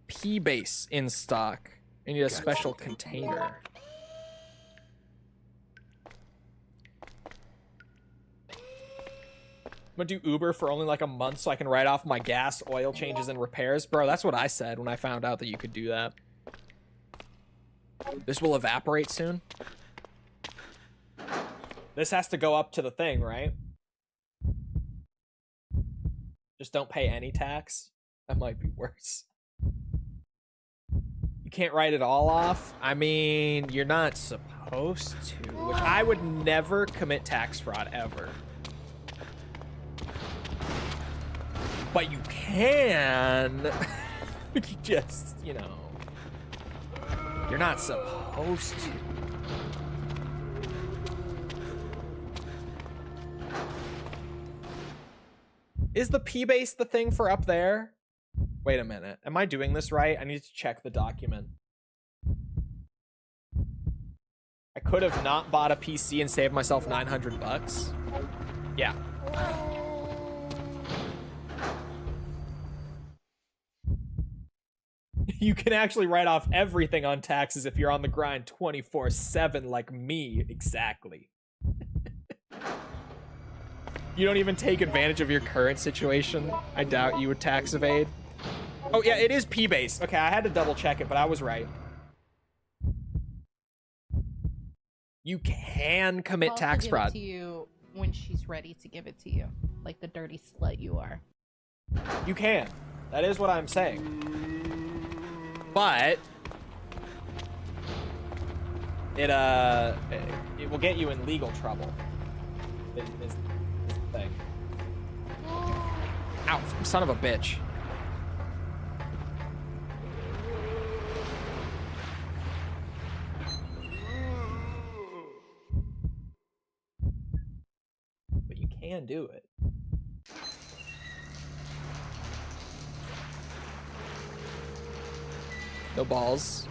P-base in stock. I need a special container. I'm gonna do Uber for only like a month so I can write off my gas, oil changes, and repairs. Bro, that's what I said when I found out that you could do that. This will evaporate soon. This has to go up to the thing, right? Just don't pay any tax. That might be worse. You can't write it all off. I mean, you're not supposed to, which I would never commit tax fraud ever. But you can. You just, you know, you're not supposed to. Is the P-base the thing for up there? Wait a minute. Am I doing this right? I need to check the document. I could have not bought a PC and saved myself 900 bucks. Yeah. You can actually write off everything on taxes if you're on the grind 24/7 like me. Exactly. You don't even take advantage of your current situation. I doubt you would tax evade. Oh yeah, it is P-base. Okay, I had to double check it, but I was right. You can commit tax fraud. To you when she's ready to give it to you, like the dirty slut you are. You can. That is what I'm saying. But it will get you in legal trouble. Is the thing. Ow, son of a bitch. can do it. No balls.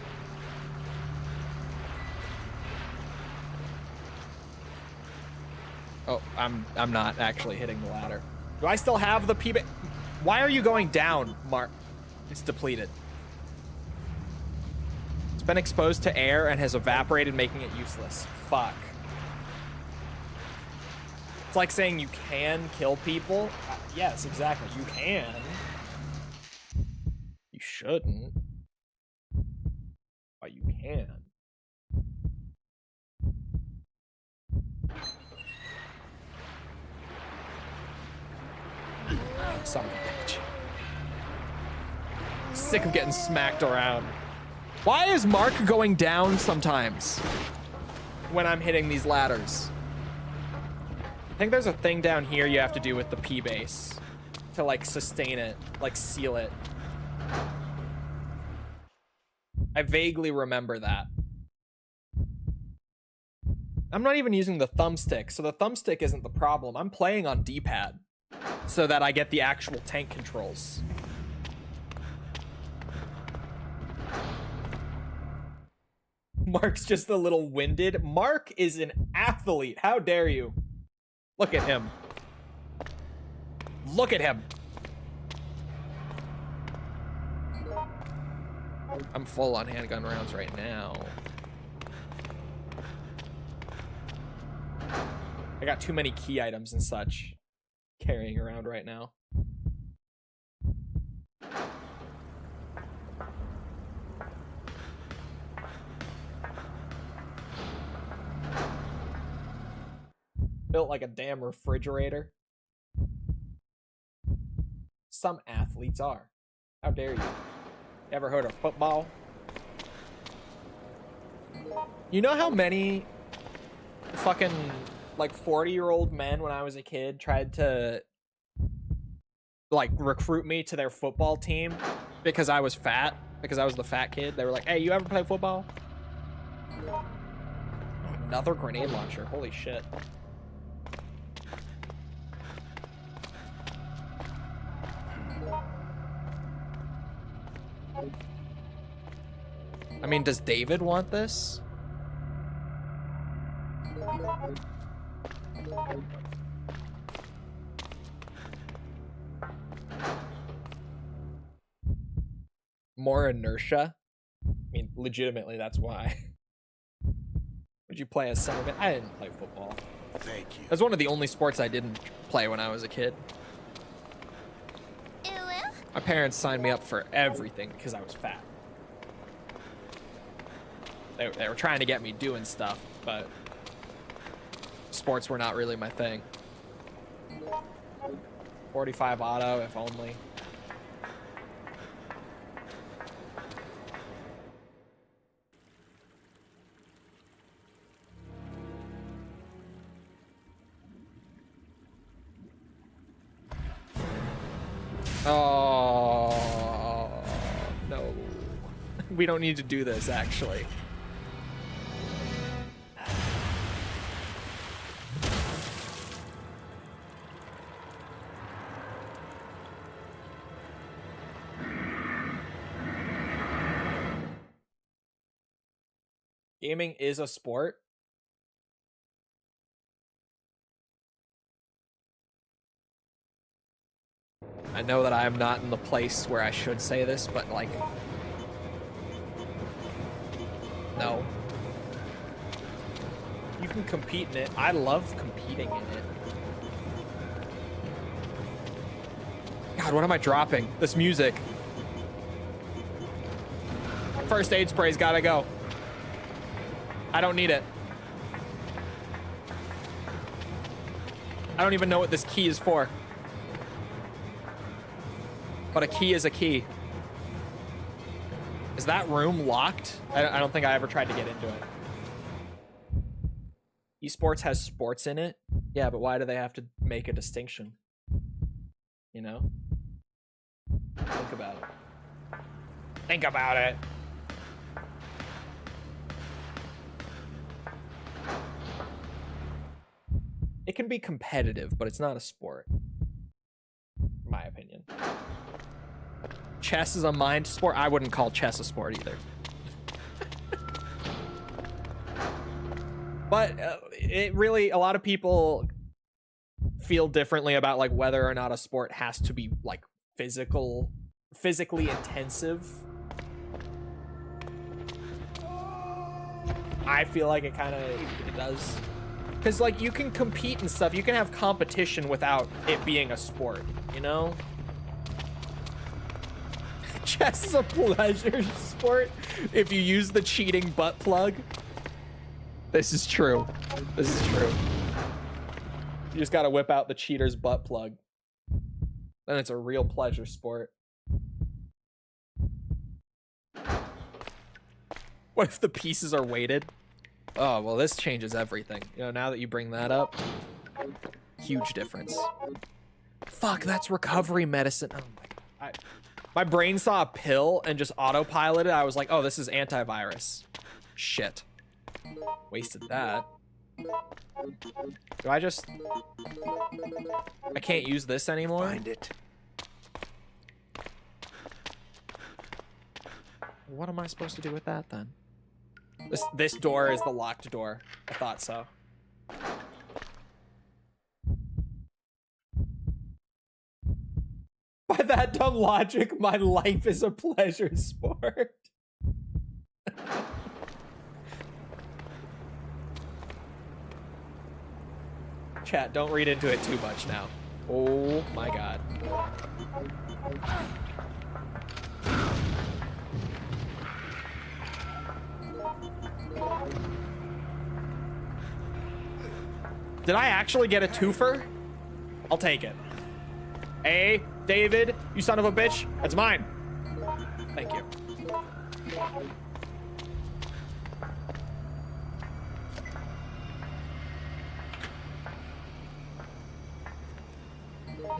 Oh, I'm not actually hitting the ladder. Do I still have the P-base? Why are you going down, Mark? It's depleted. It's been exposed to air and has evaporated, making it useless. Fuck. It's like saying you can kill people. Yes, exactly. You can. You shouldn't. But you can. Son of a bitch. Sick of getting smacked around. Why is Mark going down sometimes when I'm hitting these ladders? I think there's a thing down here you have to do with the P-base to like sustain it, like seal it. I vaguely remember that. I'm not even using the thumbstick, so the thumbstick isn't the problem. I'm playing on D-pad so that I get the actual tank controls. Mark's just a little winded. Mark is an athlete. How dare you? Look at him. Look at him. I'm full on handgun rounds right now. I got too many key items and such carrying around right now. Built like a damn refrigerator. Some athletes are. How dare you? Ever heard of football? You know how many fucking like 40-year-old men when I was a kid tried to like recruit me to their football team because I was fat, because I was the fat kid? They were like, hey, you ever play football? Oh, another grenade launcher. Holy shit. I mean, does David want this? More inertia? I mean, legitimately, that's why. Would you play as centerman? I didn't play football. Thank you. That's one of the only sports I didn't play when I was a kid. My parents signed me up for everything because I was fat. They were trying to get me doing stuff, but sports were not really my thing. 45 auto, if only. Oh, no. We don't need to do this, actually. Gaming is a sport. I know that I am not in the place where I should say this, but like, no. You can compete in it. I love competing in it. God, what am I dropping? This music. First aid spray's gotta go. I don't need it. I don't even know what this key is for. But a key is a key. Is that room locked? I don't think I ever tried to get into it. Esports has sports in it? Yeah, but why do they have to make a distinction? You know? Think about it. Think about it. It can be competitive, but it's not a sport. In my opinion. Chess is a mind sport. I wouldn't call chess a sport either. But it really, a lot of people feel differently about like whether or not a sport has to be like physically intensive. I feel like it kind of it does. Because like you can compete and stuff, you can have competition without it being a sport, you know? Chess is a pleasure sport if you use the cheating butt plug. This is true. This is true. You just gotta whip out the cheater's butt plug. Then it's a real pleasure sport. What if the pieces are weighted? Oh, well, this changes everything. You know, now that you bring that up, huge difference. Fuck, that's recovery medicine. Oh my God. My brain saw a pill and just autopiloted. I was like, oh, this is antivirus. Shit. Wasted that. Do I just... I can't use this anymore? Find it. What am I supposed to do with that then? This door is the locked door. I thought so. By that dumb logic, my life is a pleasure sport. Chat, don't read into it too much now. Oh my God. Did I actually get a twofer? I'll take it. Hey, David, you son of a bitch. That's mine. Thank you.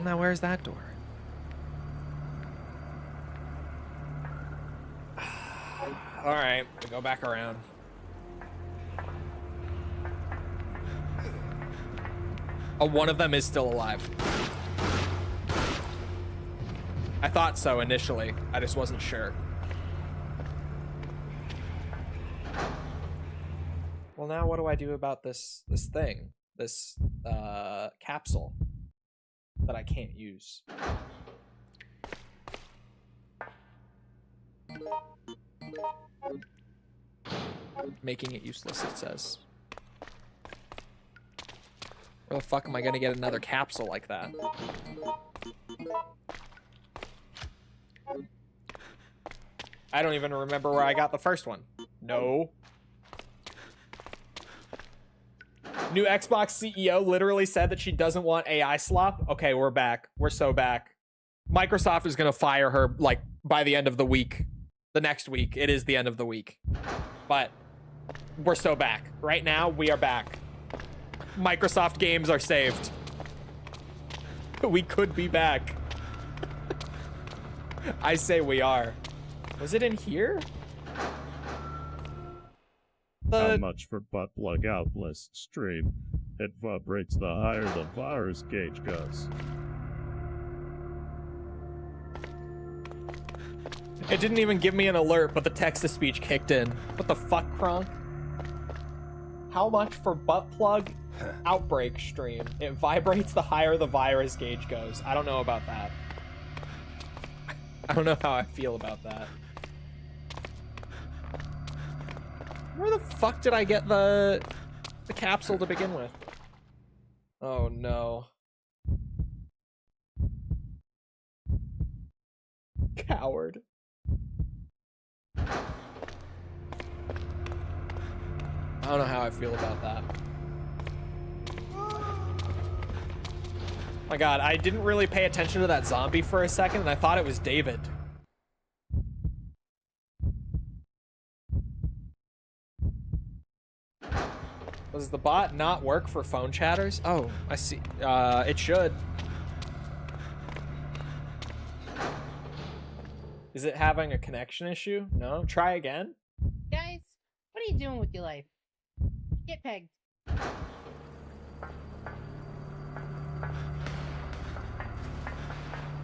Now, where's that door? All right, we go back around. Oh, one of them is still alive. I thought so initially. I just wasn't sure. Well, now what do I do about this thing? This capsule that I can't use. Making it useless, it says. Where the fuck am I gonna get another capsule like that? I don't even remember where I got the first one. No. New Xbox CEO literally said that she doesn't want AI slop. Okay, we're back. We're so back. Microsoft is gonna fire her like by the end of the week. The next week. It is the end of the week. But we're so back. Right now, we are back. Microsoft games are saved. We could be back. I say we are. Was it in here? How much for butt plug out list stream? It vibrates the higher the virus gauge goes. It didn't even give me an alert, but the text-to-speech kicked in. What the fuck, Kronk? How much for butt plug Outbreak stream? It vibrates the higher the virus gauge goes. I don't know about that. I don't know how I feel about that. Where the fuck did I get the capsule to begin with? Oh no. Coward. I don't know how I feel about that. My God, I didn't really pay attention to that zombie for a second, and I thought it was David. Does the bot not work for phone chatters? Oh, I see. It should. Is it having a connection issue? No? Try again? Guys, what are you doing with your life? Get pegged.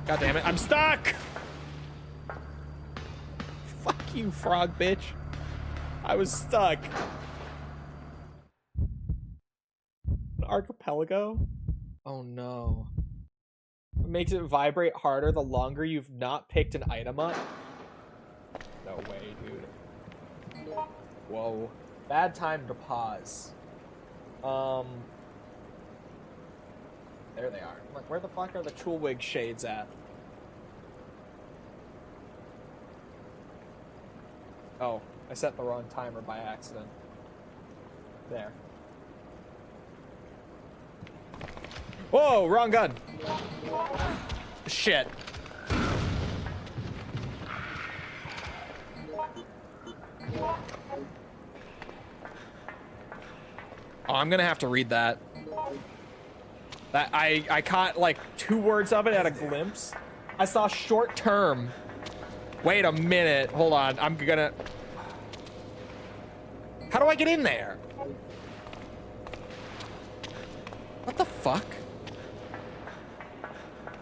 God damn it, I'm stuck! Fuck you, frog bitch. I was stuck. An archipelago? Oh no. It makes it vibrate harder the longer you've not picked an item up? No way, dude. Whoa. Bad time to pause. There they are. I'm like, where the fuck are the Chole shades at? Oh, I set the wrong timer by accident. There. Whoa, wrong gun. Shit. Oh, I'm gonna have to read that. That I caught like 2 words of it at a glimpse. I saw short term. Wait a minute. Hold on. I'm gonna... How do I get in there? What the fuck?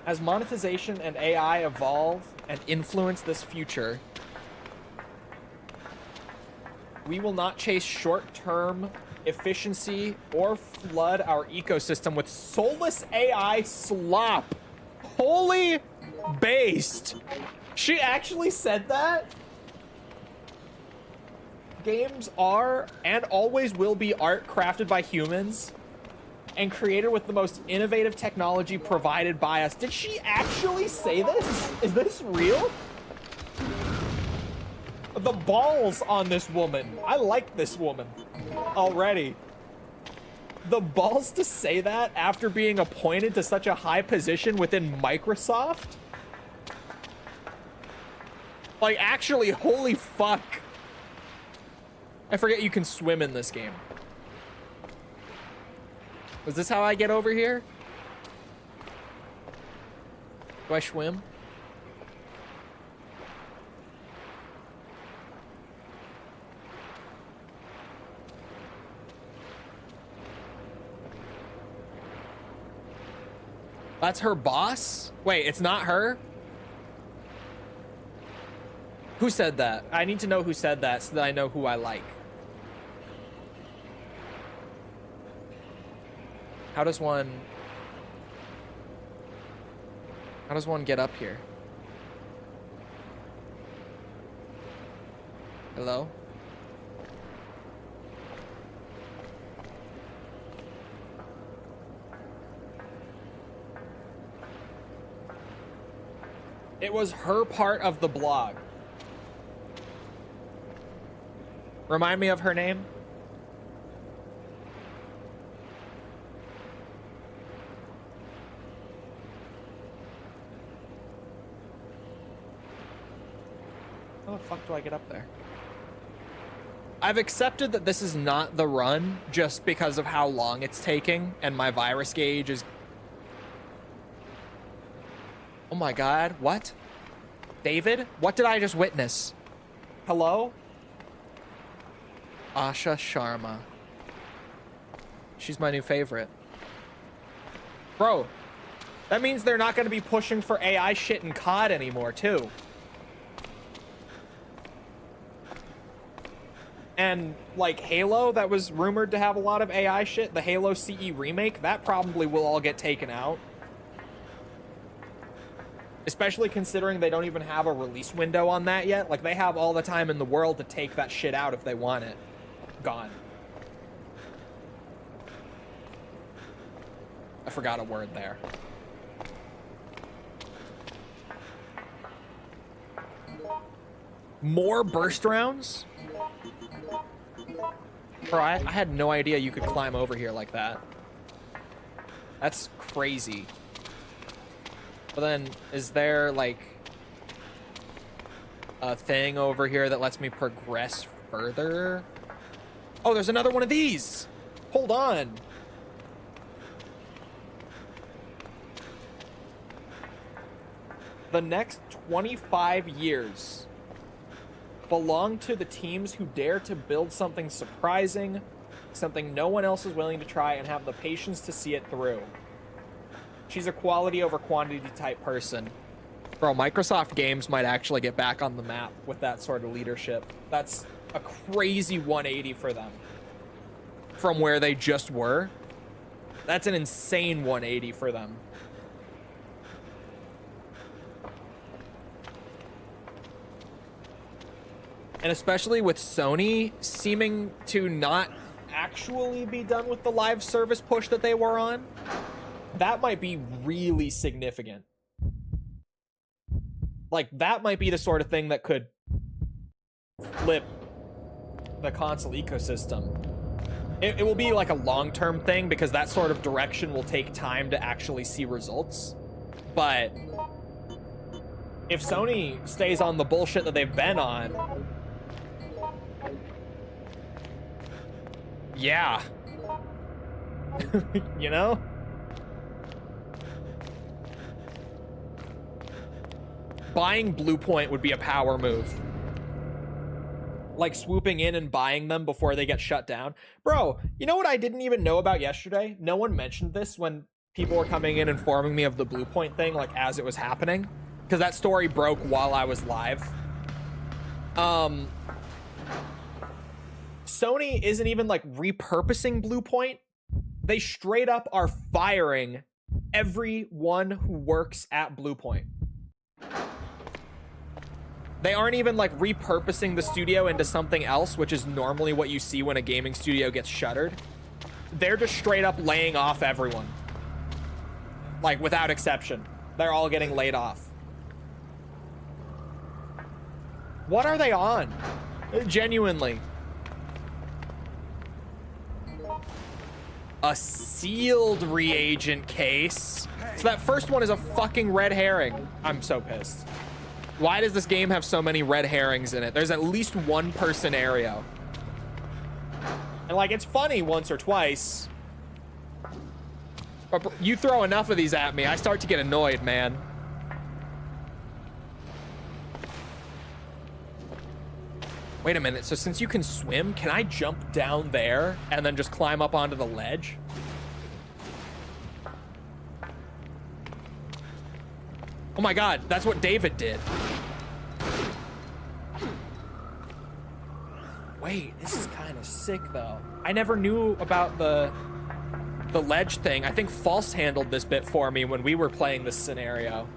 As monetization and AI evolve and influence this future, we will not chase short-term efficiency or flood our ecosystem with soulless AI slop. Holy based. She actually said that? Games are and always will be art crafted by humans and created with the most innovative technology provided by us. Did she actually say this? Is this real? The balls on this woman. I like this woman already. The balls to say that after being appointed to such a high position within Microsoft? Like, actually, holy fuck. I forget you can swim in this game. Is this how I get over here? Do I swim? That's her boss? Wait, it's not her? Who said that? I need to know who said that so that I know who I like. How does one get up here? Hello? It was her part of the blog. Remind me of her name? How the fuck do I get up there? I've accepted that this is not the run just because of how long it's taking and my virus gauge is... Oh my god, what? David? What did I just witness? Hello? Asha Sharma. She's my new favorite. Bro, that means they're not going to be pushing for AI shit in COD anymore, too. And, like, Halo, that was rumored to have a lot of AI shit, the Halo CE remake, that probably will all get taken out. Especially considering they don't even have a release window on that yet. Like, they have all the time in the world to take that shit out if they want it. Gone. I forgot a word there. More burst rounds? Bro, I had no idea you could climb over here like that. That's crazy. But then, is there, like, a thing over here that lets me progress further? Oh, there's another one of these! Hold on. The next 25 years belong to the teams who dare to build something surprising, something no one else is willing to try, and have the patience to see it through. She's a quality over quantity type person. Bro, Microsoft Games might actually get back on the map with that sort of leadership. That's a crazy 180 for them from where they just were. That's an insane 180 for them. And especially with Sony seeming to not actually be done with the live service push that they were on, that might be really significant. Like, that might be the sort of thing that could flip the console ecosystem. It will be like a long-term thing because that sort of direction will take time to actually see results. But if Sony stays on the bullshit that they've been on, yeah. You know? Buying Bluepoint would be a power move. Like swooping in and buying them before they get shut down. Bro, you know what I didn't even know about yesterday? No one mentioned this when people were coming in informing me of the Bluepoint thing, like as it was happening. Because that story broke while I was live. Sony isn't even like repurposing Bluepoint. They straight up are firing everyone who works at Bluepoint. They aren't even like repurposing the studio into something else, which is normally what you see when a gaming studio gets shuttered. They're just straight up laying off everyone. Like without exception. They're all getting laid off. What are they on? Genuinely. A sealed reagent case. So that first one is a fucking red herring. I'm so pissed. Why does this game have so many red herrings in it? There's at least one per scenario. And like, it's funny once or twice. But you throw enough of these at me, I start to get annoyed, man. Wait a minute, so since you can swim, can I jump down there and then just climb up onto the ledge? Oh my god, that's what David did. Wait, this is kind of sick though. I never knew about the ledge thing. I think False handled this bit for me when we were playing this scenario.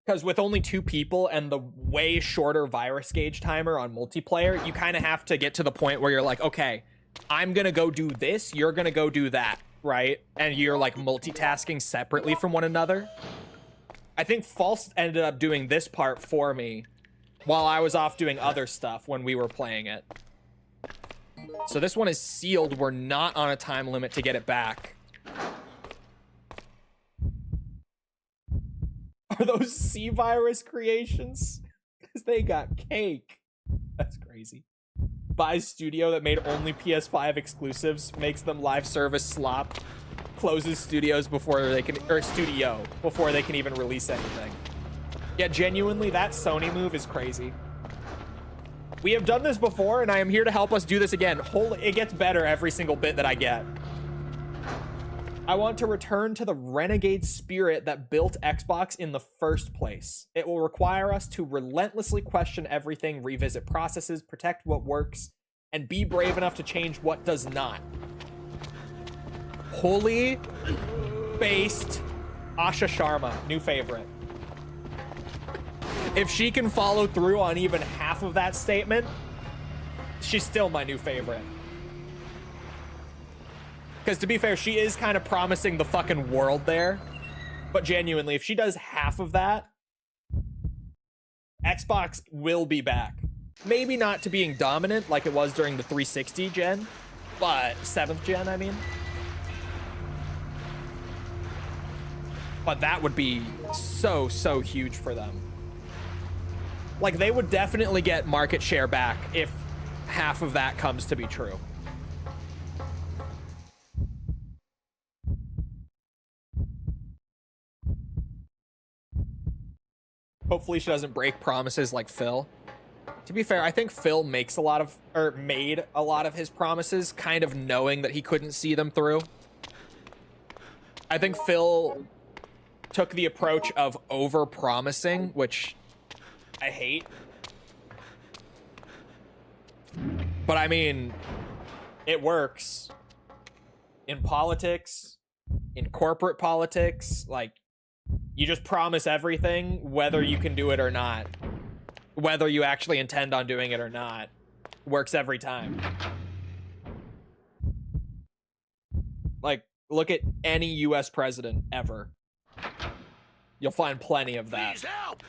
Because with only 2 people and the way shorter virus gauge timer on multiplayer, you kind of have to get to the point where you're like, okay, I'm gonna go do this, you're gonna go do that, right? And you're like multitasking separately from one another. I think False ended up doing this part for me while I was off doing other stuff when we were playing it. So this one is sealed. We're not on a time limit to get it back. Are those C-Virus creations? Because they got cake. That's crazy. Buys studio that made only PS5 exclusives, makes them live service slop, closes studios before they can, or studio, before they can even release anything. Yeah, genuinely, that Sony move is crazy. We have done this before, and I am here to help us do this again. Holy, it gets better every single bit that I get. I want to return to the renegade spirit that built Xbox in the first place. It will require us to relentlessly question everything, revisit processes, protect what works, and be brave enough to change what does not. Holy based Asha Sharma, new favorite. If she can follow through on even half of that statement, she's still my new favorite. Because to be fair, she is kind of promising the fucking world there. But genuinely, if she does half of that, Xbox will be back. Maybe not to being dominant like it was during the 360 gen, but 7th gen, I mean. But that would be so, so huge for them. Like, they would definitely get market share back if half of that comes to be true. Hopefully she doesn't break promises like Phil. To be fair, I think Phil makes a lot of, or made a lot of his promises kind of knowing that he couldn't see them through. I think Phil took the approach of over-promising, which I hate. But I mean, it works. In politics, in corporate politics, like, you just promise everything, whether you can do it or not. Whether you actually intend on doing it or not. Works every time. Like, look at any US president ever. You'll find plenty of that. Please help!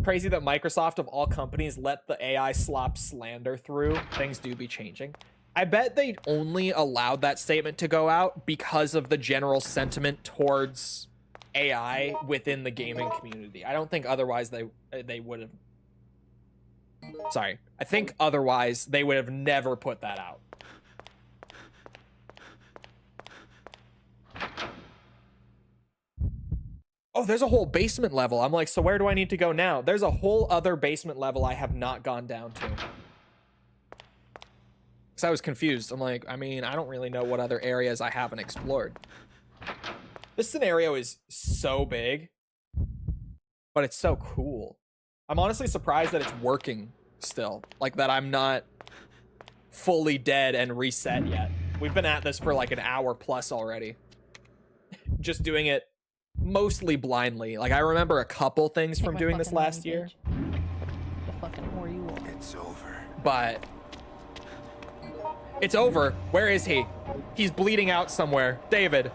Crazy that Microsoft, of all companies, let the AI slop slander through. Things do be changing. I bet they only allowed that statement to go out because of the general sentiment towards AI within the gaming community. I don't think otherwise they would have. Sorry. I think otherwise they would have never put that out. Oh, there's a whole basement level. I'm like, so where do I need to go now? There's a whole other basement level I have not gone down to. Because I was confused. I'm like, I mean, I don't really know what other areas I haven't explored. This scenario is so big, but it's so cool. I'm honestly surprised that it's working still. Like, that I'm not fully dead and reset yet. We've been at this for like an hour plus already. Just doing it mostly blindly. Like, I remember a couple things from doing this last year. The fucking whore you are. It's over. But it's over. Where is he? He's bleeding out somewhere. David.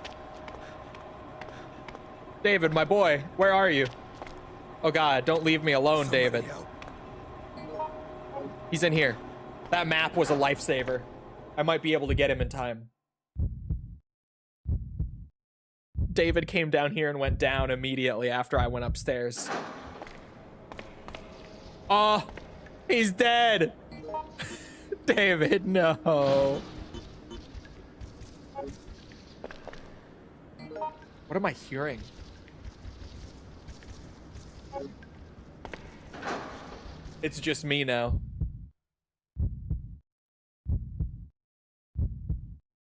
David, my boy, where are you? Oh God, don't leave me alone, David. He's in here. That map was a lifesaver. I might be able to get him in time. David came down here and went down immediately after I went upstairs. Oh, he's dead. David, no. What am I hearing? It's just me now.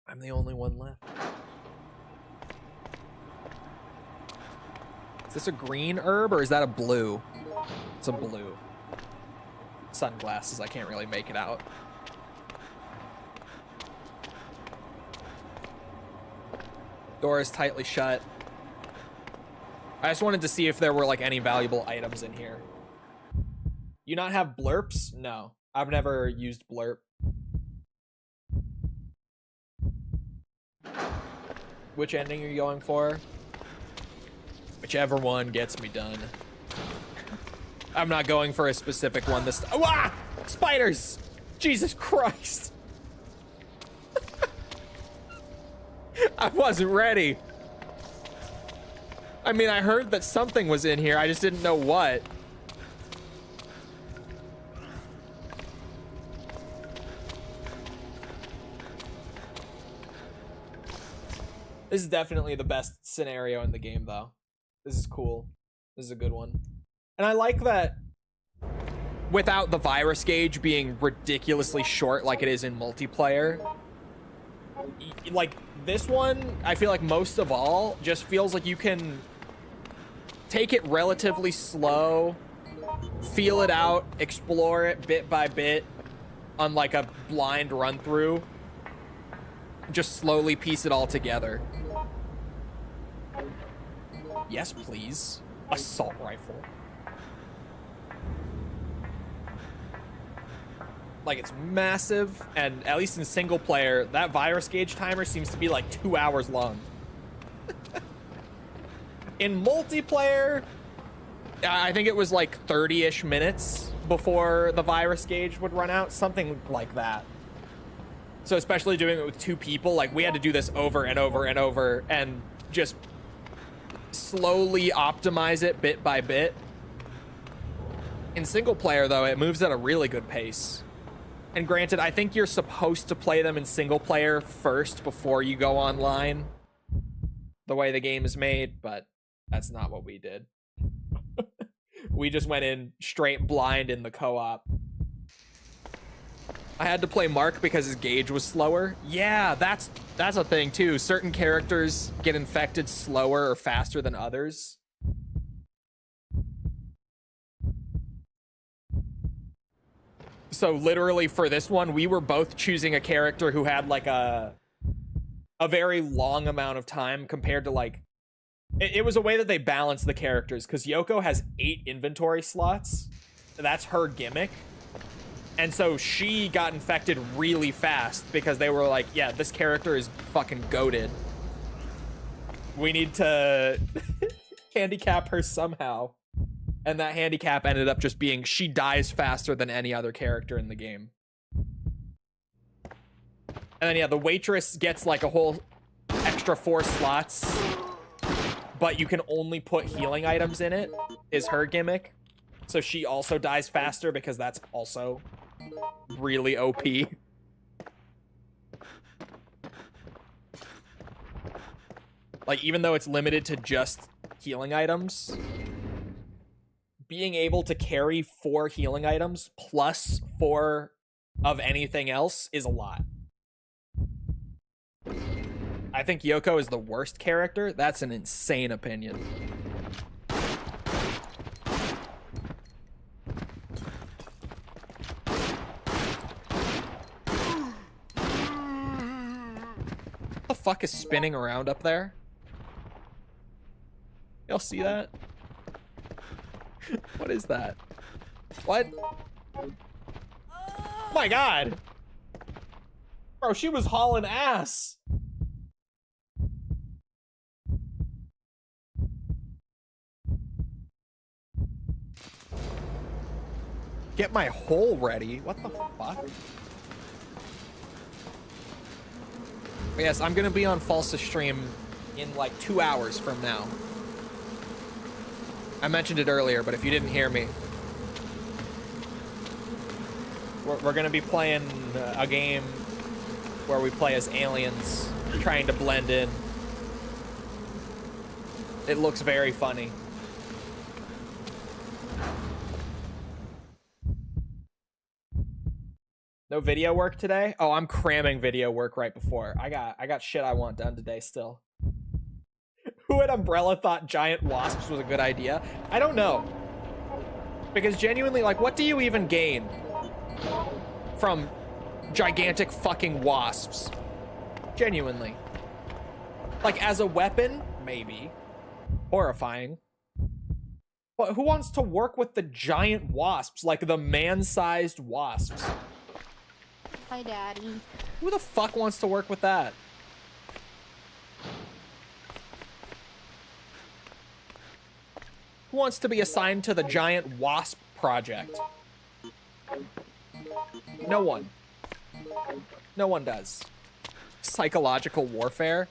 I'm the only one left. Is this a green herb or is that a blue? It's a blue. Sunglasses, I can't really make it out. Door is tightly shut. I just wanted to see if there were like any valuable items in here. You not have blurps? No, I've never used blurp. Which ending are you going for? Whichever one gets me done. I'm not going for a specific one this time. Oh, ah! Spiders! Jesus Christ! I wasn't ready. I mean, I heard that something was in here. I just didn't know what. This is definitely the best scenario in the game, though. This is cool. This is a good one. And I like that without the virus gauge being ridiculously short like it is in multiplayer. Like, this one, I feel like most of all, just feels like you can take it relatively slow, feel it out, explore it bit by bit on like a blind run through. Just slowly piece it all together. Yes, please. Assault rifle. Like, it's massive, and at least in single player, that virus gauge timer seems to be like 2 hours long. In multiplayer, I think it was like 30-ish minutes before the virus gauge would run out, something like that. So especially doing it with two people, like, we had to do this over and over and over and just slowly optimize it bit by bit. In single player, though, it moves at a really good pace. And granted, I think you're supposed to play them in single player first before you go online. the way the game is made, but that's not what we did. We just went in straight blind in the co-op. I had to play Mark because his gauge was slower. Yeah, that's a thing too. Certain characters get infected slower or faster than others. So literally for this one, we were both choosing a character who had like a very long amount of time compared to like, it was a way that they balanced the characters, because Yoko has 8 inventory slots. That's her gimmick. And so she got infected really fast because they were like, yeah, this character is fucking goated. We need to handicap her somehow. And that handicap ended up just being she dies faster than any other character in the game. And then, yeah, the waitress gets like a whole extra 4 slots, but you can only put healing items in it, is her gimmick. So she also dies faster because that's also really OP. Like, even though it's limited to just healing items, being able to carry 4 healing items plus 4 of anything else is a lot. I think Yoko is the worst character. That's an insane opinion. What the fuck is spinning around up there? Y'all see that? What is that? What? Oh my god! Bro, she was hauling ass! Get my hole ready? What the fuck? But yes, I'm gonna be on Falsa stream in like 2 hours from now. I mentioned it earlier, but if you didn't hear me, we're gonna be playing a game where we play as aliens, trying to blend in. It looks very funny. No video work today? Oh, I'm cramming video work right before. I got shit I want done today still. Who at Umbrella thought giant wasps was a good idea? I don't know. Because genuinely, like, what do you even gain from gigantic fucking wasps? Genuinely. Like, as a weapon? Maybe. Horrifying. But who wants to work with the giant wasps? Like, the man-sized wasps? Hi, Daddy. Who the fuck wants to work with that? Who wants to be assigned to the giant wasp project? No one. No one does. Psychological warfare?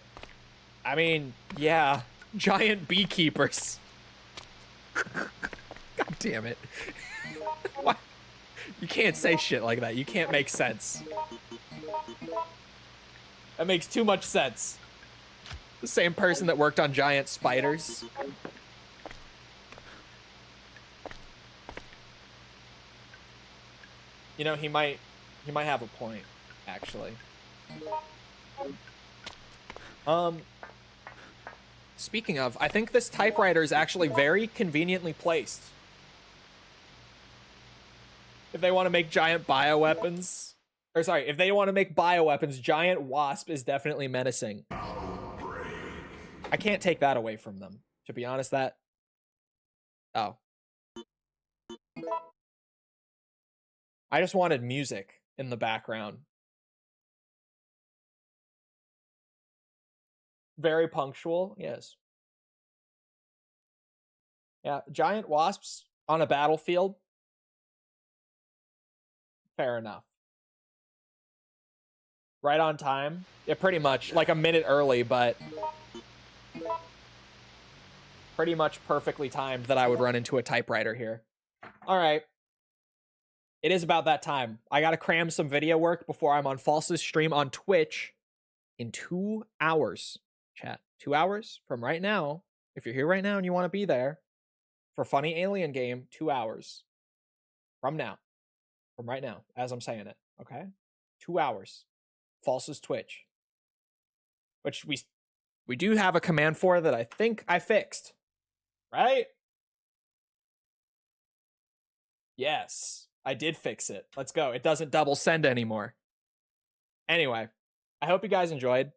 I mean, yeah. Giant beekeepers. God damn it. What? You can't say shit like that. You can't make sense. That makes too much sense. The same person that worked on giant spiders. You know, he might have a point, actually. Speaking of, I think this typewriter is actually very conveniently placed. If they want to make giant bioweapons, or sorry, if they want to make bioweapons, giant wasp is definitely menacing. Outbreak. I can't take that away from them. To be honest, that... Oh. I just wanted music in the background. Very punctual, yes. Yeah, giant wasps on a battlefield. Fair enough. Right on time? Yeah, pretty much. Like a minute early, but pretty much perfectly timed that I would run into a typewriter here. All right. It is about that time. I gotta cram some video work before I'm on Falsa's stream on Twitch in 2 hours. chat. 2 hours from right now. If you're here right now and you want to be there for funny alien game, 2 hours from now. From right now, as I'm saying it. Okay? 2 hours. False's Twitch. Which we do have a command for that I think I fixed. Right? Yes, I did fix it. Let's go. It doesn't double send anymore. Anyway, I hope you guys enjoyed.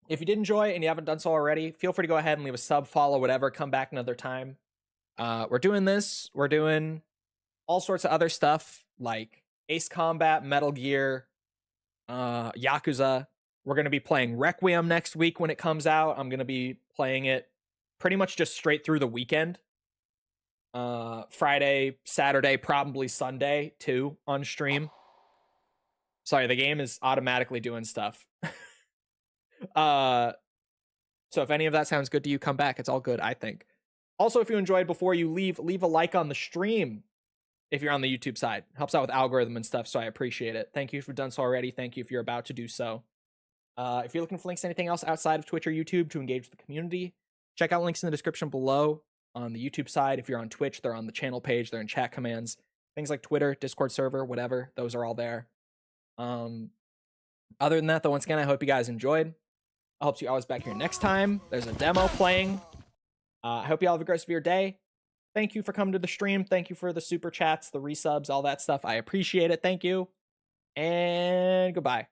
If you did enjoy and you haven't done so already, feel free to go ahead and leave a sub, follow, whatever. Come back another time. We're doing this. We're doing all sorts of other stuff like Ace Combat, Metal Gear, Yakuza. We're going to be playing Requiem next week when it comes out. I'm going to be playing it pretty much just straight through the weekend. Friday, Saturday, probably Sunday too on stream. Sorry, the game is automatically doing stuff. So if any of that sounds good to you, come back. It's all good, I think. Also, if you enjoyed, before you leave a like on the stream if you're on the YouTube side. Helps out with algorithm and stuff, so I appreciate it. Thank you if you've done so already. Thank you if you're about to do so. If you're looking for links to anything else outside of Twitch or YouTube to engage with the community, check out links in the description below on the YouTube side. If you're on Twitch, they're on the channel page. They're in chat commands. Things like Twitter, Discord server, whatever. Those are all there. Other than that, though, once again, I hope you guys enjoyed. I hope to see you always back here next time. There's a demo playing. I hope you all have a great rest of your day. Thank you for coming to the stream. Thank you for the super chats, the resubs, all that stuff. I appreciate it. Thank you. And goodbye.